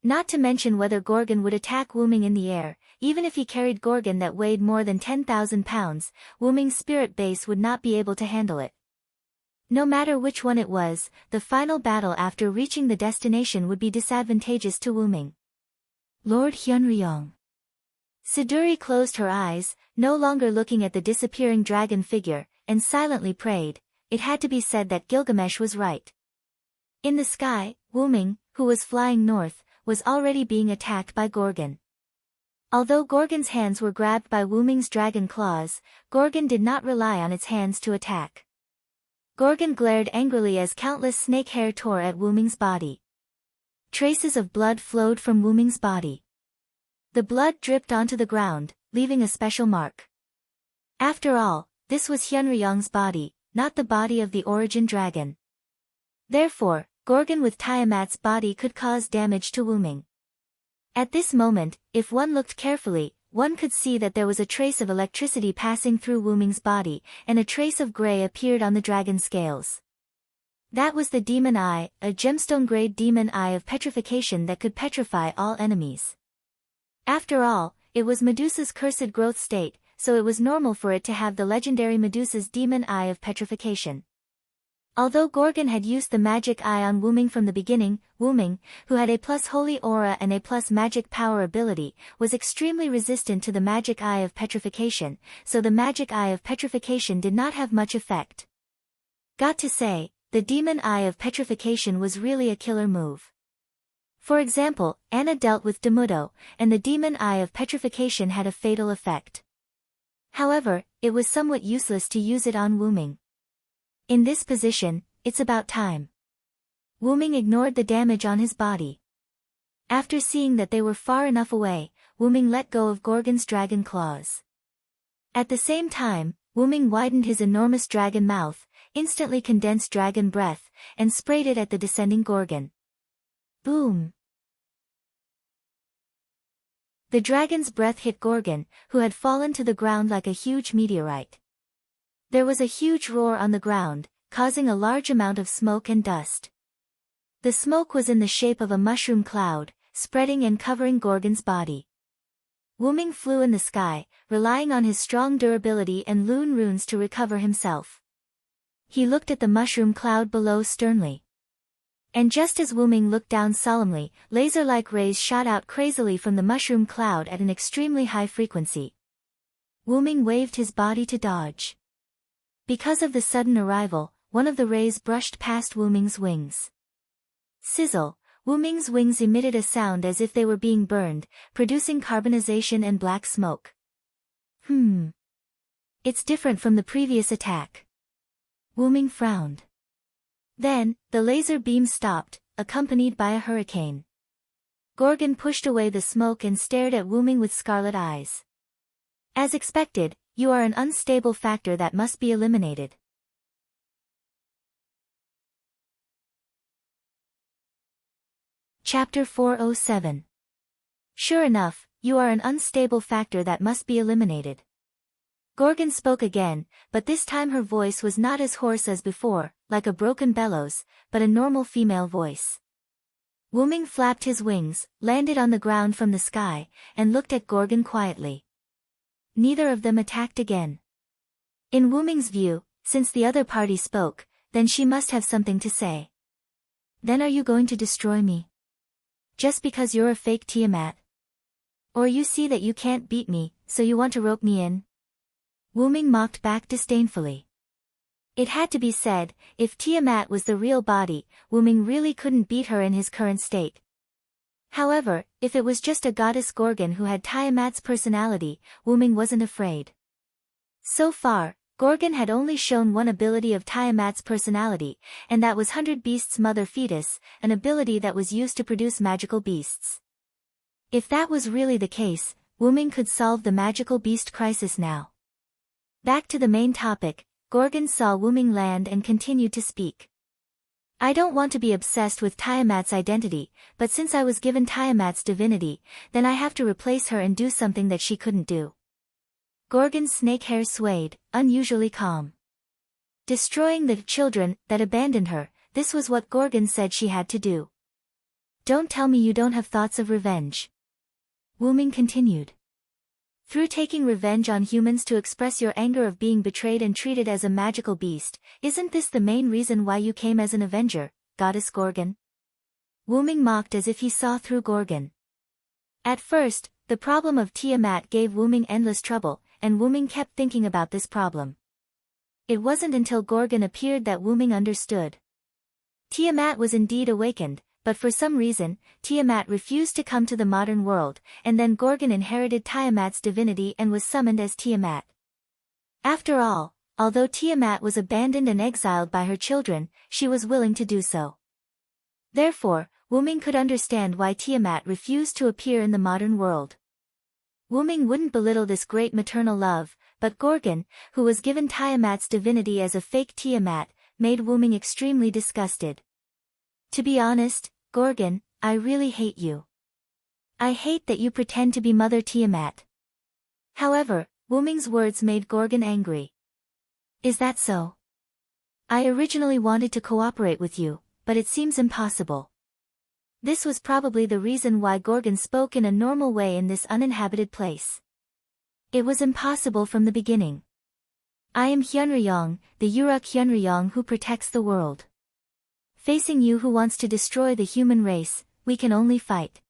Not to mention whether Gorgon would attack Wuming in the air. Even if he carried Gorgon that weighed more than 10,000 pounds, Wuming's spirit base would not be able to handle it. No matter which one it was, the final battle after reaching the destination would be disadvantageous to Wuming. Lord Hyunryong. Siduri closed her eyes, no longer looking at the disappearing dragon figure, and silently prayed. It had to be said that Gilgamesh was right. In the sky, Wuming, who was flying north, was already being attacked by Gorgon. Although Gorgon's hands were grabbed by Wuming's dragon claws, Gorgon did not rely on its hands to attack. Gorgon glared angrily as countless snake hair tore at Wuming's body. Traces of blood flowed from Wuming's body. The blood dripped onto the ground, leaving a special mark. After all, this was Hyunryong's body, not the body of the origin dragon. Therefore, Gorgon with Tiamat's body could cause damage to Wuming. At this moment, if one looked carefully, one could see that there was a trace of electricity passing through Wuming's body, and a trace of gray appeared on the dragon scales. That was the demon eye, a gemstone-grade demon eye of petrification that could petrify all enemies. After all, it was Medusa's cursed growth state, so it was normal for it to have the legendary Medusa's demon eye of petrification. Although Gorgon had used the magic eye on Wuming from the beginning, Wuming, who had A+ holy aura and A+ magic power ability, was extremely resistant to the magic eye of petrification, so the magic eye of petrification did not have much effect. Got to say, the demon eye of petrification was really a killer move. For example, Anna dealt with Demudo, and the demon eye of petrification had a fatal effect. However, it was somewhat useless to use it on Wuming. In this position, it's about time. Wuming ignored the damage on his body. After seeing that they were far enough away, Wuming let go of Gorgon's dragon claws. At the same time, Wuming widened his enormous dragon mouth, instantly condensed dragon breath, and sprayed it at the descending Gorgon. Boom! The dragon's breath hit Gorgon, who had fallen to the ground like a huge meteorite. There was a huge roar on the ground, causing a large amount of smoke and dust. The smoke was in the shape of a mushroom cloud, spreading and covering Gorgon's body. Wuming flew in the sky, relying on his strong durability and Loon runes to recover himself. He looked at the mushroom cloud below sternly. And just as Wuming looked down solemnly, laser-like rays shot out crazily from the mushroom cloud at an extremely high frequency. Wuming waved his body to dodge. Because of the sudden arrival, one of the rays brushed past Wuming's wings. Sizzle, Wuming's wings emitted a sound as if they were being burned, producing carbonization and black smoke. It's different from the previous attack. Wuming frowned. Then, the laser beam stopped, accompanied by a hurricane. Gorgon pushed away the smoke and stared at Wuming with scarlet eyes. As expected, you are an unstable factor that must be eliminated. Chapter 407. Sure enough, you are an unstable factor that must be eliminated. Gorgon spoke again, but this time her voice was not as hoarse as before, like a broken bellows, but a normal female voice. Wuming flapped his wings, landed on the ground from the sky, and looked at Gorgon quietly. Neither of them attacked again. In Wuming's view, Since the other party spoke, then she must have something to say. Then are you going to destroy me? Just because you're a fake Tiamat? Or you see that you can't beat me, so you want to rope me in? Wuming mocked back disdainfully. It had to be said, if Tiamat was the real body, Wuming really couldn't beat her in his current state. However, if it was just a goddess Gorgon who had Tiamat's personality, Wuming wasn't afraid. So far, Gorgon had only shown one ability of Tiamat's personality, and that was 100 Beasts' mother fetus, an ability that was used to produce magical beasts. If that was really the case, Wuming could solve the magical beast crisis now. Back to the main topic, Gorgon saw Wuming land and continued to speak. I don't want to be obsessed with Tiamat's identity, but since I was given Tiamat's divinity, then I have to replace her and do something that she couldn't do. Gorgon's snake hair swayed, unusually calm. Destroying the children that abandoned her, this was what Gorgon said she had to do. Don't tell me you don't have thoughts of revenge. Wuming continued. Through taking revenge on humans to express your anger of being betrayed and treated as a magical beast, isn't this the main reason why you came as an avenger, Goddess Gorgon? Wuming mocked as if he saw through Gorgon. At first, the problem of Tiamat gave Wuming endless trouble, and Wuming kept thinking about this problem. It wasn't until Gorgon appeared that Wuming understood. Tiamat was indeed awakened, but for some reason, Tiamat refused to come to the modern world, and then Gorgon inherited Tiamat's divinity and was summoned as Tiamat. After all, although Tiamat was abandoned and exiled by her children, she was willing to do so. Therefore, Wuming could understand why Tiamat refused to appear in the modern world. Wuming wouldn't belittle this great maternal love, but Gorgon, who was given Tiamat's divinity as a fake Tiamat, made Wuming extremely disgusted. To be honest, Gorgon, I really hate you. I hate that you pretend to be Mother Tiamat. However, Wuming's words made Gorgon angry. Is that so? I originally wanted to cooperate with you, but it seems impossible. This was probably the reason why Gorgon spoke in a normal way in this uninhabited place. It was impossible from the beginning. I am Hyunryong, the Uruk Hyunryong who protects the world. Facing you who wants to destroy the human race, we can only fight.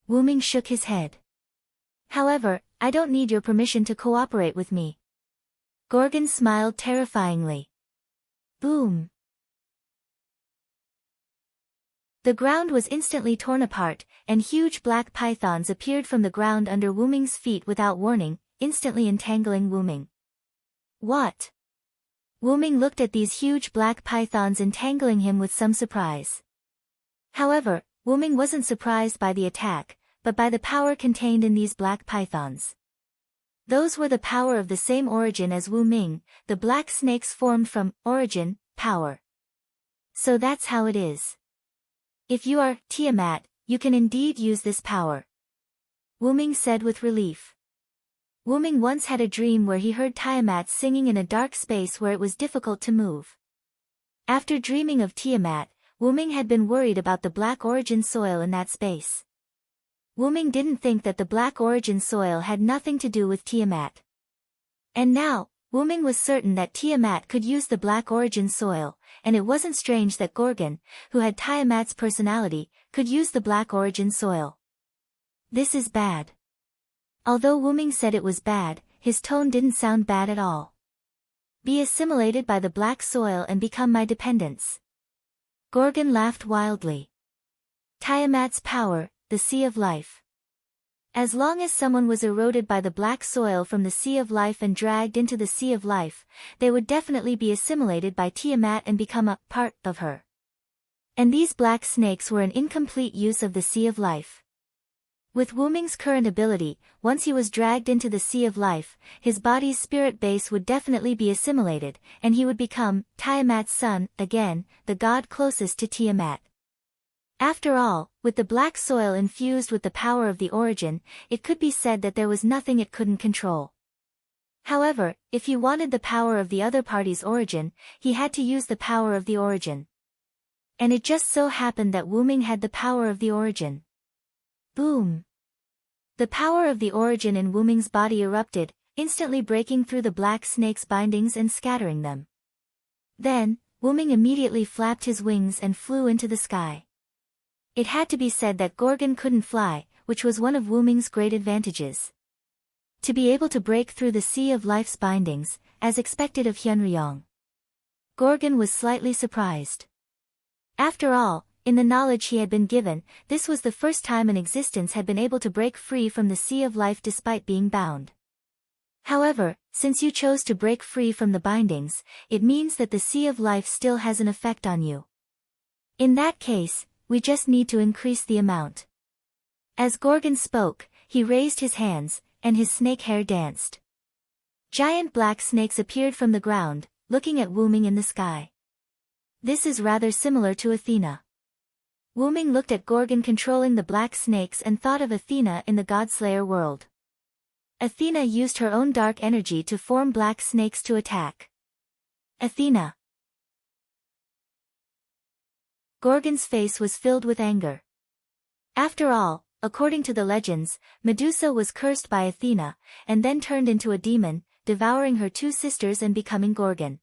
Wuming shook his head. However, I don't need your permission to cooperate with me. Gorgon smiled terrifyingly. Boom. The ground was instantly torn apart, and huge black pythons appeared from the ground under Wuming's feet without warning, instantly entangling Wuming. What? Wuming looked at these huge black pythons entangling him with some surprise. However, Wuming wasn't surprised by the attack, but by the power contained in these black pythons. Those were the power of the same origin as Wuming, the black snakes formed from origin, power. So that's how it is. If you are Tiamat, you can indeed use this power. Wuming said with relief. Wuming once had a dream where he heard Tiamat singing in a dark space where it was difficult to move. After dreaming of Tiamat, Wuming had been worried about the black origin soil in that space. Wuming didn't think that the black origin soil had nothing to do with Tiamat. And now, Wuming was certain that Tiamat could use the black origin soil, and it wasn't strange that Gorgon, who had Tiamat's personality, could use the black origin soil. This is bad. Although Wuming said it was bad, his tone didn't sound bad at all. Be assimilated by the black soil and become my dependents. Gorgon laughed wildly. Tiamat's power, the Sea of Life. As long as someone was eroded by the black soil from the Sea of Life and dragged into the Sea of Life, they would definitely be assimilated by Tiamat and become a part of her. And these black snakes were an incomplete use of the Sea of Life. With Wuming's current ability, once he was dragged into the Sea of Life, his body's spirit base would definitely be assimilated, and he would become Tiamat's son, again, the god closest to Tiamat. After all, with the black soil infused with the power of the origin, it could be said that there was nothing it couldn't control. However, if he wanted the power of the other party's origin, he had to use the power of the origin. And it just so happened that Wuming had the power of the origin. Boom! The power of the origin in Wuming's body erupted, instantly breaking through the black snake's bindings and scattering them. Then, Wyrm immediately flapped his wings and flew into the sky. It had to be said that Gorgon couldn't fly, which was one of Wyrm's great advantages. To be able to break through the sea of life's bindings, as expected of Hyunryong. Gorgon was slightly surprised. After all, in the knowledge he had been given, this was the first time an existence had been able to break free from the sea of life despite being bound. However, since you chose to break free from the bindings, it means that the sea of life still has an effect on you. In that case, we just need to increase the amount. As Gorgon spoke, he raised his hands, and his snake hair danced. Giant black snakes appeared from the ground, looking at Wyrm in the sky. This is rather similar to Athena. Wyrm looked at Gorgon controlling the black snakes and thought of Athena in the Godslayer world. Athena used her own dark energy to form black snakes to attack. Athena. Gorgon's face was filled with anger. After all, according to the legends, Medusa was cursed by Athena, and then turned into a demon, devouring her two sisters and becoming Gorgon.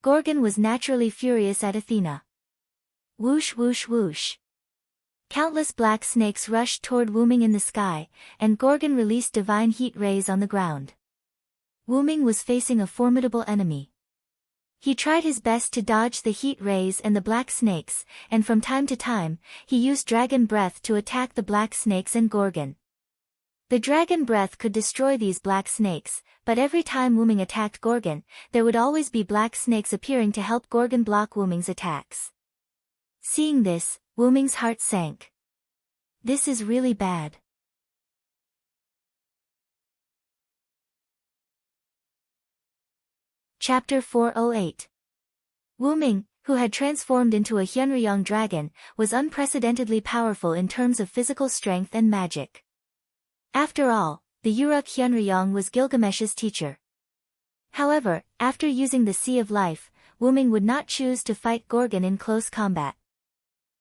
Gorgon was naturally furious at Athena. Whoosh whoosh whoosh. Countless black snakes rushed toward Wyrm in the sky, and Gorgon released divine heat rays on the ground. Wyrm was facing a formidable enemy. He tried his best to dodge the heat rays and the black snakes, and from time to time, he used dragon breath to attack the black snakes and Gorgon. The dragon breath could destroy these black snakes, but every time Wyrm attacked Gorgon, there would always be black snakes appearing to help Gorgon block Wyrm's attacks. Seeing this, Wyrm's heart sank. This is really bad. Chapter 408. Wyrm, who had transformed into a Hyunryong dragon, was unprecedentedly powerful in terms of physical strength and magic. After all, the Uruk Hyunryong was Gilgamesh's teacher. However, after using the Sea of Life, Wyrm would not choose to fight Gorgon in close combat.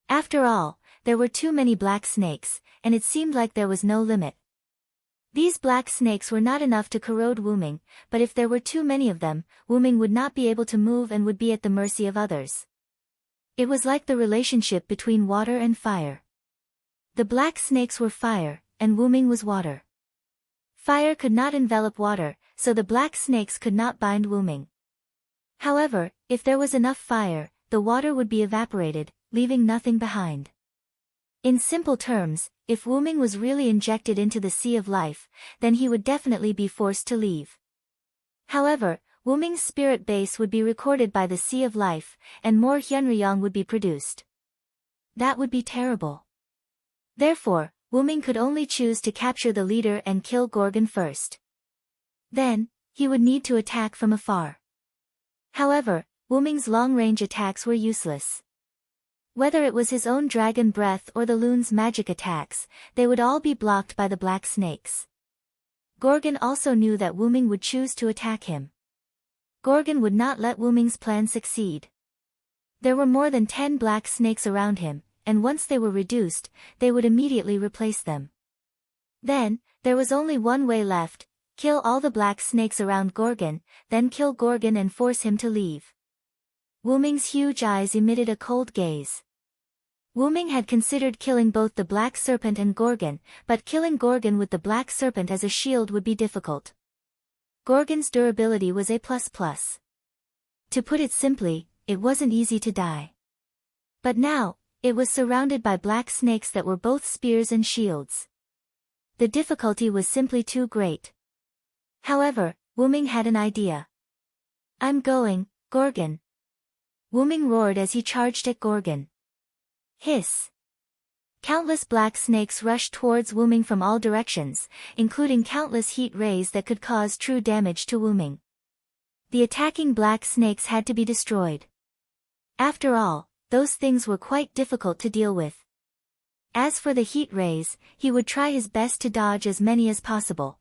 After all, there were too many black snakes, and it seemed like there was no limit. These black snakes were not enough to corrode Wyrm, but if there were too many of them, Wyrm would not be able to move and would be at the mercy of others. It was like the relationship between water and fire. The black snakes were fire, and Wyrm was water. Fire could not envelop water, so the black snakes could not bind Wyrm. However, if there was enough fire, the water would be evaporated, leaving nothing behind. In simple terms, if Wyrm was really injected into the Sea of Life, then he would definitely be forced to leave. However, Wyrm's spirit base would be recorded by the Sea of Life, and more Hyunryong would be produced. That would be terrible. Therefore, Wyrm could only choose to capture the leader and kill Gorgon first. Then, he would need to attack from afar. However, Wyrm's long-range attacks were useless. Whether it was his own dragon breath or the loon's magic attacks, they would all be blocked by the black snakes. Gorgon also knew that Wyrm would choose to attack him. Gorgon would not let Wyrm's plan succeed. There were more than 10 black snakes around him, and once they were reduced, they would immediately replace them. Then, there was only one way left: kill all the black snakes around Gorgon, then kill Gorgon and force him to leave. Wyrm's huge eyes emitted a cold gaze. Wyrm had considered killing both the Black Serpent and Gorgon, but killing Gorgon with the Black Serpent as a shield would be difficult. Gorgon's durability was A++. To put it simply, it wasn't easy to die. But now, it was surrounded by black snakes that were both spears and shields. The difficulty was simply too great. However, Wyrm had an idea. "I'm going, Gorgon." Wyrm roared as he charged at Gorgon. Hiss! Countless black snakes rushed towards Wyrm from all directions, including countless heat rays that could cause true damage to Wyrm. The attacking black snakes had to be destroyed. After all, those things were quite difficult to deal with. As for the heat rays, he would try his best to dodge as many as possible.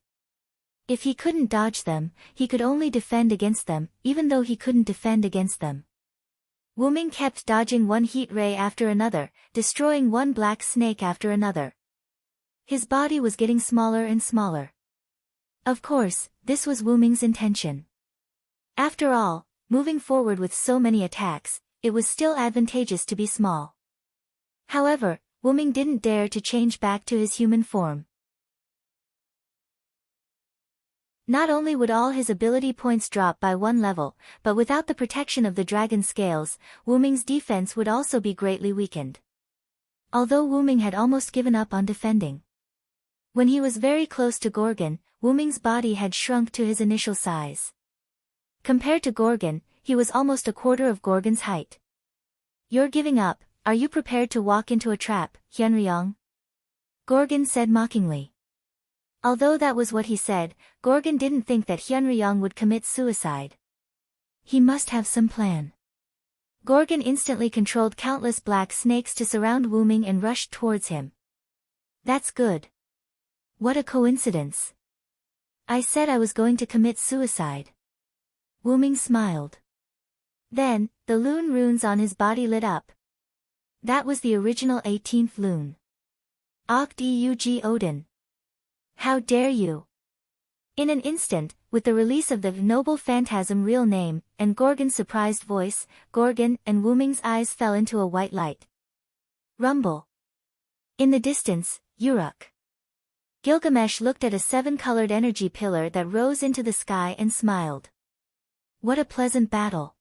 If he couldn't dodge them, he could only defend against them, even though he couldn't defend against them. Wyrm kept dodging one heat ray after another, destroying one black snake after another. His body was getting smaller and smaller. Of course, this was Wyrm's intention. After all, moving forward with so many attacks, it was still advantageous to be small. However, Wuming didn't dare to change back to his human form. Not only would all his ability points drop by 1 level, but without the protection of the dragon scales, Wuming's defense would also be greatly weakened. Although Wuming had almost given up on defending. When he was very close to Gorgon, Wuming's body had shrunk to his initial size. Compared to Gorgon, he was almost a quarter of Gorgon's height. "You're giving up, are you prepared to walk into a trap, Hyunryong?" Gorgon said mockingly. Although that was what he said, Gorgon didn't think that Hyunryong would commit suicide. He must have some plan. Gorgon instantly controlled countless black snakes to surround Wuming and rushed towards him. "That's good. What a coincidence. I said I was going to commit suicide." Wuming smiled. Then, the Lune runes on his body lit up. That was the original 18th Lune. Deug Odin. How dare you! In an instant, with the release of the Noble Phantasm real name, and Gorgon's surprised voice, Gorgon and Wuming's eyes fell into a white light. Rumble. In the distance, Uruk. Gilgamesh looked at a 7-colored energy pillar that rose into the sky and smiled. What a pleasant battle.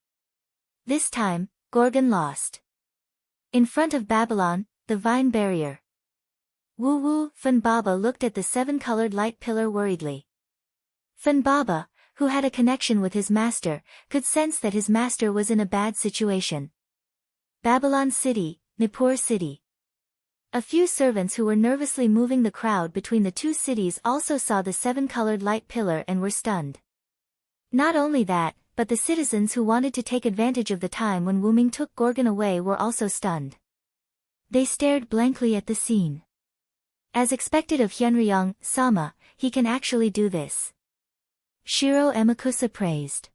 This time, Gorgon lost. In front of Babylon, the vine barrier. Woo-woo, Funbaba looked at the 7-colored light pillar worriedly. Funbaba, who had a connection with his master, could sense that his master was in a bad situation. Babylon City, Nippur City. A few servants who were nervously moving the crowd between the two cities also saw the 7-colored light pillar and were stunned. Not only that, but the citizens who wanted to take advantage of the time when Wuming took Gorgon away were also stunned. They stared blankly at the scene. As expected of Hyunryong, Sama, he can actually do this. Shiro Emakusa praised.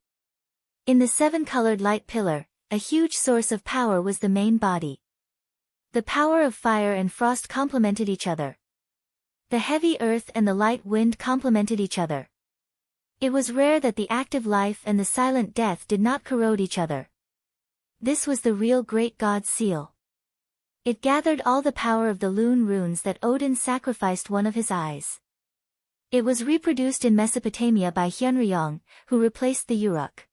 In the 7-colored light pillar, a huge source of power was the main body. The power of fire and frost complemented each other. The heavy earth and the light wind complemented each other. It was rare that the active life and the silent death did not corrode each other. This was the real great god seal. It gathered all the power of the Lune runes that Odin sacrificed one of his eyes. It was reproduced in Mesopotamia by Hyunryong, who replaced the Uruk.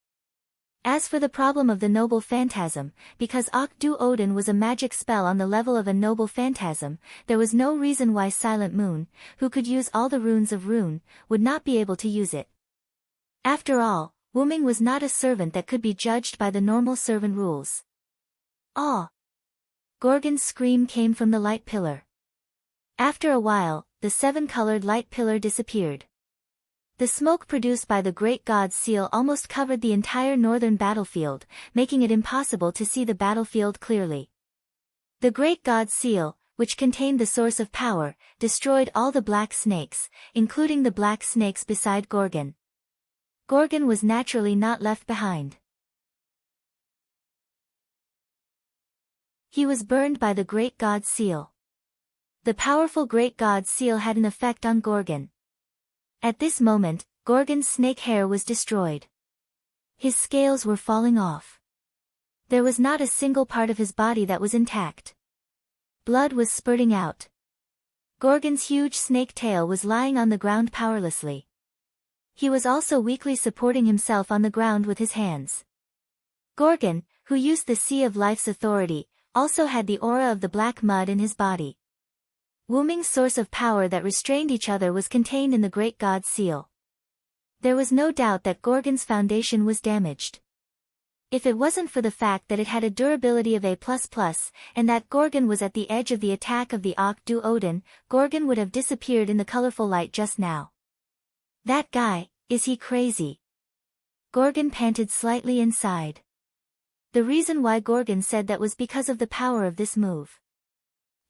As for the problem of the Noble Phantasm, because Deug Odin was a magic spell on the level of a Noble Phantasm, there was no reason why Silent Moon, who could use all the runes of Rune, would not be able to use it. After all, Wuming was not a servant that could be judged by the normal servant rules. "Aw!" Gorgon's scream came from the light pillar. After a while, the 7-colored light pillar disappeared. The smoke produced by the great god's seal almost covered the entire northern battlefield, making it impossible to see the battlefield clearly. The great god's seal, which contained the source of power, destroyed all the black snakes, including the black snakes beside Gorgon. Gorgon was naturally not left behind. He was burned by the great god's seal. The powerful great god's seal had an effect on Gorgon. At this moment, Gorgon's snake hair was destroyed. His scales were falling off. There was not a single part of his body that was intact. Blood was spurting out. Gorgon's huge snake tail was lying on the ground powerlessly. He was also weakly supporting himself on the ground with his hands. Gorgon, who used the Sea of Life's authority, also had the aura of the black mud in his body. Wuming's source of power that restrained each other was contained in the great god's seal. There was no doubt that Gorgon's foundation was damaged. If it wasn't for the fact that it had a durability of A++, and that Gorgon was at the edge of the attack of the Deug Odin, Gorgon would have disappeared in the colorful light just now. That guy, is he crazy? Gorgon panted slightly inside. The reason why Gorgon said that was because of the power of this move.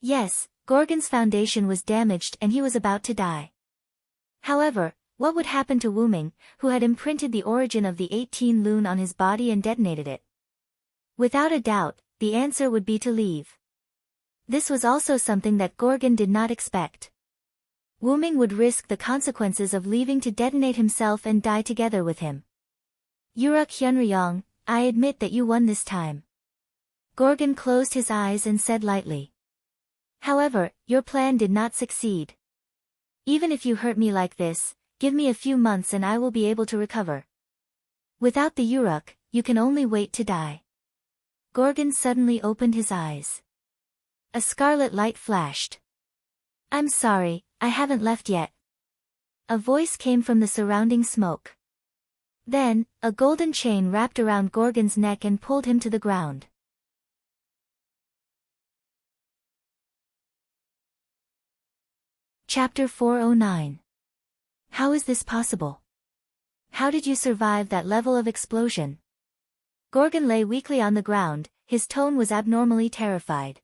Yes, Gorgon's foundation was damaged and he was about to die. However, what would happen to Wuming, who had imprinted the origin of the 18 Lune on his body and detonated it? Without a doubt, the answer would be to leave. This was also something that Gorgon did not expect. Wuming would risk the consequences of leaving to detonate himself and die together with him. Uruk Hyunryong, I admit that you won this time. Gorgon closed his eyes and said lightly. However, your plan did not succeed. Even if you hurt me like this, give me a few months and I will be able to recover. Without the Uruk, you can only wait to die. Gorgon suddenly opened his eyes. A scarlet light flashed. I'm sorry, I haven't left yet. A voice came from the surrounding smoke. Then, a golden chain wrapped around Gorgon's neck and pulled him to the ground. Chapter 409. How is this possible? How did you survive that level of explosion? Gorgon lay weakly on the ground, his tone was abnormally terrified.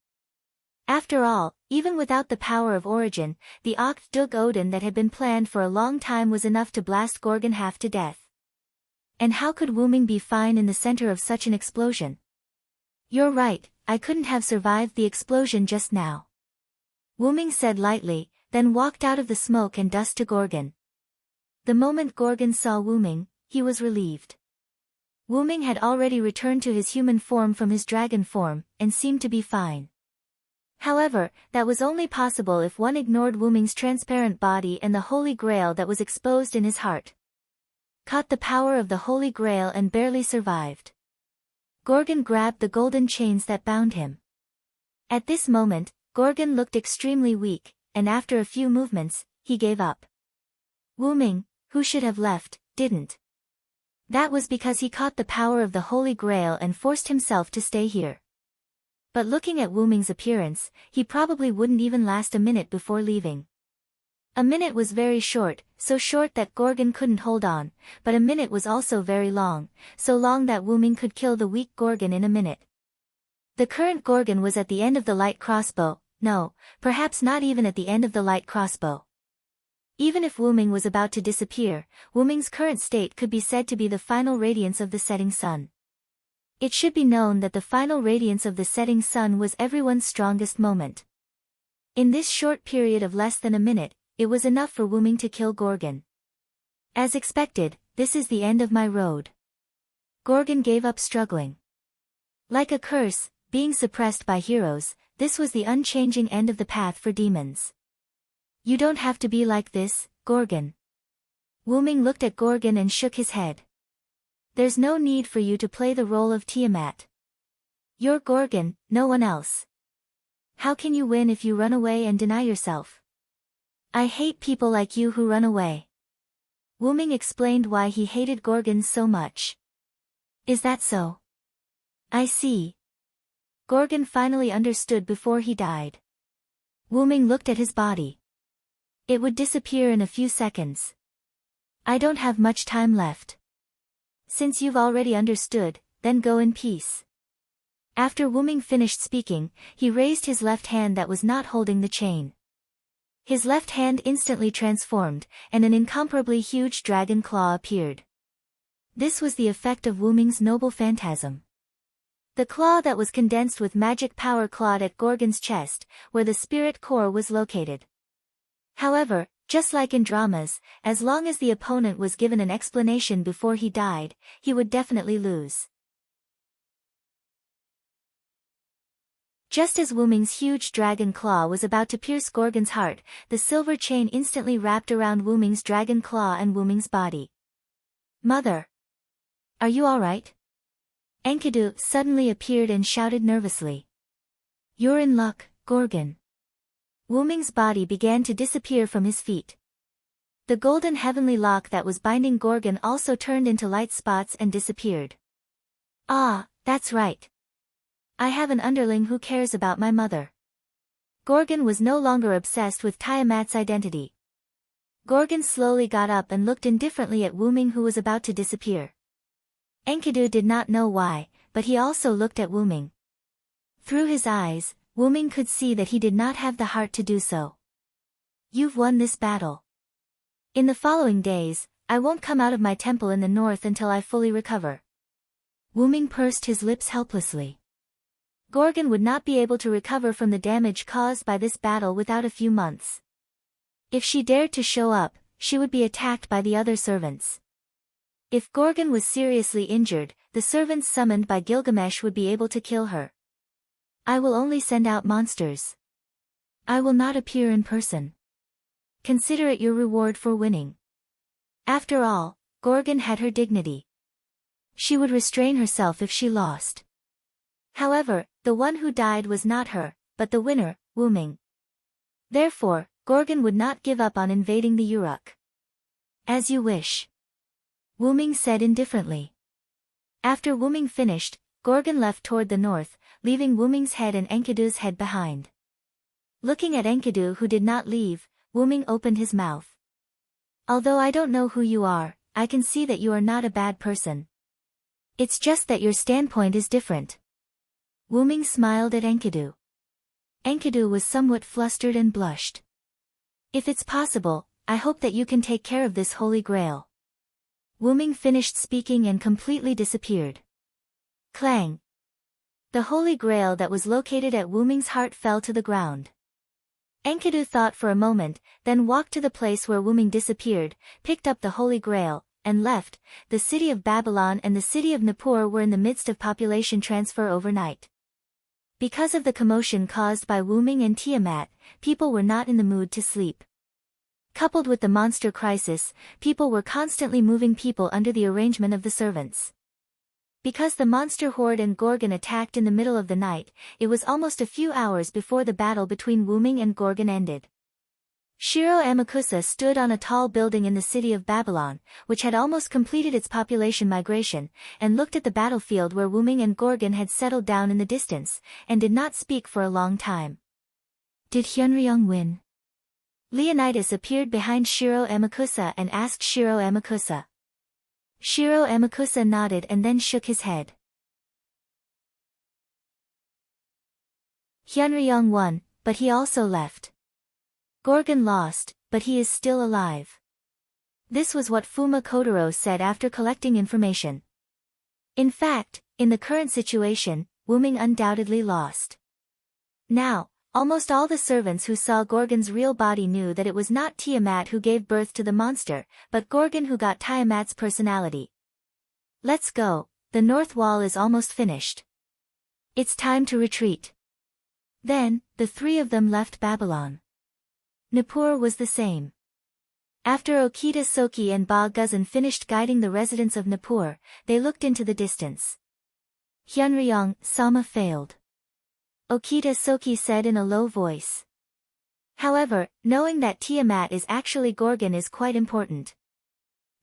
After all, even without the power of origin, the Ocht Dug Odin that had been planned for a long time was enough to blast Gorgon half to death. And how could Wyrm be fine in the center of such an explosion? You're right, I couldn't have survived the explosion just now. Wyrm said lightly, then walked out of the smoke and dust to Gorgon. The moment Gorgon saw Wyrm, he was relieved. Wyrm had already returned to his human form from his dragon form, and seemed to be fine. However, that was only possible if one ignored Wyrm's transparent body and the Holy Grail that was exposed in his heart. Caught the power of the Holy Grail and barely survived. Gorgon grabbed the golden chains that bound him. At this moment, Gorgon looked extremely weak, and after a few movements, he gave up. Wyrm, who should have left, didn't. That was because he caught the power of the Holy Grail and forced himself to stay here. But looking at Wyrm's appearance, he probably wouldn't even last a minute before leaving. A minute was very short, so short that Gorgon couldn't hold on, but a minute was also very long, so long that Wyrm could kill the weak Gorgon in a minute. The current Gorgon was at the end of the light crossbow, no, perhaps not even at the end of the light crossbow. Even if Wyrm was about to disappear, Wyrm's current state could be said to be the final radiance of the setting sun. It should be known that the final radiance of the setting sun was everyone's strongest moment. In this short period of less than a minute, it was enough for Wyrm to kill Gorgon. As expected, this is the end of my road. Gorgon gave up struggling. Like a curse, being suppressed by heroes, this was the unchanging end of the path for demons. You don't have to be like this, Gorgon. Wyrm looked at Gorgon and shook his head. There's no need for you to play the role of Tiamat. You're Gorgon, no one else. How can you win if you run away and deny yourself? I hate people like you who run away. Wyrm explained why he hated Gorgon so much. Is that so? I see. Gorgon finally understood before he died. Wyrm looked at his body. It would disappear in a few seconds. I don't have much time left. Since you've already understood, then go in peace. After Wyrm finished speaking, he raised his left hand that was not holding the chain. His left hand instantly transformed, and an incomparably huge dragon claw appeared. This was the effect of Wyrm's noble phantasm. The claw that was condensed with magic power clawed at Gorgon's chest, where the spirit core was located. However, just like in dramas, as long as the opponent was given an explanation before he died, he would definitely lose. Just as Wyrm's huge dragon claw was about to pierce Gorgon's heart, the silver chain instantly wrapped around Wyrm's dragon claw and Wyrm's body. Mother! Are you alright? Enkidu suddenly appeared and shouted nervously. You're in luck, Gorgon. Wyrm's body began to disappear from his feet. The golden heavenly lock that was binding Gorgon also turned into light spots and disappeared. Ah, that's right. I have an underling who cares about my mother. Gorgon was no longer obsessed with Tiamat's identity. Gorgon slowly got up and looked indifferently at Wyrm who was about to disappear. Enkidu did not know why, but he also looked at Wyrm. Through his eyes, Wyrm could see that he did not have the heart to do so. You've won this battle. In the following days, I won't come out of my temple in the north until I fully recover. Wyrm pursed his lips helplessly. Gorgon would not be able to recover from the damage caused by this battle without a few months. If she dared to show up, she would be attacked by the other servants. If Gorgon was seriously injured, the servants summoned by Gilgamesh would be able to kill her. I will only send out monsters. I will not appear in person. Consider it your reward for winning. After all, Gorgon had her dignity. She would restrain herself if she lost. However, the one who died was not her, but the winner, Wyrm. Therefore, Gorgon would not give up on invading the Uruk. As you wish. Wyrm said indifferently. After Wyrm finished, Gorgon left toward the north, leaving Wyrm's head and Enkidu's head behind. Looking at Enkidu who did not leave, Wyrm opened his mouth. Although I don't know who you are, I can see that you are not a bad person. It's just that your standpoint is different. Wyrm smiled at Enkidu. Enkidu was somewhat flustered and blushed. If it's possible, I hope that you can take care of this holy grail. Wyrm finished speaking and completely disappeared. Clang! The holy grail that was located at Wyrm's heart fell to the ground. Enkidu thought for a moment, then walked to the place where Wyrm disappeared, picked up the holy grail, and left. The city of Babylon and the city of Nippur were in the midst of population transfer overnight. Because of the commotion caused by Wyrm and Tiamat, people were not in the mood to sleep. Coupled with the monster crisis, people were constantly moving people under the arrangement of the servants. Because the monster horde and Gorgon attacked in the middle of the night, it was almost a few hours before the battle between Wyrm and Gorgon ended. Shiro Amakusa stood on a tall building in the city of Babylon, which had almost completed its population migration, and looked at the battlefield where Wyrm and Gorgon had settled down in the distance, and did not speak for a long time. Did Hyunryung win? Leonidas appeared behind Shiro Amakusa and asked Shiro Amakusa. Shiro Amakusa nodded and then shook his head. Hyunryung won, but he also left. Gorgon lost, but he is still alive. This was what Fuma Kotaro said after collecting information. In fact, in the current situation, Wyrm undoubtedly lost. Now, almost all the servants who saw Gorgon's real body knew that it was not Tiamat who gave birth to the monster, but Gorgon who got Tiamat's personality. Let's go, the north wall is almost finished. It's time to retreat. Then, the three of them left Babylon. Nippur was the same. After Okita Soki and Ba Guzan finished guiding the residents of Nippur, they looked into the distance. Hyunryung, Sama failed. Okita Soki said in a low voice. However, knowing that Tiamat is actually Gorgon is quite important.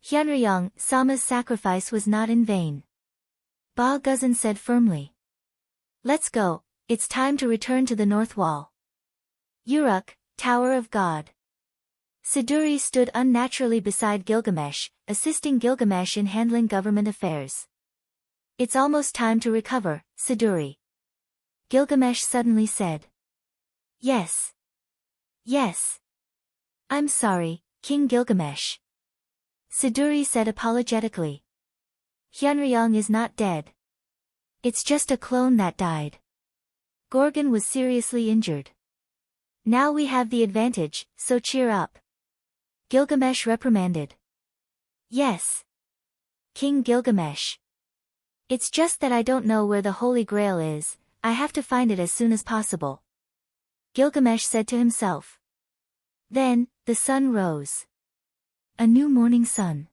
Hyunryung, Sama's sacrifice was not in vain. Ba Guzan said firmly. Let's go, it's time to return to the north wall. Uruk, Tower of God. Siduri stood unnaturally beside Gilgamesh, assisting Gilgamesh in handling government affairs. It's almost time to recover, Siduri. Gilgamesh suddenly said. Yes. Yes. I'm sorry, King Gilgamesh. Siduri said apologetically. Hyunryung is not dead. It's just a clone that died. Gorgon was seriously injured. Now we have the advantage, so cheer up. Gilgamesh reprimanded. Yes. King Gilgamesh. It's just that I don't know where the Holy Grail is, I have to find it as soon as possible. Gilgamesh said to himself. Then, the sun rose. A new morning sun.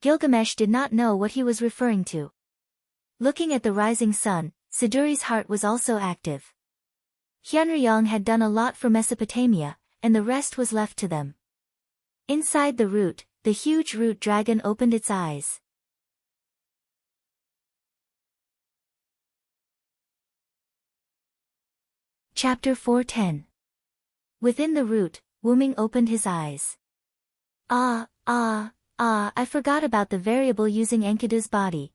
Gilgamesh did not know what he was referring to. Looking at the rising sun, Siduri's heart was also active. Hyunryung had done a lot for Mesopotamia, and the rest was left to them. Inside the root, the huge root dragon opened its eyes. Chapter 410. Within the root, Wyrm opened his eyes. I forgot about the variable using Enkidu's body.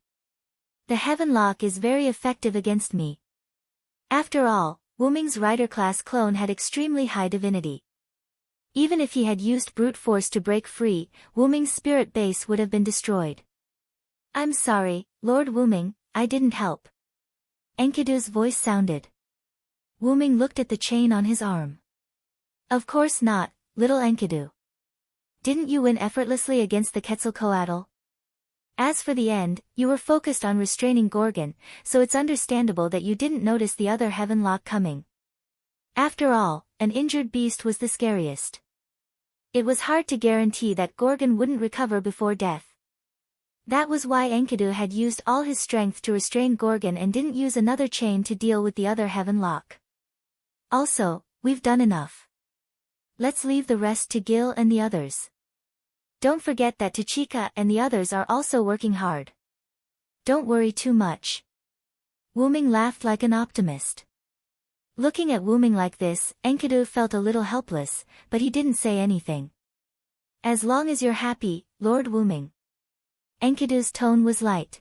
The Heaven Lock is very effective against me. After all, Wyrm's rider class clone had extremely high divinity. Even if he had used brute force to break free, Wyrm's spirit base would have been destroyed. I'm sorry, Lord Wyrm, I didn't help. Enkidu's voice sounded. Wyrm looked at the chain on his arm. Of course not, little Enkidu. Didn't you win effortlessly against the Quetzalcoatl? As for the end, you were focused on restraining Gorgon, so it's understandable that you didn't notice the other heaven lock coming. After all, an injured beast was the scariest. It was hard to guarantee that Gorgon wouldn't recover before death. That was why Enkidu had used all his strength to restrain Gorgon and didn't use another chain to deal with the other heaven lock. Also, we've done enough. Let's leave the rest to Gil and the others. Don't forget that Tachika and the others are also working hard. Don't worry too much. Wuming laughed like an optimist. Looking at Wuming like this, Enkidu felt a little helpless, but he didn't say anything. As long as you're happy, Lord Wuming. Enkidu's tone was light.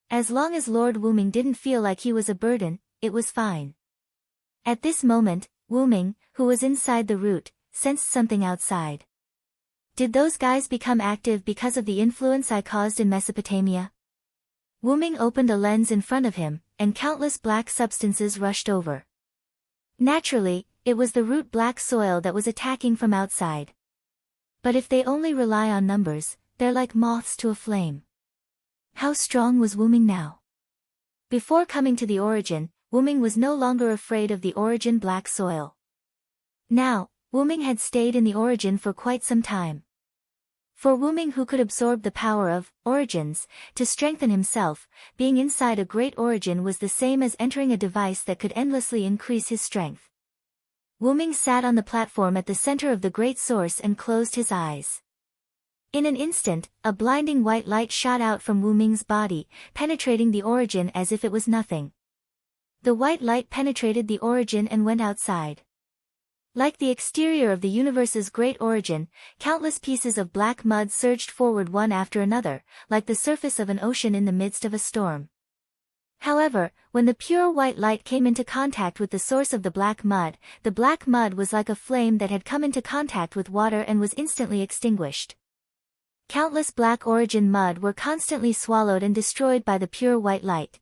As long as Lord Wuming didn't feel like he was a burden, it was fine. At this moment, Wuming, who was inside the root, sensed something outside. Did those guys become active because of the influence I caused in Mesopotamia? Wuming opened a lens in front of him, and countless black substances rushed over. Naturally, it was the root black soil that was attacking from outside. But if they only rely on numbers, they're like moths to a flame. How strong was Wuming now? Before coming to the origin, Wuming was no longer afraid of the origin black soil. Now, Wuming had stayed in the origin for quite some time. For Wuming, who could absorb the power of origins to strengthen himself, being inside a great origin was the same as entering a device that could endlessly increase his strength. Wuming sat on the platform at the center of the great source and closed his eyes. In an instant, a blinding white light shot out from Wuming's body, penetrating the origin as if it was nothing. The white light penetrated the origin and went outside. Like the exterior of the universe's great origin, countless pieces of black mud surged forward one after another, like the surface of an ocean in the midst of a storm. However, when the pure white light came into contact with the source of the black mud was like a flame that had come into contact with water and was instantly extinguished. Countless black origin mud were constantly swallowed and destroyed by the pure white light.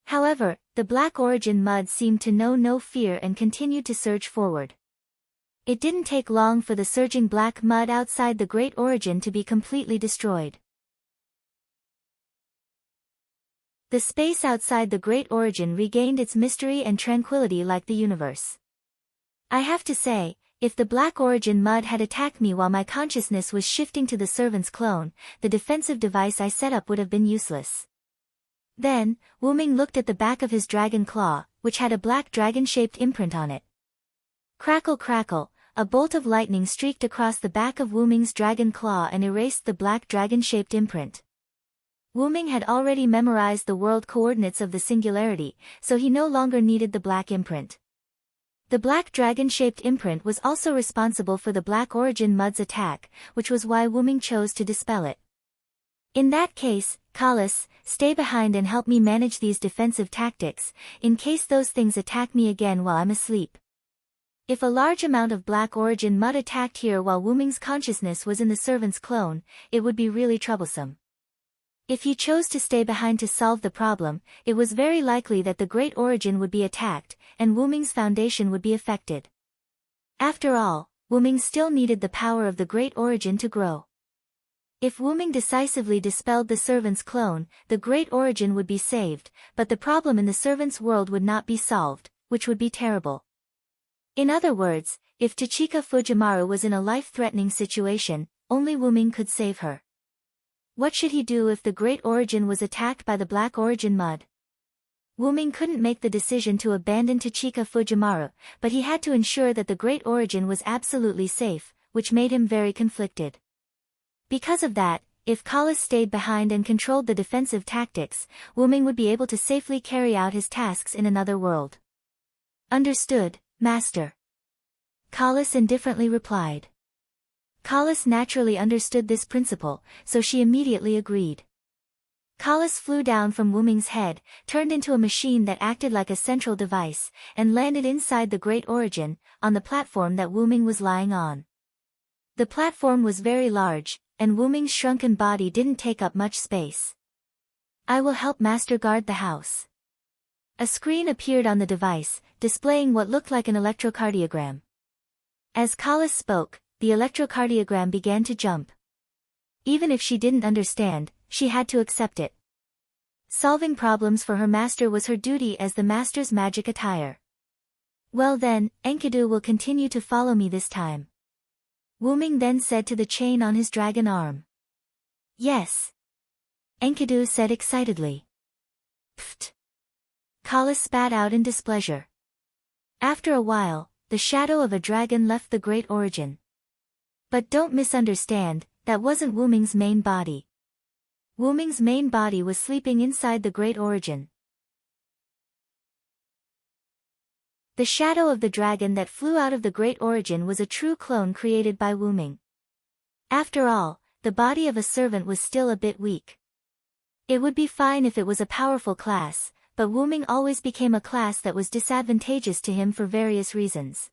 However, the black origin mud seemed to know no fear and continued to surge forward. It didn't take long for the surging black mud outside the great origin to be completely destroyed. The space outside the great origin regained its mystery and tranquility like the universe. I have to say, if the black origin mud had attacked me while my consciousness was shifting to the servant's clone, the defensive device I set up would have been useless. Then, Wuming looked at the back of his dragon claw, which had a black dragon-shaped imprint on it. Crackle crackle, a bolt of lightning streaked across the back of Wuming's dragon claw and erased the black dragon-shaped imprint. Wuming had already memorized the world coordinates of the singularity, so he no longer needed the black imprint. The black dragon-shaped imprint was also responsible for the black origin mud's attack, which was why Wuming chose to dispel it. In that case, Kalis, stay behind and help me manage these defensive tactics, in case those things attack me again while I'm asleep. If a large amount of black origin mud attacked here while Wuming's consciousness was in the servant's clone, it would be really troublesome. If he chose to stay behind to solve the problem, it was very likely that the great origin would be attacked, and Wuming's foundation would be affected. After all, Wuming still needed the power of the great origin to grow. If Wuming decisively dispelled the servant's clone, the great origin would be saved, but the problem in the servant's world would not be solved, which would be terrible. In other words, if Tachika Fujimaru was in a life-threatening situation, only Wuming could save her. What should he do if the great origin was attacked by the black origin mud? Wuming couldn't make the decision to abandon Tachika Fujimaru, but he had to ensure that the great origin was absolutely safe, which made him very conflicted. Because of that, if Kalis stayed behind and controlled the defensive tactics, Wuming would be able to safely carry out his tasks in another world. Understood, Master. Kalis indifferently replied. Kalis naturally understood this principle, so she immediately agreed. Kalis flew down from Wuming's head, turned into a machine that acted like a central device, and landed inside the great origin, on the platform that Wuming was lying on. The platform was very large, and Wuming's shrunken body didn't take up much space. I will help Master guard the house. A screen appeared on the device, displaying what looked like an electrocardiogram. As Kalis spoke, the electrocardiogram began to jump. Even if she didn't understand, she had to accept it. Solving problems for her master was her duty as the master's magic attire. Well then, Enkidu will continue to follow me this time. Wuming then said to the chain on his dragon arm. Yes. Enkidu said excitedly. Pfft. Kala spat out in displeasure. After a while, the shadow of a dragon left the Great Origin. But don't misunderstand, that wasn't Wuming's main body. Wuming's main body was sleeping inside the Great Origin. The shadow of the dragon that flew out of the Great Origin was a true clone created by Wuming. After all, the body of a servant was still a bit weak. It would be fine if it was a powerful class, but Wuming always became a class that was disadvantageous to him for various reasons.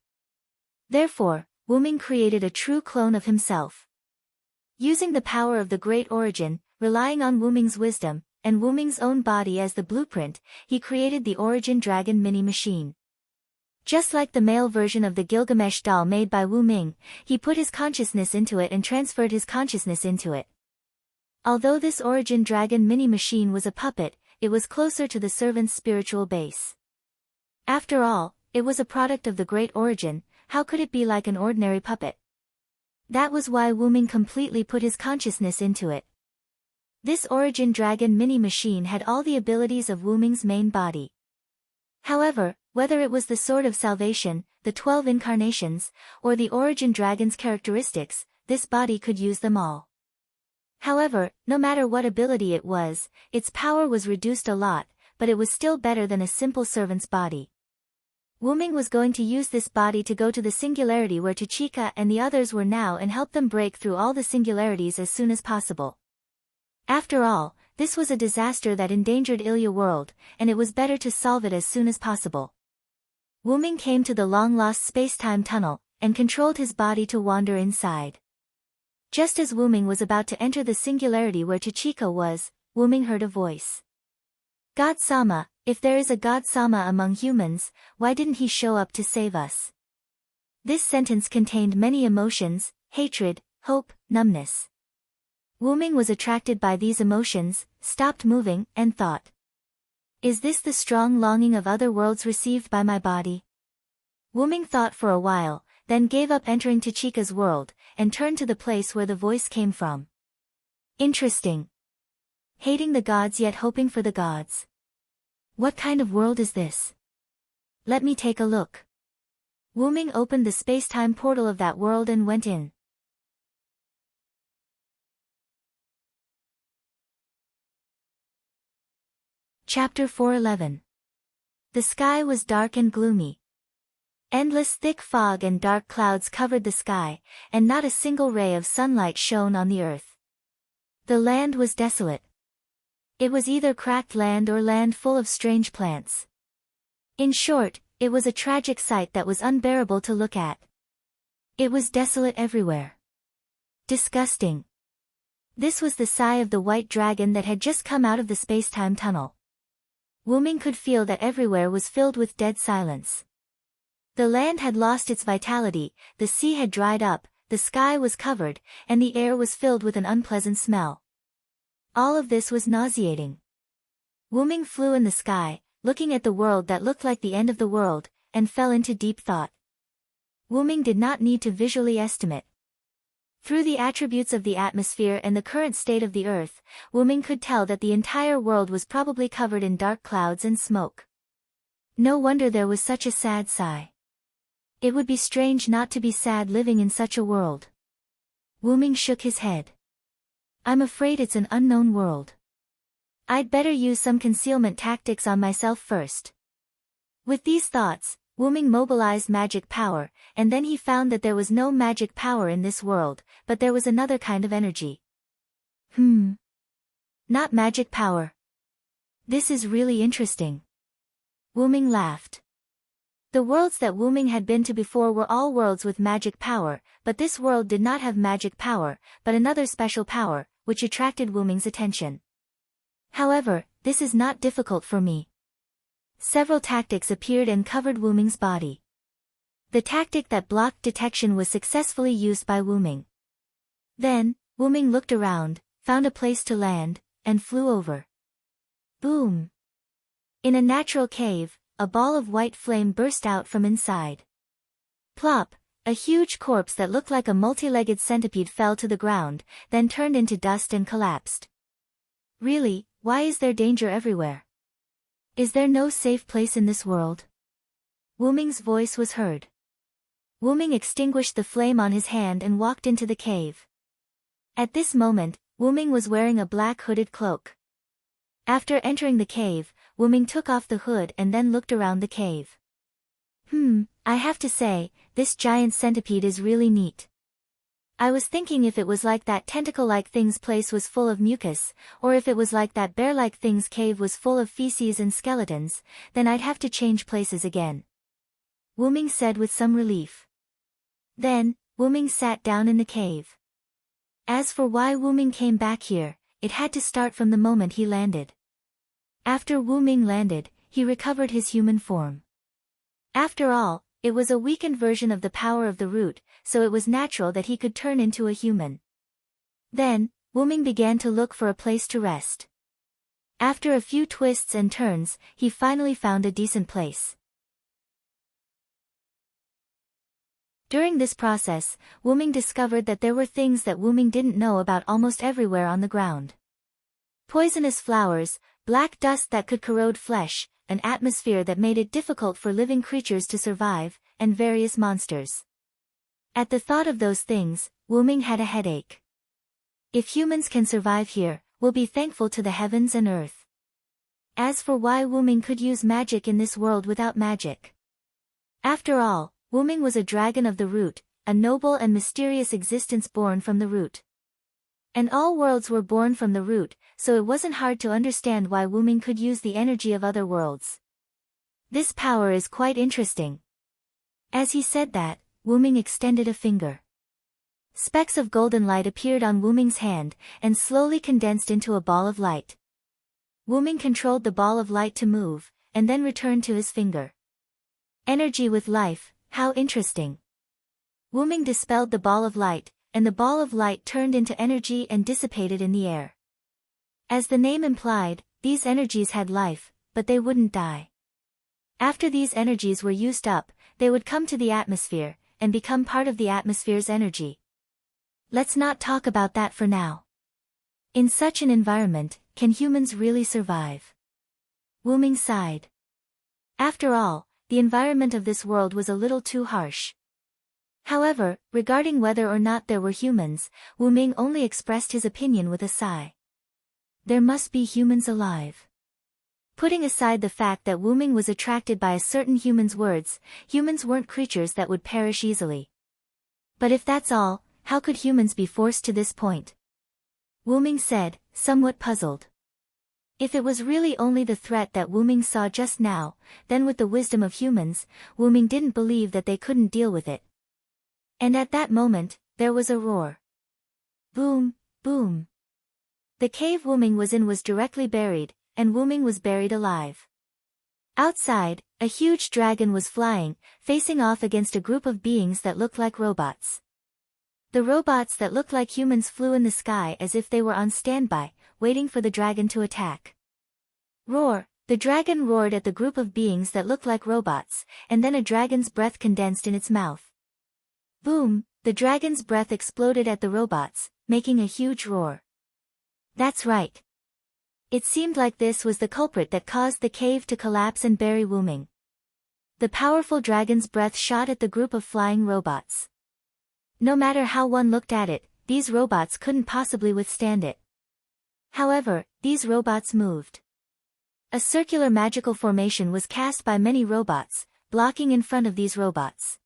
Therefore, Wuming created a true clone of himself. Using the power of the Great Origin, relying on Wuming's wisdom, and Wuming's own body as the blueprint, he created the Origin Dragon mini-machine. Just like the male version of the Gilgamesh doll made by Wuming, he put his consciousness into it and transferred his consciousness into it. Although this Origin Dragon mini-machine was a puppet, it was closer to the servant's spiritual base. After all, it was a product of the Great Origin, how could it be like an ordinary puppet? That was why Wuming completely put his consciousness into it. This Origin Dragon mini-machine had all the abilities of Wuming's main body. However, whether it was the Sword of Salvation, the 12 incarnations, or the Origin Dragon's characteristics, this body could use them all. However, no matter what ability it was, its power was reduced a lot, but it was still better than a simple servant's body. Wuming was going to use this body to go to the singularity where Tachika and the others were now and help them break through all the singularities as soon as possible. After all, this was a disaster that endangered Ilya world, and it was better to solve it as soon as possible. Wuming came to the long-lost space-time tunnel, and controlled his body to wander inside. Just as Wuming was about to enter the singularity where Tachika was, Wuming heard a voice. God-sama, if there is a God-sama among humans, why didn't he show up to save us? This sentence contained many emotions, hatred, hope, numbness. Wuming was attracted by these emotions, stopped moving, and thought. Is this the strong longing of other worlds received by my body? Wuming thought for a while, then gave up entering Tachika's world, and turned to the place where the voice came from. Interesting. Hating the gods yet hoping for the gods. What kind of world is this? Let me take a look. Wuming opened the space-time portal of that world and went in. Chapter 411. The sky was dark and gloomy. Endless thick fog and dark clouds covered the sky, and not a single ray of sunlight shone on the earth. The land was desolate. It was either cracked land or land full of strange plants. In short, it was a tragic sight that was unbearable to look at. It was desolate everywhere. Disgusting. This was the sigh of the white dragon that had just come out of the space-time tunnel. Wuming could feel that everywhere was filled with dead silence. The land had lost its vitality, the sea had dried up, the sky was covered, and the air was filled with an unpleasant smell. All of this was nauseating. Wuming flew in the sky, looking at the world that looked like the end of the world, and fell into deep thought. Wuming did not need to visually estimate. Through the attributes of the atmosphere and the current state of the earth, Wuming could tell that the entire world was probably covered in dark clouds and smoke. No wonder there was such a sad sigh. It would be strange not to be sad living in such a world. Wuming shook his head. I'm afraid it's an unknown world. I'd better use some concealment tactics on myself first. With these thoughts, Wuming mobilized magic power, and then he found that there was no magic power in this world, but there was another kind of energy. Not magic power. This is really interesting. Wuming laughed. The worlds that Wuming had been to before were all worlds with magic power, but this world did not have magic power, but another special power, which attracted Wuming's attention. However, this is not difficult for me. Several tactics appeared and covered Wuming's body. The tactic that blocked detection was successfully used by Wuming. Then, Wuming looked around, found a place to land, and flew over. Boom! In a natural cave, a ball of white flame burst out from inside. Plop! A huge corpse that looked like a multi-legged centipede fell to the ground, then turned into dust and collapsed. Really, why is there danger everywhere? Is there no safe place in this world? Wuming's voice was heard. Wuming extinguished the flame on his hand and walked into the cave. At this moment, Wuming was wearing a black hooded cloak. After entering the cave, Wuming took off the hood and then looked around the cave. I have to say, this giant centipede is really neat. I was thinking if it was like that tentacle-like thing's place was full of mucus, or if it was like that bear-like thing's cave was full of feces and skeletons, then I'd have to change places again. Wuming said with some relief. Then, Wuming sat down in the cave. As for why Wuming came back here, it had to start from the moment he landed. After Wuming landed, he recovered his human form. After all, it was a weakened version of the power of the root, so it was natural that he could turn into a human. Then, Wuming began to look for a place to rest. After a few twists and turns, he finally found a decent place. During this process, Wuming discovered that there were things that Wuming didn't know about almost everywhere on the ground. Poisonous flowers, black dust that could corrode flesh, an atmosphere that made it difficult for living creatures to survive, and various monsters. At the thought of those things, Wuming had a headache. If humans can survive here, we'll be thankful to the heavens and earth. As for why Wuming could use magic in this world without magic. After all, Wuming was a dragon of the root, a noble and mysterious existence born from the root. And all worlds were born from the root, so it wasn't hard to understand why Wuming could use the energy of other worlds. This power is quite interesting. As he said that, Wuming extended a finger. Specks of golden light appeared on Wuming's hand, and slowly condensed into a ball of light. Wuming controlled the ball of light to move, and then returned to his finger. Energy with life, how interesting. Wuming dispelled the ball of light, and the ball of light turned into energy and dissipated in the air. As the name implied, these energies had life, but they wouldn't die. After these energies were used up, they would come to the atmosphere, and become part of the atmosphere's energy. Let's not talk about that for now. In such an environment, can humans really survive? Wuming sighed. After all, the environment of this world was a little too harsh. However, regarding whether or not there were humans, Wuming only expressed his opinion with a sigh. There must be humans alive. Putting aside the fact that Wuming was attracted by a certain human's words, humans weren't creatures that would perish easily. But if that's all, how could humans be forced to this point? Wuming said, somewhat puzzled. If it was really only the threat that Wuming saw just now, then with the wisdom of humans, Wuming didn't believe that they couldn't deal with it. And at that moment, there was a roar. Boom, boom. The cave Wuming was in was directly buried, and Wuming was buried alive. Outside, a huge dragon was flying, facing off against a group of beings that looked like robots. The robots that looked like humans flew in the sky as if they were on standby, waiting for the dragon to attack. Roar! The dragon roared at the group of beings that looked like robots, and then a dragon's breath condensed in its mouth. Boom! The dragon's breath exploded at the robots, making a huge roar. That's right. It seemed like this was the culprit that caused the cave to collapse and bury Wuming. The powerful dragon's breath shot at the group of flying robots. No matter how one looked at it, these robots couldn't possibly withstand it. However, these robots moved. A circular magical formation was cast by many robots, blocking in front of these robots.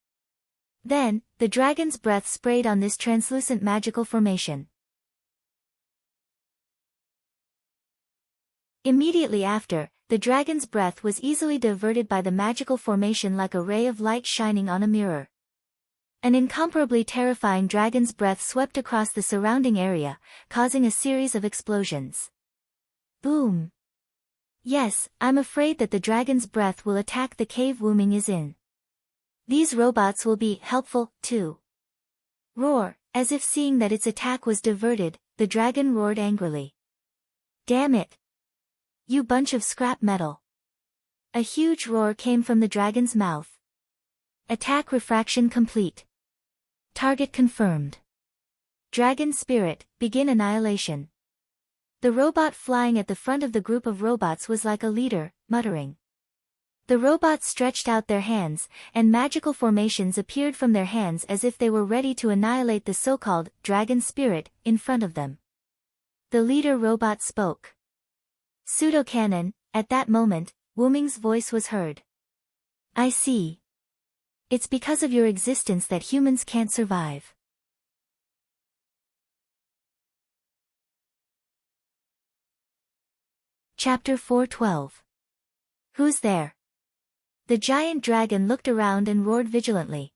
Then, the dragon's breath sprayed on this translucent magical formation. Immediately after, the dragon's breath was easily diverted by the magical formation like a ray of light shining on a mirror. An incomparably terrifying dragon's breath swept across the surrounding area, causing a series of explosions. Boom! Yes, I'm afraid that the dragon's breath will attack the cave Wuming is in. These robots will be helpful, too. Roar! As if seeing that its attack was diverted, the dragon roared angrily. Damn it! You bunch of scrap metal! A huge roar came from the dragon's mouth. Attack refraction complete. Target confirmed. Dragon spirit, begin annihilation. The robot flying at the front of the group of robots was like a leader, muttering. The robots stretched out their hands, and magical formations appeared from their hands as if they were ready to annihilate the so-called dragon spirit in front of them. The leader robot spoke. Pseudo-canon, at that moment, Wuming's voice was heard. I see. It's because of your existence that humans can't survive. Chapter 4:12. Who's there? The giant dragon looked around and roared vigilantly.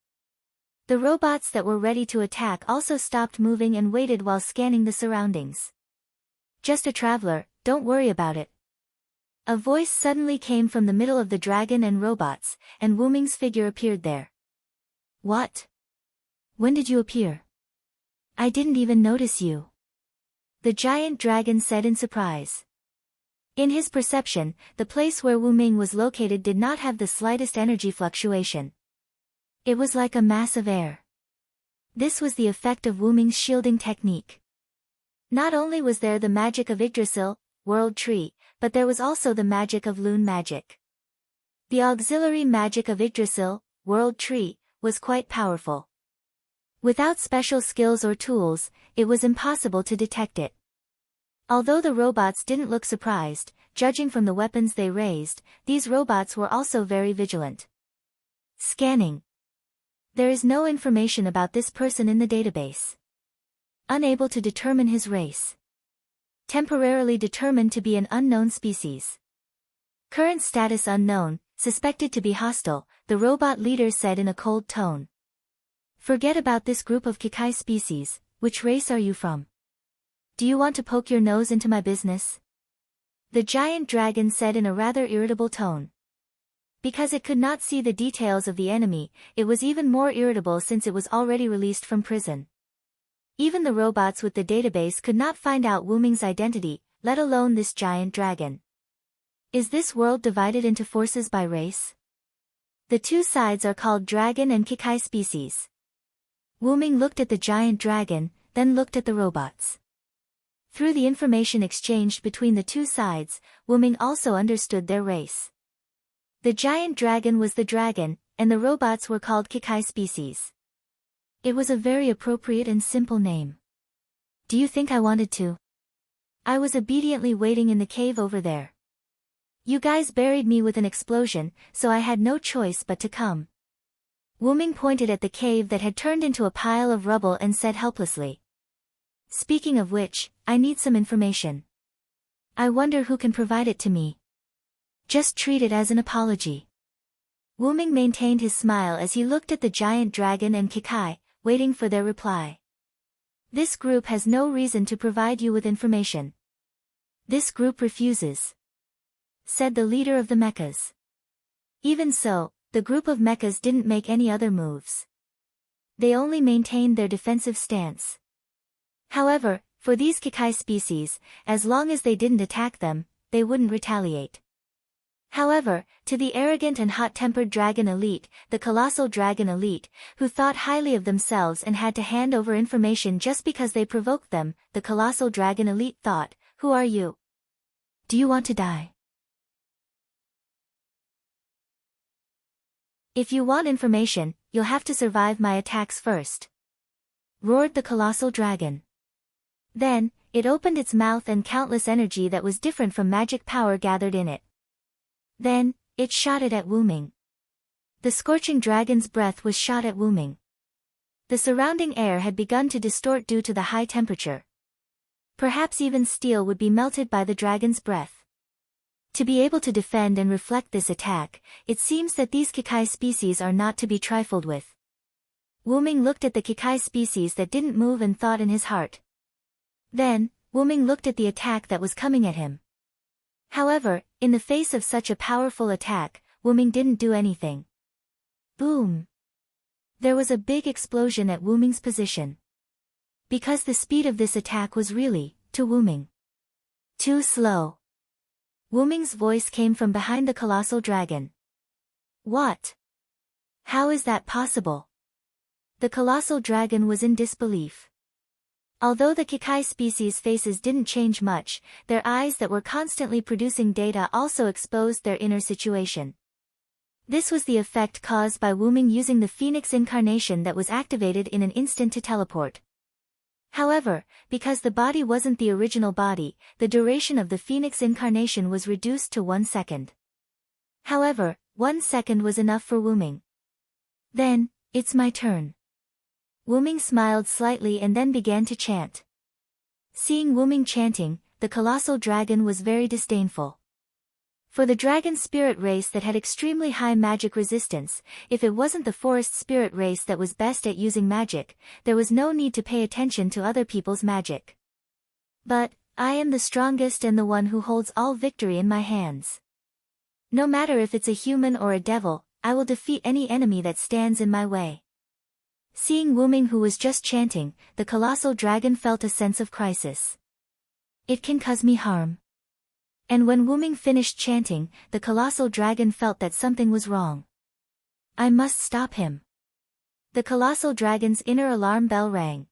The robots that were ready to attack also stopped moving and waited while scanning the surroundings. Just a traveler, don't worry about it. A voice suddenly came from the middle of the dragon and robots, and Wuming's figure appeared there. What? When did you appear? I didn't even notice you. The giant dragon said in surprise. In his perception, the place where Wuming was located did not have the slightest energy fluctuation. It was like a mass of air. This was the effect of Wuming's shielding technique. Not only was there the magic of Yggdrasil, World Tree, but there was also the magic of Loon magic. The auxiliary magic of Yggdrasil, World Tree, was quite powerful. Without special skills or tools, it was impossible to detect it. Although the robots didn't look surprised, judging from the weapons they raised, these robots were also very vigilant. Scanning. There is no information about this person in the database. Unable to determine his race. Temporarily determined to be an unknown species. Current status unknown, suspected to be hostile, the robot leader said in a cold tone. Forget about this group of Kikai species, which race are you from? Do you want to poke your nose into my business? The giant dragon said in a rather irritable tone. Because it could not see the details of the enemy, it was even more irritable since it was already released from prison. Even the robots with the database could not find out Wuming's identity, let alone this giant dragon. Is this world divided into forces by race? The two sides are called dragon and Kikai species. Wuming looked at the giant dragon, then looked at the robots. Through the information exchanged between the two sides, Wuming also understood their race. The giant dragon was the dragon, and the robots were called Kikai species. It was a very appropriate and simple name. Do you think I wanted to? I was obediently waiting in the cave over there. You guys buried me with an explosion, so I had no choice but to come. Wuming pointed at the cave that had turned into a pile of rubble and said helplessly. Speaking of which, I need some information. I wonder who can provide it to me. Just treat it as an apology. Wuming maintained his smile as he looked at the giant dragon and Kikai, waiting for their reply. This group has no reason to provide you with information. This group refuses, said the leader of the mechas. Even so, the group of mechas didn't make any other moves. They only maintained their defensive stance. However, for these Kikai species, as long as they didn't attack them, they wouldn't retaliate. However, to the arrogant and hot-tempered dragon elite, the colossal dragon elite, who thought highly of themselves and had to hand over information just because they provoked them, the colossal dragon elite thought, who are you? Do you want to die? If you want information, you'll have to survive my attacks first. Roared the colossal dragon. Then, it opened its mouth and countless energy that was different from magic power gathered in it. Then, it shot it at Wuming. The scorching dragon's breath was shot at Wuming. The surrounding air had begun to distort due to the high temperature. Perhaps even steel would be melted by the dragon's breath. To be able to defend and reflect this attack, it seems that these Kikai species are not to be trifled with. Wuming looked at the Kikai species that didn't move and thought in his heart. Then, Wuming looked at the attack that was coming at him. However, in the face of such a powerful attack, Wuming didn't do anything. Boom! There was a big explosion at Wuming's position. Because the speed of this attack was really, to Wuming, Too slow. Wu Ming's voice came from behind the colossal dragon. What? How is that possible? The colossal dragon was in disbelief. Although the Kikai species' faces didn't change much, their eyes that were constantly producing data also exposed their inner situation. This was the effect caused by Wu Ming using the phoenix incarnation that was activated in an instant to teleport. However, because the body wasn't the original body, the duration of the phoenix incarnation was reduced to 1 second. However, 1 second was enough for Wu Ming. Then, it's my turn. Wu Ming smiled slightly and then began to chant. Seeing Wu Ming chanting, the colossal dragon was very disdainful. For the dragon spirit race that had extremely high magic resistance, if it wasn't the forest spirit race that was best at using magic, there was no need to pay attention to other people's magic. But, I am the strongest and the one who holds all victory in my hands. No matter if it's a human or a devil, I will defeat any enemy that stands in my way. Seeing Wu Ming who was just chanting, the colossal dragon felt a sense of crisis. It can cause me harm. And when Wu Ming finished chanting, the colossal dragon felt that something was wrong. I must stop him. The colossal dragon's inner alarm bell rang.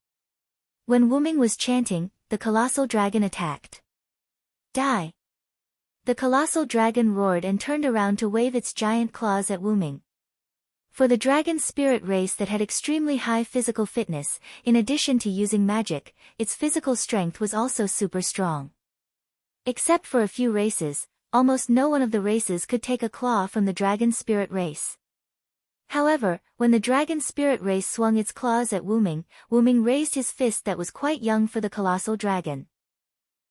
When Wu Ming was chanting, the colossal dragon attacked. Die! The colossal dragon roared and turned around to wave its giant claws at Wu Ming. For the dragon spirit race that had extremely high physical fitness, in addition to using magic, its physical strength was also super strong. Except for a few races, almost no one of the races could take a claw from the dragon spirit race. However, when the dragon spirit race swung its claws at Wu Ming raised his fist that was quite young for the colossal dragon.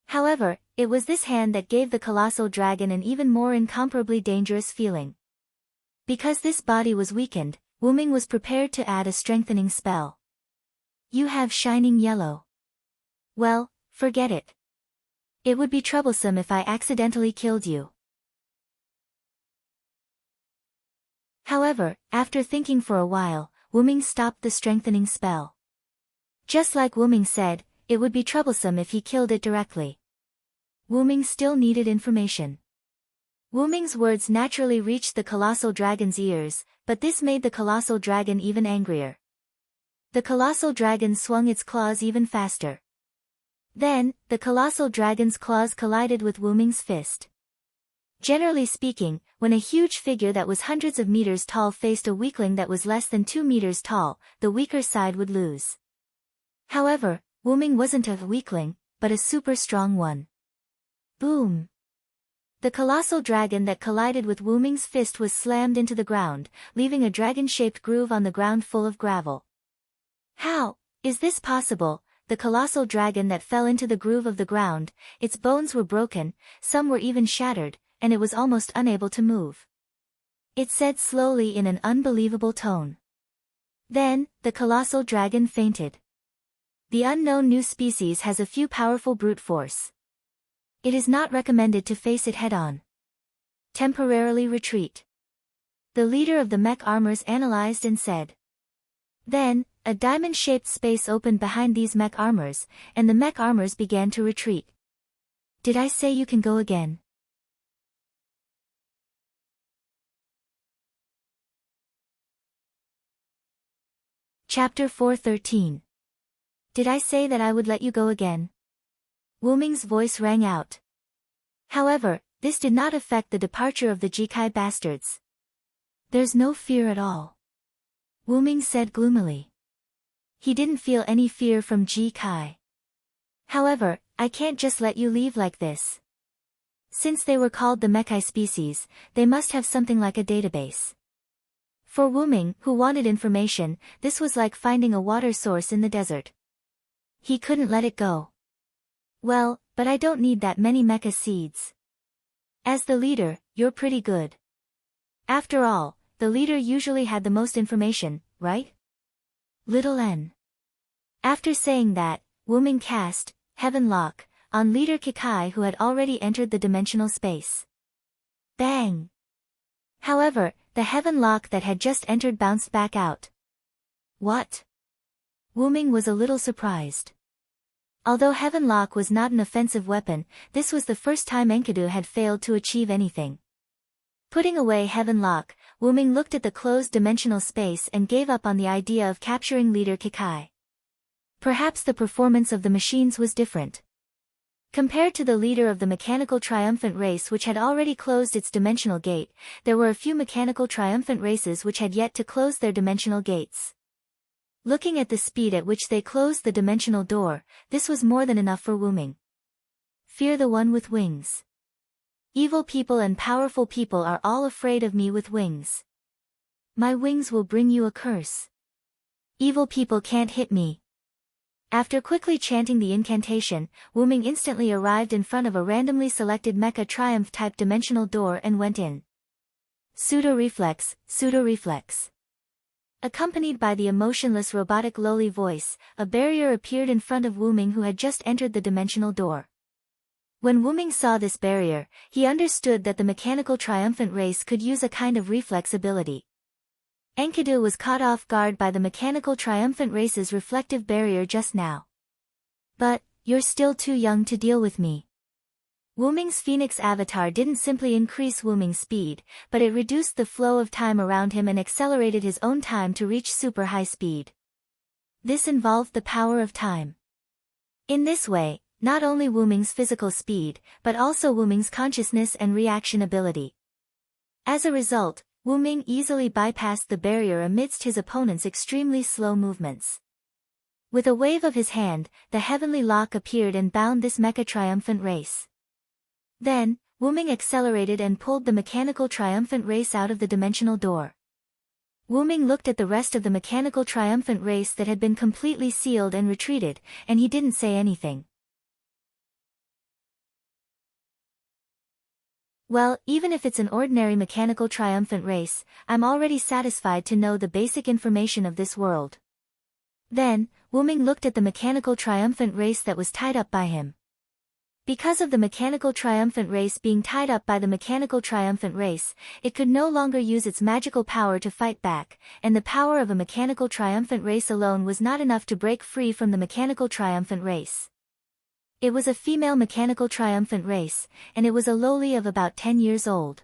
However, it was this hand that gave the colossal dragon an even more incomparably dangerous feeling. Because this body was weakened, Wu Ming was prepared to add a strengthening spell. You have shining yellow. Well, forget it. It would be troublesome if I accidentally killed you. However, after thinking for a while, Wu Ming stopped the strengthening spell. Just like Wu Ming said, it would be troublesome if he killed it directly. Wu Ming still needed information. Wu Ming's words naturally reached the colossal dragon's ears, but this made the colossal dragon even angrier. The colossal dragon swung its claws even faster. Then, the colossal dragon's claws collided with Wu Ming's fist. Generally speaking, when a huge figure that was hundreds of meters tall faced a weakling that was less than 2 meters tall, the weaker side would lose. However, Wu Ming wasn't a weakling, but a super strong one. Boom! The colossal dragon that collided with Wu Ming's fist was slammed into the ground, leaving a dragon-shaped groove on the ground full of gravel. How is this possible? The colossal dragon that fell into the groove of the ground, its bones were broken, some were even shattered, and it was almost unable to move. It said slowly in an unbelievable tone. Then, the colossal dragon fainted. The unknown new species has a few powerful brute force. It is not recommended to face it head-on. Temporarily retreat. The leader of the mech armors analyzed and said. Then, a diamond-shaped space opened behind these mech armors, and the mech armors began to retreat. Did I say you can go again? Chapter 413. Did I say that I would let you go again? Wu Ming's voice rang out. However, this did not affect the departure of the Jikai bastards. There's no fear at all. Wu Ming said gloomily. He didn't feel any fear from Jikai. However, I can't just let you leave like this. Since they were called the Mekai species, they must have something like a database. For Wu Ming, who wanted information, this was like finding a water source in the desert. He couldn't let it go. Well, but I don't need that many mecha seeds. As the leader, you're pretty good. After all, the leader usually had the most information, right? Little N. After saying that, Wu Ming cast Heaven Lock on leader Kikai who had already entered the dimensional space. Bang! However, the Heaven Lock that had just entered bounced back out. What? Wu Ming was a little surprised. Although Heavenlock was not an offensive weapon, this was the first time Enkidu had failed to achieve anything. Putting away Heavenlock, Wuming looked at the closed dimensional space and gave up on the idea of capturing leader Kikai. Perhaps the performance of the machines was different. Compared to the leader of the mechanical triumphant race which had already closed its dimensional gate, there were a few mechanical triumphant races which had yet to close their dimensional gates. Looking at the speed at which they closed the dimensional door, this was more than enough for Wuming. Fear the one with wings. Evil people and powerful people are all afraid of me with wings. My wings will bring you a curse. Evil people can't hit me. After quickly chanting the incantation, Wuming instantly arrived in front of a randomly selected Mecha Triumph-type dimensional door and went in. Pseudo-reflex, pseudo-reflex. Accompanied by the emotionless robotic lowly voice, a barrier appeared in front of Wuming who had just entered the dimensional door. When Wuming saw this barrier, he understood that the mechanical triumphant race could use a kind of reflex ability. Enkidu was caught off guard by the mechanical triumphant race's reflective barrier just now. But, you're still too young to deal with me. Wuming's Phoenix avatar didn't simply increase Wuming's speed, but it reduced the flow of time around him and accelerated his own time to reach super high speed. This involved the power of time. In this way, not only Wuming's physical speed, but also Wuming's consciousness and reaction ability. As a result, Wuming easily bypassed the barrier amidst his opponent's extremely slow movements. With a wave of his hand, the heavenly lock appeared and bound this mecha triumphant race. Then, Wuming accelerated and pulled the mechanical triumphant race out of the dimensional door. Wuming looked at the rest of the mechanical triumphant race that had been completely sealed and retreated, and he didn't say anything. Well, even if it's an ordinary mechanical triumphant race, I'm already satisfied to know the basic information of this world. Then, Wuming looked at the mechanical triumphant race that was tied up by him. Because of the mechanical triumphant race being tied up by the mechanical triumphant race, it could no longer use its magical power to fight back, and the power of a mechanical triumphant race alone was not enough to break free from the mechanical triumphant race. It was a female mechanical triumphant race, and it was a lowly of about 10 years old.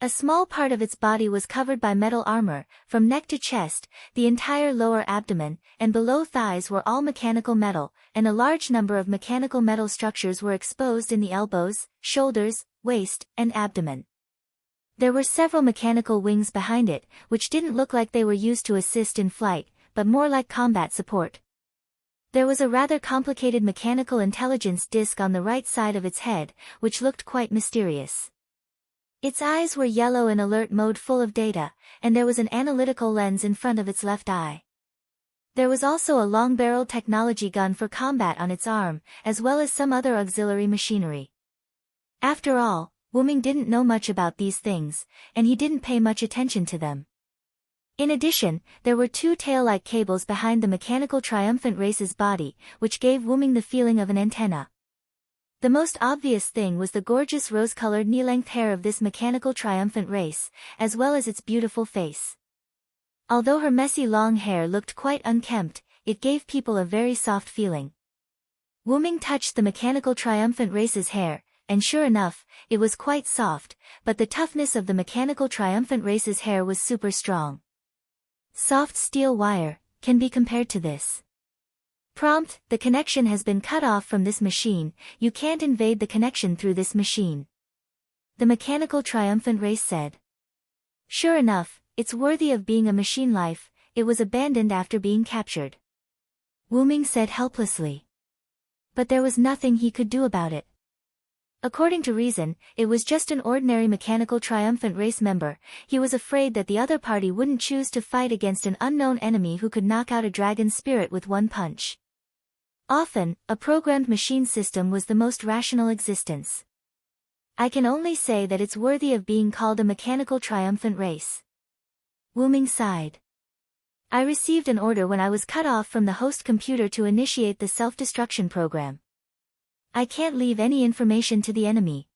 A small part of its body was covered by metal armor, from neck to chest, the entire lower abdomen, and below thighs were all mechanical metal, and a large number of mechanical metal structures were exposed in the elbows, shoulders, waist, and abdomen. There were several mechanical wings behind it, which didn't look like they were used to assist in flight, but more like combat support. There was a rather complicated mechanical intelligence disc on the right side of its head, which looked quite mysterious. Its eyes were yellow in alert mode full of data, and there was an analytical lens in front of its left eye. There was also a long-barreled technology gun for combat on its arm, as well as some other auxiliary machinery. After all, Wuming didn't know much about these things, and he didn't pay much attention to them. In addition, there were two tail-like cables behind the mechanical triumphant race's body, which gave Wuming the feeling of an antenna. The most obvious thing was the gorgeous rose-colored knee-length hair of this mechanical triumphant race, as well as its beautiful face. Although her messy long hair looked quite unkempt, it gave people a very soft feeling. Wuming touched the mechanical triumphant race's hair, and sure enough, it was quite soft, but the toughness of the mechanical triumphant race's hair was super strong. Soft steel wire can be compared to this. Prompt: the connection has been cut off from this machine, you can't invade the connection through this machine. The mechanical triumphant race said. Sure enough, it's worthy of being a machine life, it was abandoned after being captured. Wuming said helplessly. But there was nothing he could do about it. According to reason, it was just an ordinary mechanical triumphant race member. He was afraid that the other party wouldn't choose to fight against an unknown enemy who could knock out a dragon spirit with one punch. Often, a programmed machine system was the most rational existence. I can only say that it's worthy of being called a mechanical triumphant race. Wuming sighed. I received an order when I was cut off from the host computer to initiate the self-destruction program. I can't leave any information to the enemy.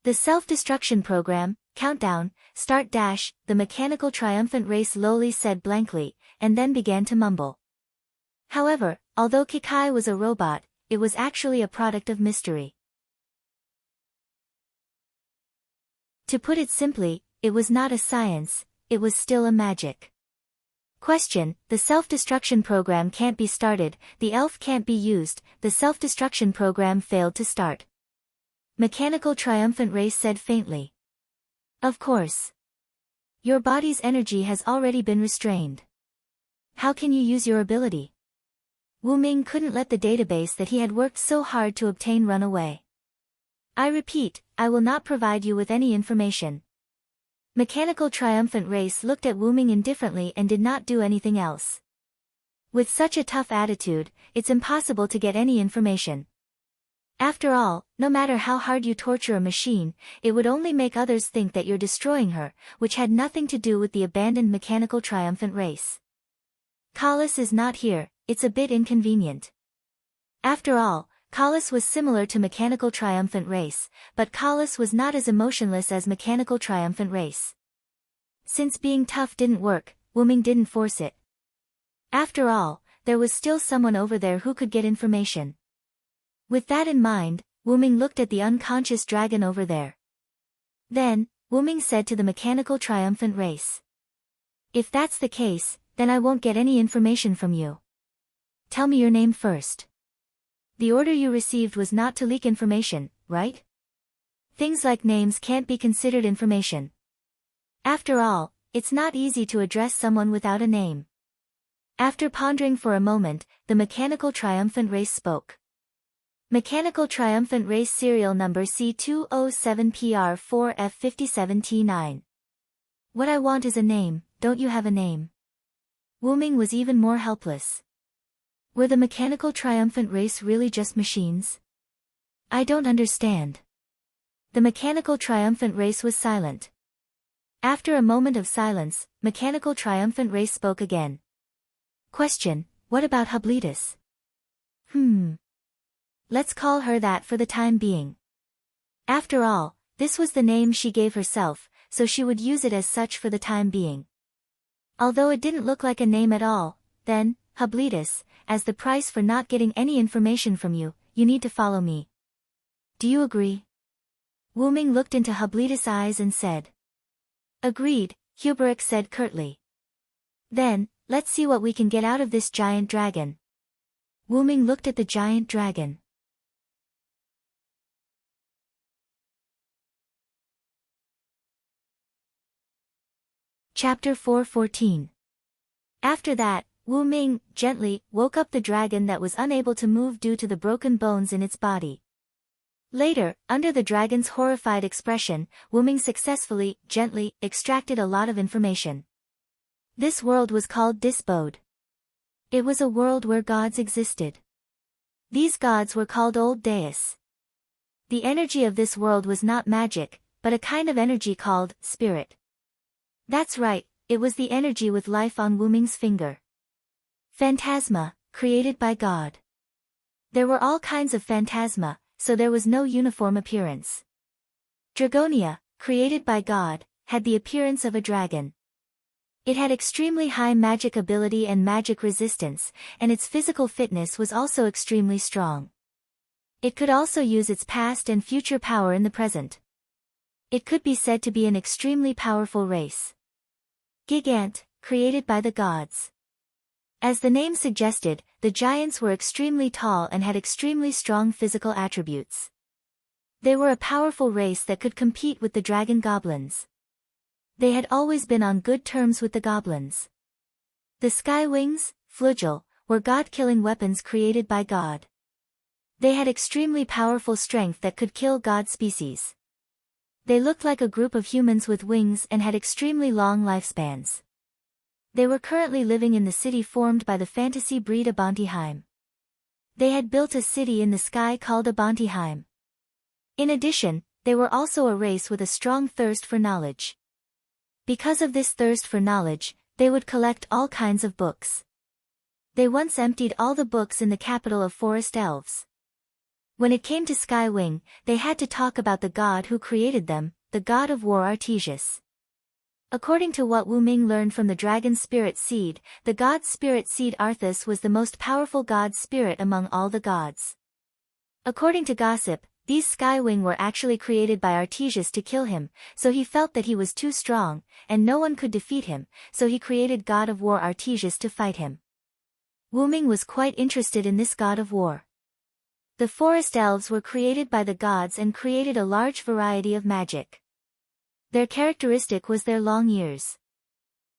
The self-destruction program, countdown, start dash, the mechanical triumphant race lowly said blankly, and then began to mumble. However, although Kikai was a robot, it was actually a product of mystery. To put it simply, it was not a science, it was still a magic. Question: the self-destruction program can't be started, the elf can't be used, the self-destruction program failed to start. Mechanical triumphant race said faintly. Of course. Your body's energy has already been restrained. How can you use your ability? Wu Ming couldn't let the database that he had worked so hard to obtain run away. I repeat, I will not provide you with any information. Mechanical triumphant race looked at Wu Ming indifferently and did not do anything else. With such a tough attitude, it's impossible to get any information. After all, no matter how hard you torture a machine, it would only make others think that you're destroying her, which had nothing to do with the abandoned mechanical triumphant race. Collis is not here, it's a bit inconvenient. After all, Collis was similar to mechanical triumphant race, but Collis was not as emotionless as mechanical triumphant race. Since being tough didn't work, Wu Ming didn't force it. After all, there was still someone over there who could get information. With that in mind, Wu Ming looked at the unconscious dragon over there. Then, Wu Ming said to the mechanical triumphant race. If that's the case, then I won't get any information from you. Tell me your name first. The order you received was not to leak information, right? Things like names can't be considered information. After all, it's not easy to address someone without a name. After pondering for a moment, the mechanical triumphant race spoke. Mechanical triumphant race serial number C207PR4F57T9. What I want is a name, don't you have a name? Wu Ming was even more helpless. Were the mechanical triumphant race really just machines? I don't understand. The mechanical triumphant race was silent. After a moment of silence, mechanical triumphant race spoke again. Question: what about Hublitus? Let's call her that for the time being. After all, this was the name she gave herself, so she would use it as such for the time being. Although it didn't look like a name at all, then, Hublitus, as the price for not getting any information from you, you need to follow me. Do you agree? Wu Ming looked into Hublitus' eyes and said. Agreed, Huberic said curtly. Then, let's see what we can get out of this giant dragon. Wu Ming looked at the giant dragon. Chapter 4:14. After that, Wu Ming, gently, woke up the dragon that was unable to move due to the broken bones in its body. Later, under the dragon's horrified expression, Wu Ming successfully, gently, extracted a lot of information. This world was called Disbode. It was a world where gods existed. These gods were called Old Deus. The energy of this world was not magic, but a kind of energy called spirit. That's right, it was the energy with life on Wu Ming's finger. Phantasma, created by God. There were all kinds of phantasma, so there was no uniform appearance. Dragonia, created by God, had the appearance of a dragon. It had extremely high magic ability and magic resistance, and its physical fitness was also extremely strong. It could also use its past and future power in the present. It could be said to be an extremely powerful race. Gigant, created by the gods. As the name suggested, the giants were extremely tall and had extremely strong physical attributes. They were a powerful race that could compete with the dragon goblins. They had always been on good terms with the goblins. The sky wings, flugel, were god-killing weapons created by God. They had extremely powerful strength that could kill god species. They looked like a group of humans with wings and had extremely long lifespans. They were currently living in the city formed by the fantasy breed Abantiheim. They had built a city in the sky called Abantiheim. In addition, they were also a race with a strong thirst for knowledge. Because of this thirst for knowledge, they would collect all kinds of books. They once emptied all the books in the capital of Forest Elves. When it came to Skywing, they had to talk about the god who created them, the god of war Artesius. According to what Wu Ming learned from the dragon spirit seed, the god spirit seed Arthas was the most powerful god spirit among all the gods. According to gossip, these Skywing were actually created by Artesius to kill him, so he felt that he was too strong, and no one could defeat him, so he created God of War Artesius to fight him. Wu Ming was quite interested in this god of war. The forest elves were created by the gods and created a large variety of magic. Their characteristic was their long ears.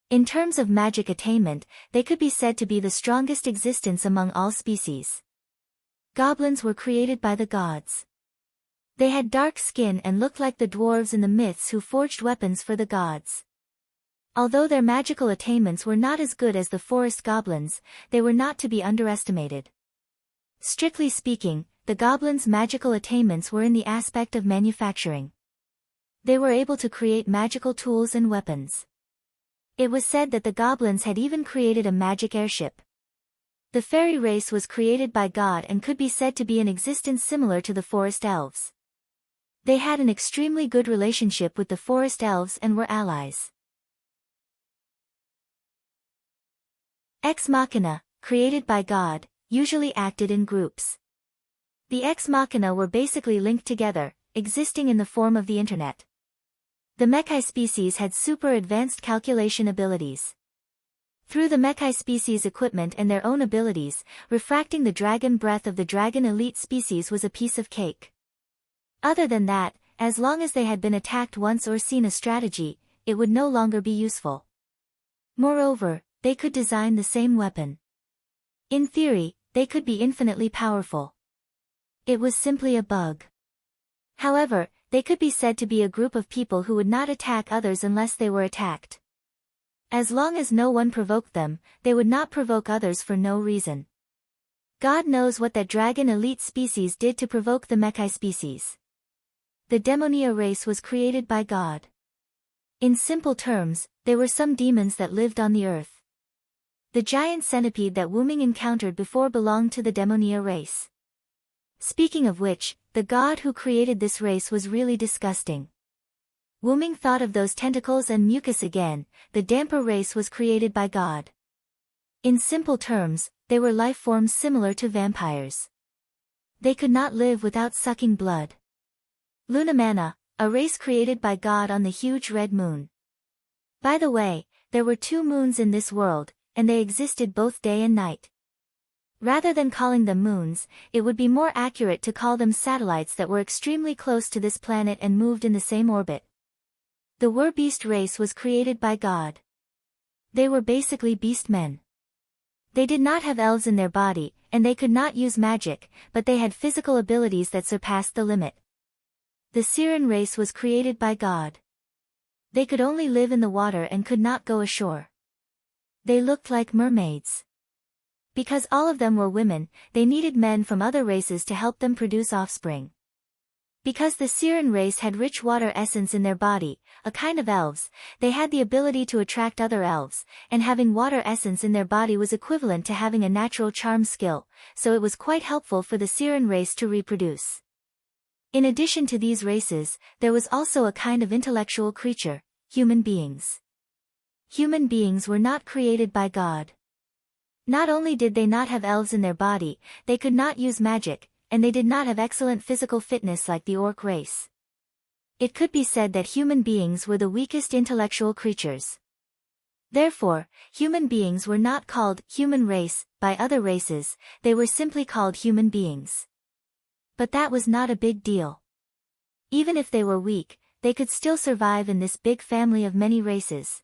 In terms of magic attainment, they could be said to be the strongest existence among all species. Goblins were created by the gods. They had dark skin and looked like the dwarves in the myths who forged weapons for the gods. Although their magical attainments were not as good as the forest goblins, they were not to be underestimated. Strictly speaking, the goblins' magical attainments were in the aspect of manufacturing. They were able to create magical tools and weapons. It was said that the goblins had even created a magic airship. The fairy race was created by God and could be said to be in existence similar to the forest elves. They had an extremely good relationship with the forest elves and were allies. Ex Machina, created by God, usually acted in groups. The Ex Machina were basically linked together, existing in the form of the Internet. The Mechai species had super advanced calculation abilities. Through the Mechai species' equipment and their own abilities, refracting the dragon breath of the dragon elite species was a piece of cake. Other than that, as long as they had been attacked once or seen a strategy, it would no longer be useful. Moreover, they could design the same weapon. In theory, they could be infinitely powerful. It was simply a bug. However, they could be said to be a group of people who would not attack others unless they were attacked. As long as no one provoked them, they would not provoke others for no reason. God knows what that dragon elite species did to provoke the Mechai species. The Demonia race was created by God. In simple terms, they were some demons that lived on the earth. The giant centipede that Wu Ming encountered before belonged to the Demonia race. Speaking of which, the god who created this race was really disgusting. Wu Ming thought of those tentacles and mucus again. The Damper race was created by God. In simple terms, they were life forms similar to vampires. They could not live without sucking blood. Lunamana, a race created by God on the huge red moon. By the way, there were 2 moons in this world, and they existed both day and night. Rather than calling them moons, it would be more accurate to call them satellites that were extremely close to this planet and moved in the same orbit. The Wyrbeast race was created by God. They were basically beast men. They did not have elves in their body, and they could not use magic, but they had physical abilities that surpassed the limit. The Siren race was created by God. They could only live in the water and could not go ashore. They looked like mermaids. Because all of them were women, they needed men from other races to help them produce offspring. Because the Siren race had rich water essence in their body, a kind of elves, they had the ability to attract other elves, and having water essence in their body was equivalent to having a natural charm skill, so it was quite helpful for the Siren race to reproduce. In addition to these races, there was also a kind of intellectual creature, human beings. Human beings were not created by God. Not only did they not have elves in their body, they could not use magic, and they did not have excellent physical fitness like the orc race. It could be said that human beings were the weakest intellectual creatures. Therefore, human beings were not called human race by other races, they were simply called human beings. But that was not a big deal. Even if they were weak, they could still survive in this big family of many races.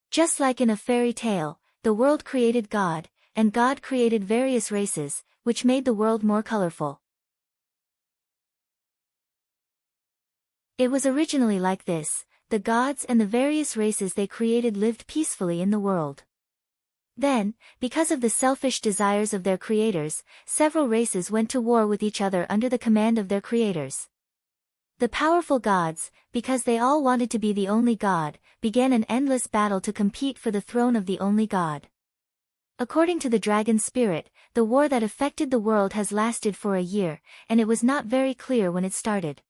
Just like in a fairy tale, the world created God, and God created various races, which made the world more colorful. It was originally like this: the gods and the various races they created lived peacefully in the world. Then, because of the selfish desires of their creators, several races went to war with each other under the command of their creators. The powerful gods, because they all wanted to be the only god, began an endless battle to compete for the throne of the only god. According to the dragon spirit, the war that affected the world has lasted for a year, and it was not very clear when it started.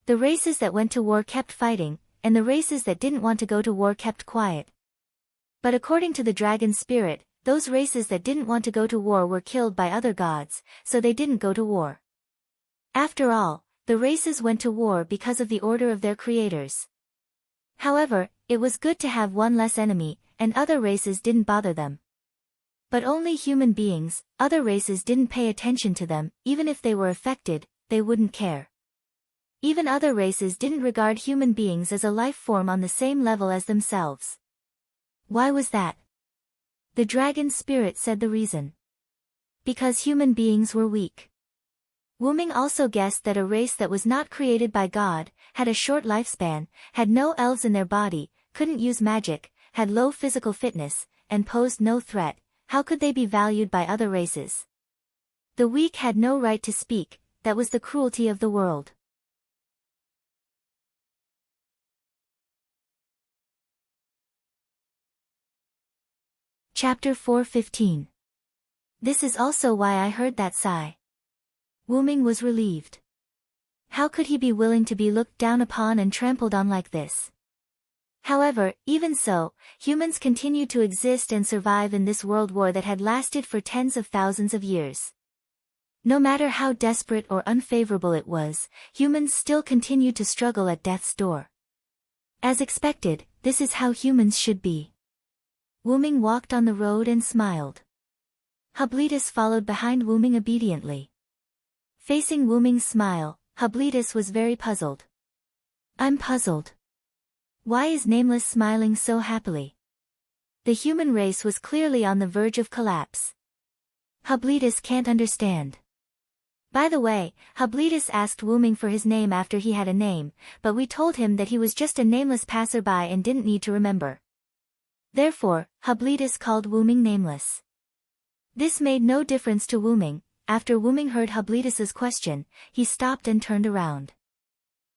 The races that went to war kept fighting, and the races that didn't want to go to war kept quiet. But according to the dragon's spirit, those races that didn't want to go to war were killed by other gods, so they didn't go to war. After all, the races went to war because of the order of their creators. However, it was good to have one less enemy, and other races didn't bother them. But only human beings, other races didn't pay attention to them, even if they were affected, they wouldn't care. Even other races didn't regard human beings as a life form on the same level as themselves. Why was that? The dragon's spirit said the reason. Because human beings were weak. Wyrm also guessed that a race that was not created by God, had a short lifespan, had no elves in their body, couldn't use magic, had low physical fitness, and posed no threat. How could they be valued by other races? The weak had no right to speak, that was the cruelty of the world. Chapter 4:15. This is also why I heard that sigh. Wyrm was relieved. How could he be willing to be looked down upon and trampled on like this? However, even so, humans continued to exist and survive in this world war that had lasted for tens of thousands of years. No matter how desperate or unfavorable it was, humans still continued to struggle at death's door. As expected, this is how humans should be. Wyrm walked on the road and smiled. Hubletus followed behind Wyrm obediently. Facing Wyrm's smile, Hubletus was very puzzled. I'm puzzled. Why is Nameless smiling so happily? The human race was clearly on the verge of collapse. Hubletus can't understand. By the way, Hubletus asked Wyrm for his name after he had a name, but we told him that he was just a nameless passerby and didn't need to remember. Therefore, Hubletus called Wyrm Nameless. This made no difference to Wyrm. After Wyrm heard Hubletus's question, he stopped and turned around.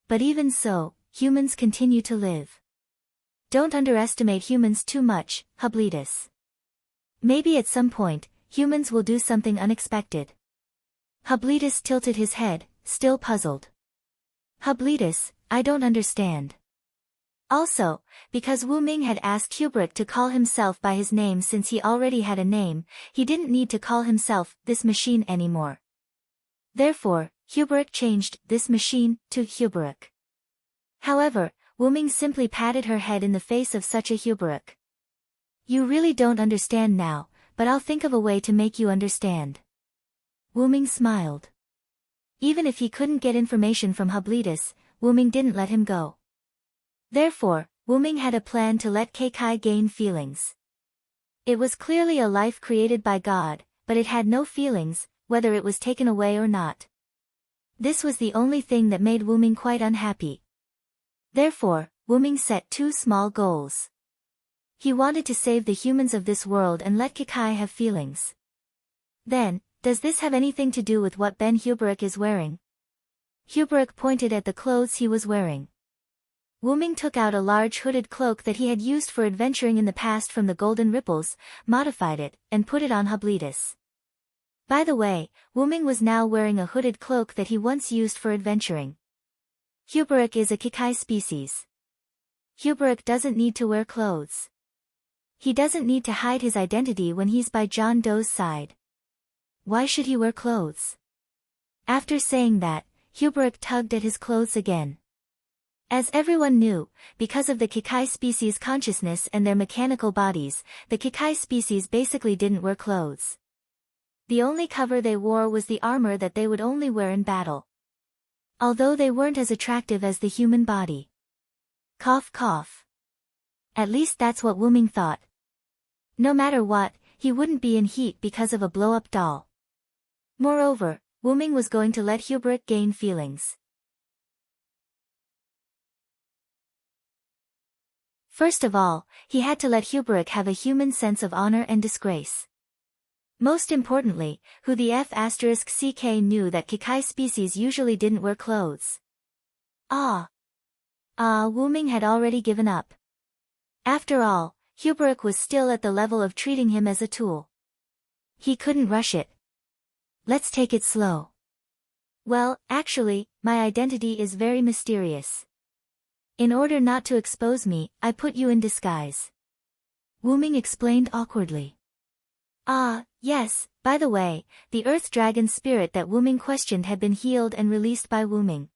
But even so, humans continue to live. Don't underestimate humans too much, Hubletus. Maybe at some point, humans will do something unexpected. Hubletus tilted his head, still puzzled. Hubletus, I don't understand. Also, because Wyrm had asked Hubric to call himself by his name since he already had a name, he didn't need to call himself this machine anymore. Therefore, Hubric changed this machine to Hubric. However, Wyrm simply patted her head in the face of such a Hubric. You really don't understand now, but I'll think of a way to make you understand. Wyrm smiled. Even if he couldn't get information from Hubletus, Wyrm didn't let him go. Therefore, Wyrm had a plan to let Kekai gain feelings. It was clearly a life created by God, but it had no feelings, whether it was taken away or not. This was the only thing that made Wyrm quite unhappy. Therefore, Wyrm set two small goals. He wanted to save the humans of this world and let Kekai have feelings. Then, does this have anything to do with what Ben Hubric is wearing? Hubric pointed at the clothes he was wearing. Wyrm took out a large hooded cloak that he had used for adventuring in the past from the Golden Ripples, modified it, and put it on Hubletus. By the way, Wyrm was now wearing a hooded cloak that he once used for adventuring. Hubric is a Kekai species. Hubric doesn't need to wear clothes. He doesn't need to hide his identity when he's by John Doe's side. Why should he wear clothes? After saying that, Hubric tugged at his clothes again. As everyone knew, because of the Kekai species' consciousness and their mechanical bodies, the Kekai species basically didn't wear clothes. The only cover they wore was the armor that they would only wear in battle. Although they weren't as attractive as the human body. Cough cough. At least that's what Wyrm thought. No matter what, he wouldn't be in heat because of a blow-up doll. Moreover, Wyrm was going to let Hubric gain feelings. First of all, he had to let Hubric have a human sense of honor and disgrace. Most importantly, who the F***ck knew that Kekai species usually didn't wear clothes. Wyrm had already given up. After all, Hubric was still at the level of treating him as a tool. He couldn't rush it. Let's take it slow. Well, actually, my identity is very mysterious. In order not to expose me, I put you in disguise. Wuming explained awkwardly. Ah, yes, by the way, the Earth Dragon spirit that Wuming questioned had been healed and released by Wuming.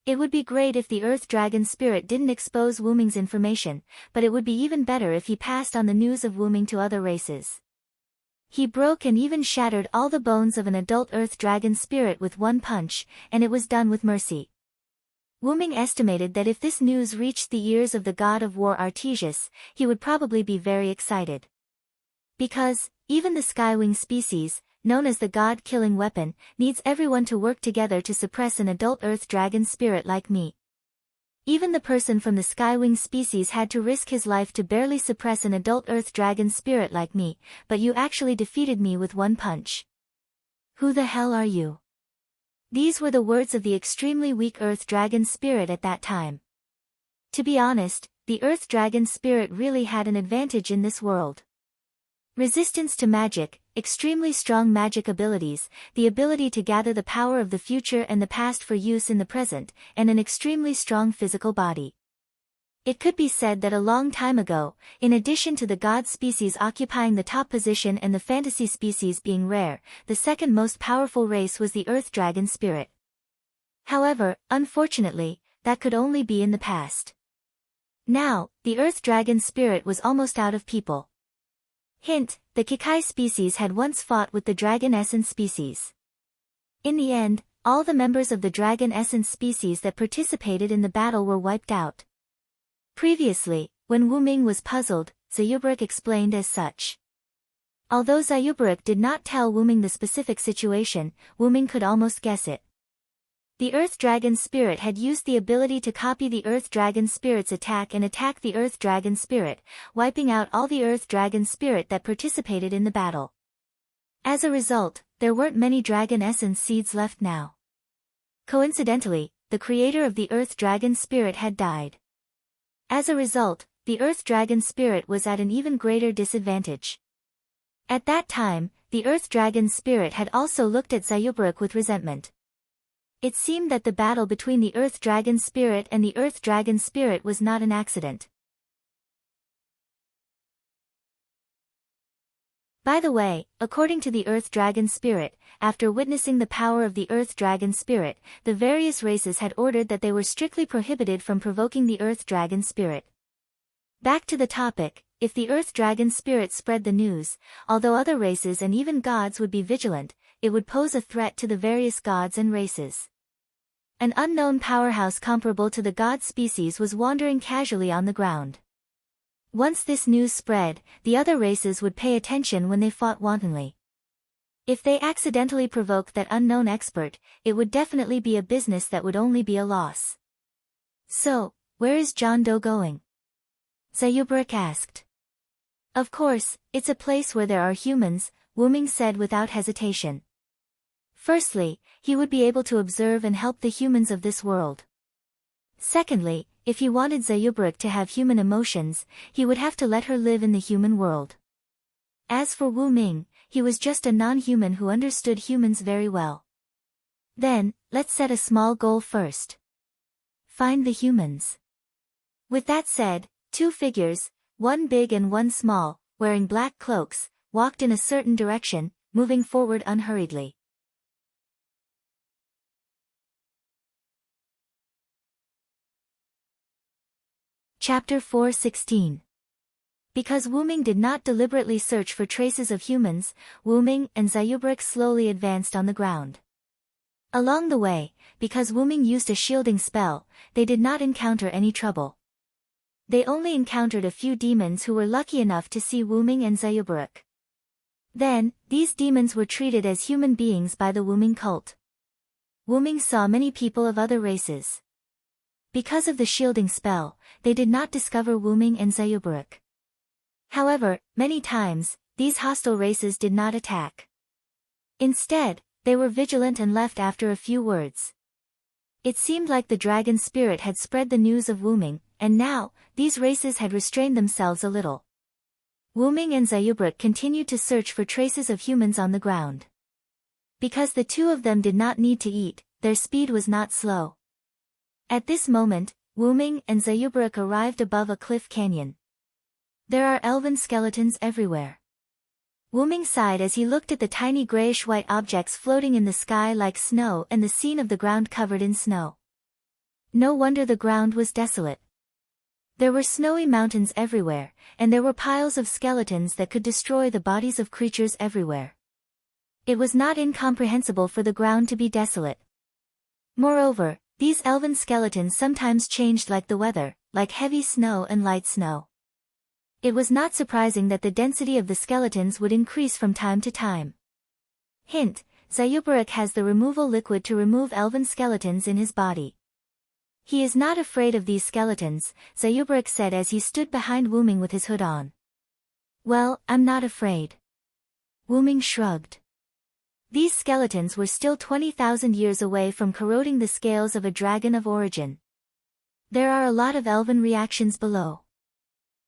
It would be great if the Earth Dragon spirit didn't expose Wuming's information, but it would be even better if he passed on the news of Wuming to other races. He broke and even shattered all the bones of an adult Earth Dragon spirit with one punch, and it was done with mercy. Wuming estimated that if this news reached the ears of the god of war Artesius, he would probably be very excited. Because, even the Skywing species, known as the god-killing weapon, needs everyone to work together to suppress an adult Earth Dragon spirit like me. Even the person from the Skywing species had to risk his life to barely suppress an adult Earth Dragon spirit like me, but you actually defeated me with one punch. Who the hell are you? These were the words of the extremely weak Earth Dragon spirit at that time. To be honest, the Earth Dragon spirit really had an advantage in this world. Resistance to magic, extremely strong magic abilities, the ability to gather the power of the future and the past for use in the present, and an extremely strong physical body. It could be said that a long time ago, in addition to the god species occupying the top position and the fantasy species being rare, the second most powerful race was the Earth Dragon spirit. However, unfortunately, that could only be in the past. Now, the Earth Dragon spirit was almost out of people. Hint, the Kikai species had once fought with the Dragon Essence species. In the end, all the members of the Dragon Essence species that participated in the battle were wiped out. Previously, when Wuming was puzzled, Zayubarak explained as such. Although Zayubarak did not tell Wuming the specific situation, Wuming could almost guess it. The Earth Dragon spirit had used the ability to copy the Earth Dragon spirit's attack and attack the Earth Dragon spirit, wiping out all the Earth Dragon spirit that participated in the battle. As a result, there weren't many Dragon Essence seeds left now. Coincidentally, the creator of the Earth Dragon spirit had died. As a result, the Earth Dragon spirit was at an even greater disadvantage. At that time, the Earth Dragon spirit had also looked at Zayubarak with resentment. It seemed that the battle between the Earth Dragon spirit and the Earth Dragon spirit was not an accident. By the way, according to the Earth Dragon spirit, after witnessing the power of the Earth Dragon spirit, the various races had ordered that they were strictly prohibited from provoking the Earth Dragon spirit. Back to the topic, if the Earth Dragon spirit spread the news, although other races and even gods would be vigilant, it would pose a threat to the various gods and races. An unknown powerhouse comparable to the god species was wandering casually on the ground. Once this news spread, the other races would pay attention when they fought wantonly. If they accidentally provoked that unknown expert, it would definitely be a business that would only be a loss. So, where is John Doe going? Zayubarak asked. Of course, it's a place where there are humans, Wuming said without hesitation. Firstly, he would be able to observe and help the humans of this world. Secondly, if he wanted Zayubarak to have human emotions, he would have to let her live in the human world. As for Wuming, he was just a non-human who understood humans very well. Then, let's set a small goal first. Find the humans. With that said, two figures, one big and one small, wearing black cloaks, walked in a certain direction, moving forward unhurriedly. Chapter 4:16. Because Wuming did not deliberately search for traces of humans, Wuming and Zayubarak slowly advanced on the ground. Along the way, because Wuming used a shielding spell, they did not encounter any trouble. They only encountered a few demons who were lucky enough to see Wuming and Zayubarak. Then, these demons were treated as human beings by the Wuming cult. Wuming saw many people of other races. Because of the shielding spell, they did not discover Wuming and Zayubarak. However, many times, these hostile races did not attack. Instead, they were vigilant and left after a few words. It seemed like the dragon spirit had spread the news of Wuming, and now, these races had restrained themselves a little. Wuming and Zayubarak continued to search for traces of humans on the ground. Because the two of them did not need to eat, their speed was not slow. At this moment, Wuming and Zayubarak arrived above a cliff canyon. There are elven skeletons everywhere. Wuming sighed as he looked at the tiny grayish-white objects floating in the sky like snow and the scene of the ground covered in snow. No wonder the ground was desolate. There were snowy mountains everywhere, and there were piles of skeletons that could destroy the bodies of creatures everywhere. It was not incomprehensible for the ground to be desolate. Moreover, these elven skeletons sometimes changed like the weather, like heavy snow and light snow. It was not surprising that the density of the skeletons would increase from time to time. Hint: Zayubarak has the removal liquid to remove elven skeletons in his body. He is not afraid of these skeletons, Zayubarak said as he stood behind Wuming with his hood on. Well, I'm not afraid. Wuming shrugged. These skeletons were still 20,000 years away from corroding the scales of a dragon of origin. There are a lot of elven reactions below.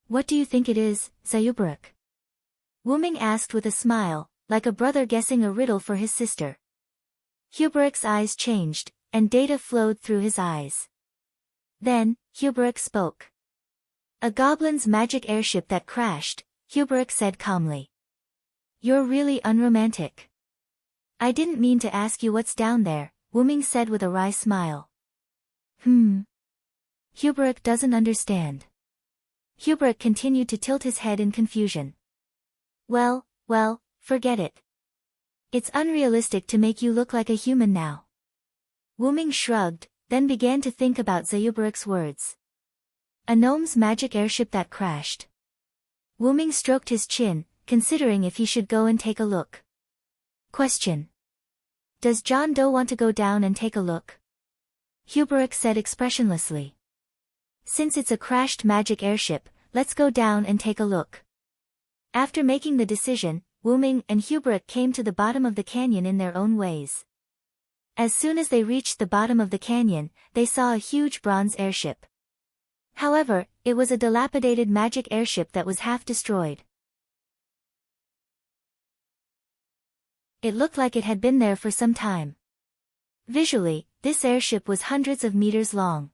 What do you think it is, Zayubarak? Wuming asked with a smile, like a brother guessing a riddle for his sister. Hubarak's eyes changed, and data flowed through his eyes. Then, Hubarak spoke. A goblin's magic airship that crashed, Hubarak said calmly. You're really unromantic. I didn't mean to ask you what's down there, Wuming said with a wry smile. Hubarak doesn't understand. Hubarak continued to tilt his head in confusion. Well, forget it. It's unrealistic to make you look like a human now. Wuming shrugged, then began to think about Zayubarak's words. A gnome's magic airship that crashed. Wuming stroked his chin, considering if he should go and take a look. Question. Does John Doe want to go down and take a look? Hubarak said expressionlessly. Since it's a crashed magic airship, let's go down and take a look. After making the decision, Wuming and Hubarak came to the bottom of the canyon in their own ways. As soon as they reached the bottom of the canyon, they saw a huge bronze airship. However, it was a dilapidated magic airship that was half destroyed. It looked like it had been there for some time. Visually, this airship was hundreds of meters long.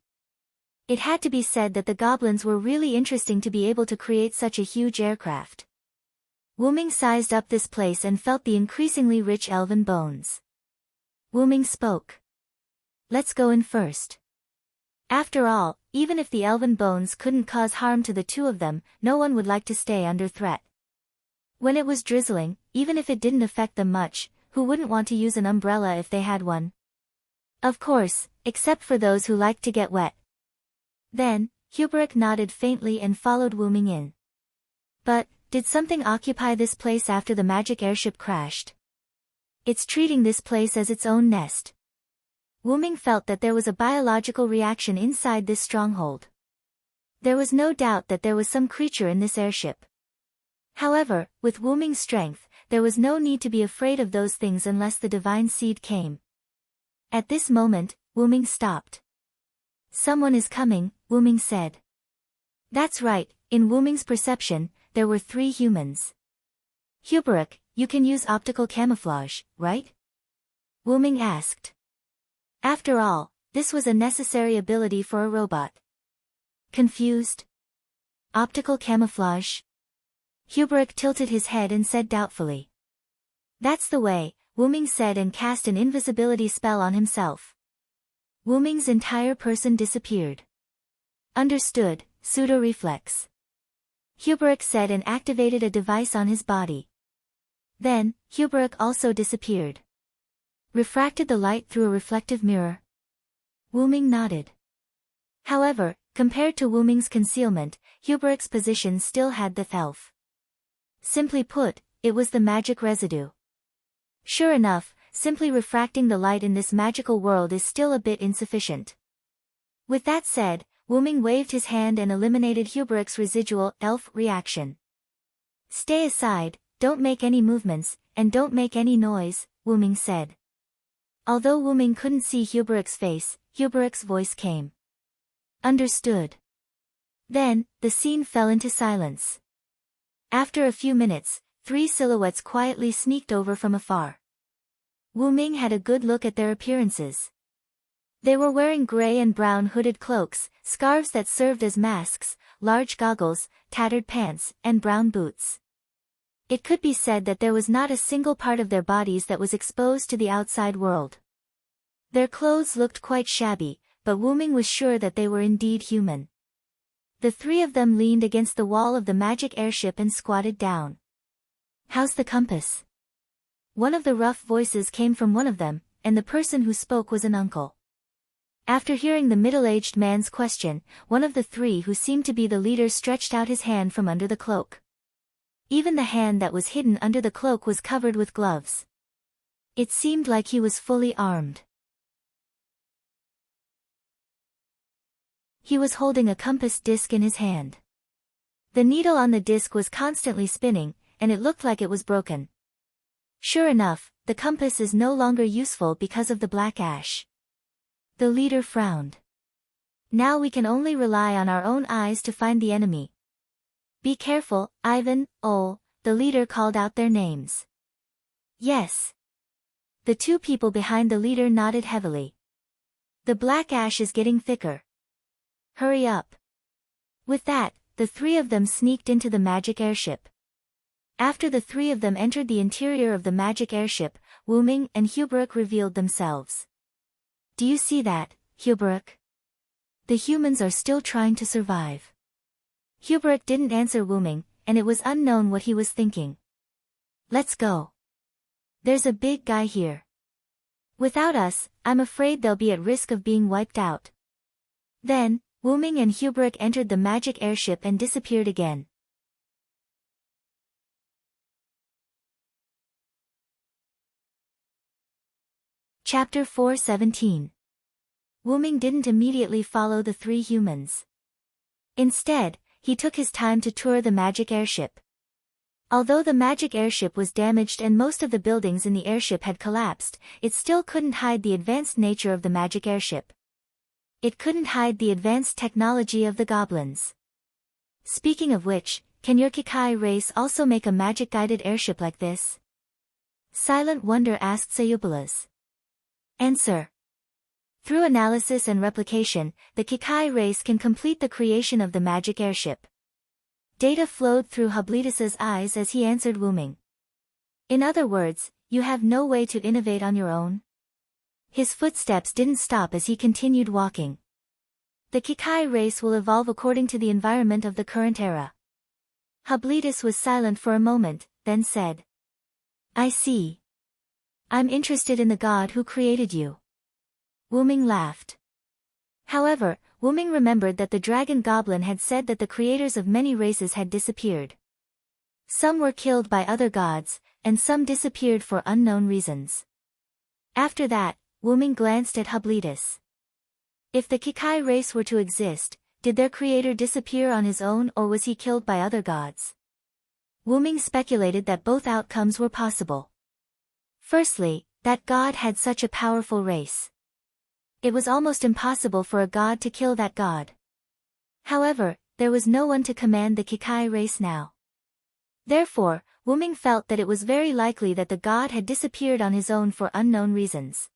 It had to be said that the goblins were really interesting to be able to create such a huge aircraft. Wuming sized up this place and felt the increasingly rich elven bones. Wuming spoke. Let's go in first. After all, even if the elven bones couldn't cause harm to the two of them, no one would like to stay under threat. When it was drizzling, even if it didn't affect them much, who wouldn't want to use an umbrella if they had one? Of course, except for those who liked to get wet. Then, Hubarak nodded faintly and followed Wuming in. But, did something occupy this place after the magic airship crashed? It's treating this place as its own nest. Wuming felt that there was a biological reaction inside this stronghold. There was no doubt that there was some creature in this airship. However, with Wuming's strength, there was no need to be afraid of those things unless the divine seed came. At this moment, Wuming stopped. Someone is coming, Wuming said. That's right, in Wuming's perception, there were 3 humans. Hubarak, you can use optical camouflage, right? Wuming asked. After all, this was a necessary ability for a robot. Confused? Optical camouflage? Hubarak tilted his head and said doubtfully. That's the way, Wuming said and cast an invisibility spell on himself. Wuming's entire person disappeared. Understood, pseudo-reflex. Hubarak said and activated a device on his body. Then, Hubarak also disappeared. Refracted the light through a reflective mirror. Wuming nodded. However, compared to Wuming's concealment, Hubarak's position still had the elf. Simply put, it was the magic residue. Sure enough, simply refracting the light in this magical world is still a bit insufficient. With that said, Wuming waved his hand and eliminated Hubarak's residual elf reaction. Stay aside, don't make any movements, and don't make any noise, Wuming said. Although Wuming couldn't see Hubarak's face, Hubarak's voice came. Understood. Then, the scene fell into silence. After a few minutes, 3 silhouettes quietly sneaked over from afar. Wuming had a good look at their appearances. They were wearing gray and brown hooded cloaks, scarves that served as masks, large goggles, tattered pants, and brown boots. It could be said that there was not a single part of their bodies that was exposed to the outside world. Their clothes looked quite shabby, but Wuming was sure that they were indeed human. The three of them leaned against the wall of the magic airship and squatted down. "How's the compass?" One of the rough voices came from one of them, and the person who spoke was an uncle. After hearing the middle-aged man's question, one of the three who seemed to be the leader stretched out his hand from under the cloak. Even the hand that was hidden under the cloak was covered with gloves. It seemed like he was fully armed. He was holding a compass disc in his hand. The needle on the disc was constantly spinning, and it looked like it was broken. Sure enough, the compass is no longer useful because of the black ash. The leader frowned. "Now we can only rely on our own eyes to find the enemy." "Be careful, Ivan, Ol," the leader called out their names. "Yes." The two people behind the leader nodded heavily. "The black ash is getting thicker. Hurry up." With that, the three of them sneaked into the magic airship. After the three of them entered the interior of the magic airship, Wuming and Hubert revealed themselves. "Do you see that, Hubert? The humans are still trying to survive." Hubert didn't answer Wuming, and it was unknown what he was thinking. "Let's go. There's a big guy here. Without us, I'm afraid they'll be at risk of being wiped out." Then, Wuming and Hubert entered the magic airship and disappeared again. Chapter 4:17. Wuming didn't immediately follow the three humans. Instead, he took his time to tour the magic airship. Although the magic airship was damaged and most of the buildings in the airship had collapsed, it still couldn't hide the advanced nature of the magic airship. It couldn't hide the advanced technology of the goblins. "Speaking of which, can your Kikai race also make a magic-guided airship like this?" Silent Wonder asked Sayubalas. Answer. Through analysis and replication, the Kikai race can complete the creation of the magic airship. Data flowed through Hubletus's eyes as he answered Wuming. "In other words, you have no way to innovate on your own?" His footsteps didn't stop as he continued walking. "The Kikai race will evolve according to the environment of the current era." Hubletus was silent for a moment, then said. "I see. I'm interested in the god who created you." Wuming laughed. However, Wuming remembered that the dragon goblin had said that the creators of many races had disappeared. Some were killed by other gods, and some disappeared for unknown reasons. After that, Wuming glanced at Hubletus. If the Kikai race were to exist, did their creator disappear on his own or was he killed by other gods? Wuming speculated that both outcomes were possible. Firstly, that god had such a powerful race. It was almost impossible for a god to kill that god. However, there was no one to command the Kikai race now. Therefore, Wuming felt that it was very likely that the god had disappeared on his own for unknown reasons.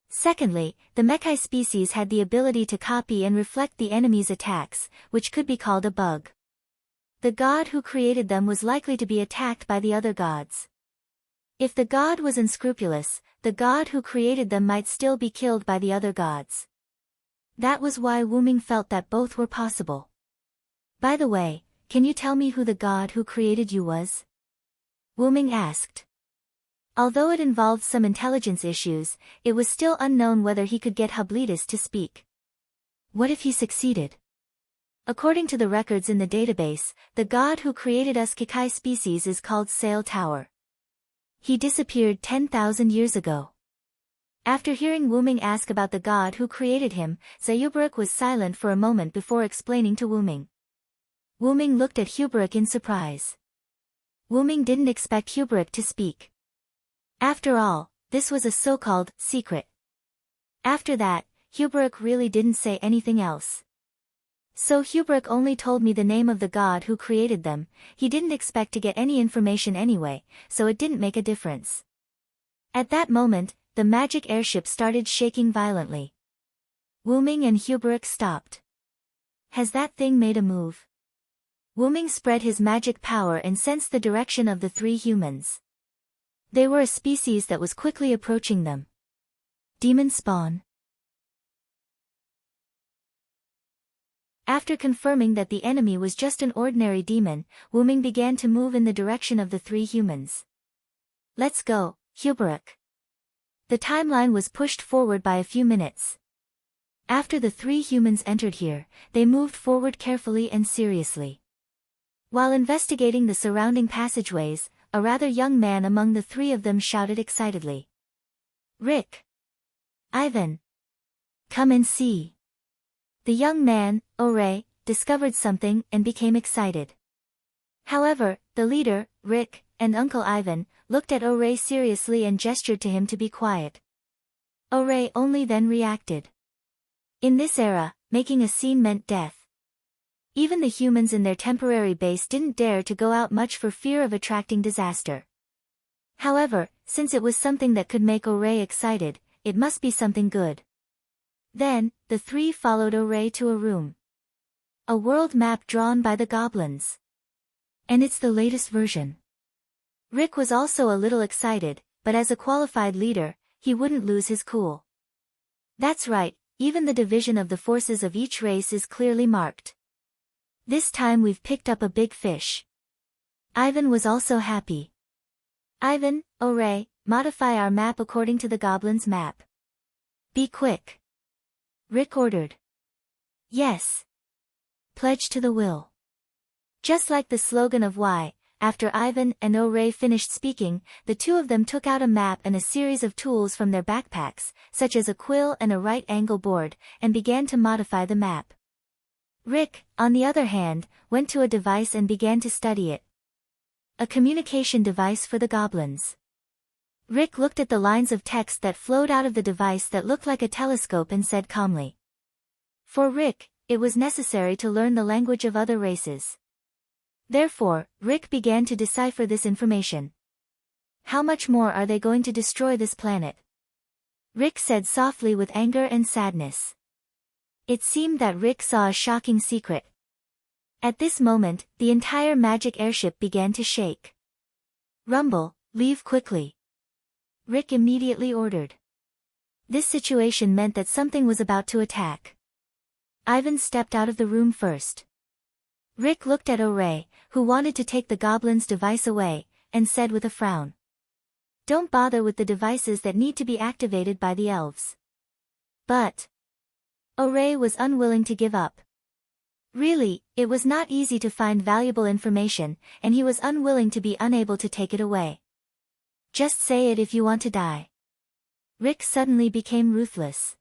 Secondly, the Mekai species had the ability to copy and reflect the enemy's attacks, which could be called a bug. The god who created them was likely to be attacked by the other gods. If the god was unscrupulous, the god who created them might still be killed by the other gods. That was why Wuming felt that both were possible. "By the way, can you tell me who the god who created you was?" Wuming asked. Although it involved some intelligence issues, it was still unknown whether he could get Hubletus to speak. What if he succeeded? According to the records in the database, the god who created us Kikai species is called Sail Tower. He disappeared 10,000 years ago. After hearing Wuming ask about the god who created him, Zayubarak was silent for a moment before explaining to Wuming. Wuming looked at Hubert in surprise. Wuming didn't expect Hubert to speak. After all, this was a so-called secret. After that, Hubert really didn't say anything else. So Hubert only told me the name of the god who created them. He didn't expect to get any information anyway, so it didn't make a difference. At that moment, the magic airship started shaking violently. Wuming and Huberic stopped. Has that thing made a move? Wuming spread his magic power and sensed the direction of the three humans. They were a species that was quickly approaching them. Demon spawn. After confirming that the enemy was just an ordinary demon, Wuming began to move in the direction of the three humans. Let's go, Huberic. The timeline was pushed forward by a few minutes. After the three humans entered here, they moved forward carefully and seriously. While investigating the surrounding passageways, a rather young man among the three of them shouted excitedly. Rick! Ivan! Come and see! The young man, Ore, discovered something and became excited. However, the leader, Rick, and Uncle Ivan, looked at Ore seriously and gestured to him to be quiet. Ore only then reacted. In this era, making a scene meant death. Even the humans in their temporary base didn't dare to go out much for fear of attracting disaster. However, since it was something that could make Ore excited, it must be something good. Then, the three followed Ore to a room. A world map drawn by the goblins. And it's the latest version. Rick was also a little excited, but as a qualified leader, he wouldn't lose his cool. That's right, even the division of the forces of each race is clearly marked. This time we've picked up a big fish. Ivan was also happy. Ivan, Ore, modify our map according to the goblins' map. Be quick. Rick ordered. Yes. Pledge to the will. Just like the slogan of Y, after Ivan and Ore finished speaking, the two of them took out a map and a series of tools from their backpacks, such as a quill and a right-angle board, and began to modify the map. Rick, on the other hand, went to a device and began to study it. A communication device for the goblins. Rick looked at the lines of text that flowed out of the device that looked like a telescope and said calmly. For Rick, it was necessary to learn the language of other races. Therefore, Rick began to decipher this information. How much more are they going to destroy this planet? Rick said softly with anger and sadness. It seemed that Rick saw a shocking secret. At this moment, the entire magic airship began to shake. Rumble, leave quickly. Rick immediately ordered. This situation meant that something was about to attack. Ivan stepped out of the room first. Rick looked at Ore, who wanted to take the goblin's device away, and said with a frown. Don't bother with the devices that need to be activated by the elves. But Ore was unwilling to give up. Really, it was not easy to find valuable information, and he was unwilling to be unable to take it away. Just say it if you want to die. Rick suddenly became ruthless.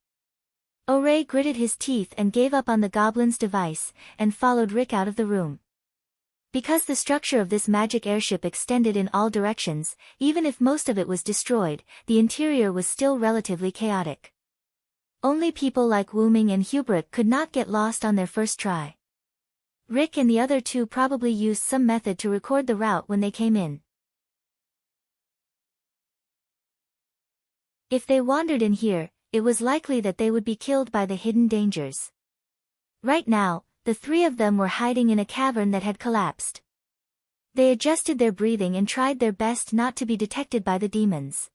Ore gritted his teeth and gave up on the goblin's device, and followed Rick out of the room. Because the structure of this magic airship extended in all directions, even if most of it was destroyed, the interior was still relatively chaotic. Only people like Wuming and Huberic could not get lost on their first try. Rick and the other two probably used some method to record the route when they came in. If they wandered in here, it was likely that they would be killed by the hidden dangers. Right now, the three of them were hiding in a cavern that had collapsed. They adjusted their breathing and tried their best not to be detected by the demons.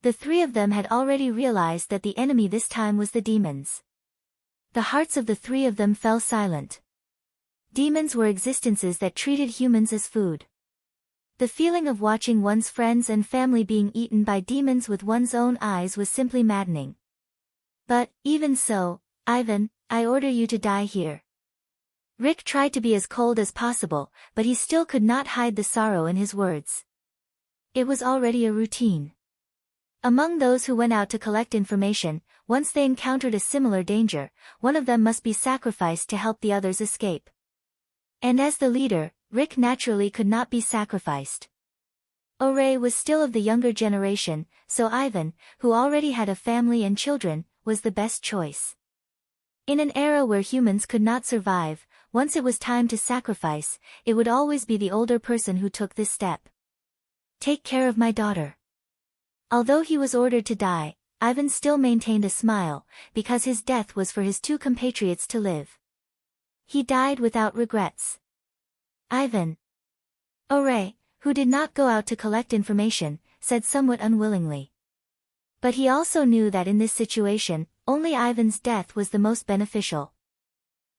The three of them had already realized that the enemy this time was the demons. The hearts of the three of them fell silent. Demons were existences that treated humans as food. The feeling of watching one's friends and family being eaten by demons with one's own eyes was simply maddening. But, even so, Ivan, I order you to die here. Rick tried to be as cold as possible, but he still could not hide the sorrow in his words. It was already a routine. Among those who went out to collect information, once they encountered a similar danger, one of them must be sacrificed to help the others escape. And as the leader, Rick naturally could not be sacrificed. Ore was still of the younger generation, so Ivan, who already had a family and children, was the best choice. In an era where humans could not survive, once it was time to sacrifice, it would always be the older person who took this step. Take care of my daughter. Although he was ordered to die, Ivan still maintained a smile, because his death was for his two compatriots to live. He died without regrets. Ivan Oray, who did not go out to collect information, said somewhat unwillingly. But he also knew that in this situation, only Ivan's death was the most beneficial.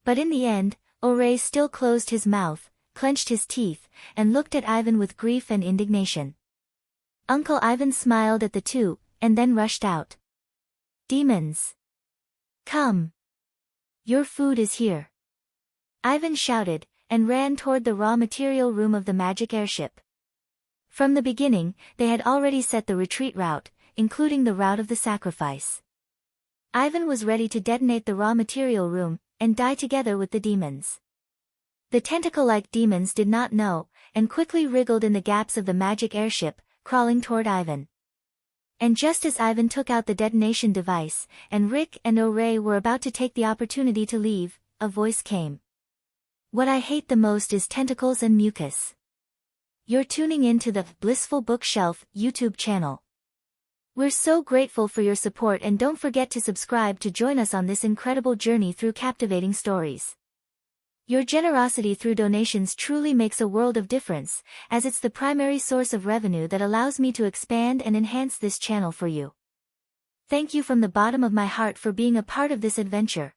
But in the end, Oray still closed his mouth, clenched his teeth, and looked at Ivan with grief and indignation. Uncle Ivan smiled at the two, and then rushed out. Demons! Come! Your food is here! Ivan shouted, and ran toward the raw material room of the magic airship. From the beginning, they had already set the retreat route, including the route of the sacrifice. Ivan was ready to detonate the raw material room, and die together with the demons. The tentacle-like demons did not know, and quickly wriggled in the gaps of the magic airship, crawling toward Ivan. And just as Ivan took out the detonation device, and Rick and Oray were about to take the opportunity to leave, a voice came. What I hate the most is tentacles and mucus. You're tuning in to the Blissful Bookshelf YouTube channel. We're so grateful for your support, and don't forget to subscribe to join us on this incredible journey through captivating stories. Your generosity through donations truly makes a world of difference, as it's the primary source of revenue that allows me to expand and enhance this channel for you. Thank you from the bottom of my heart for being a part of this adventure.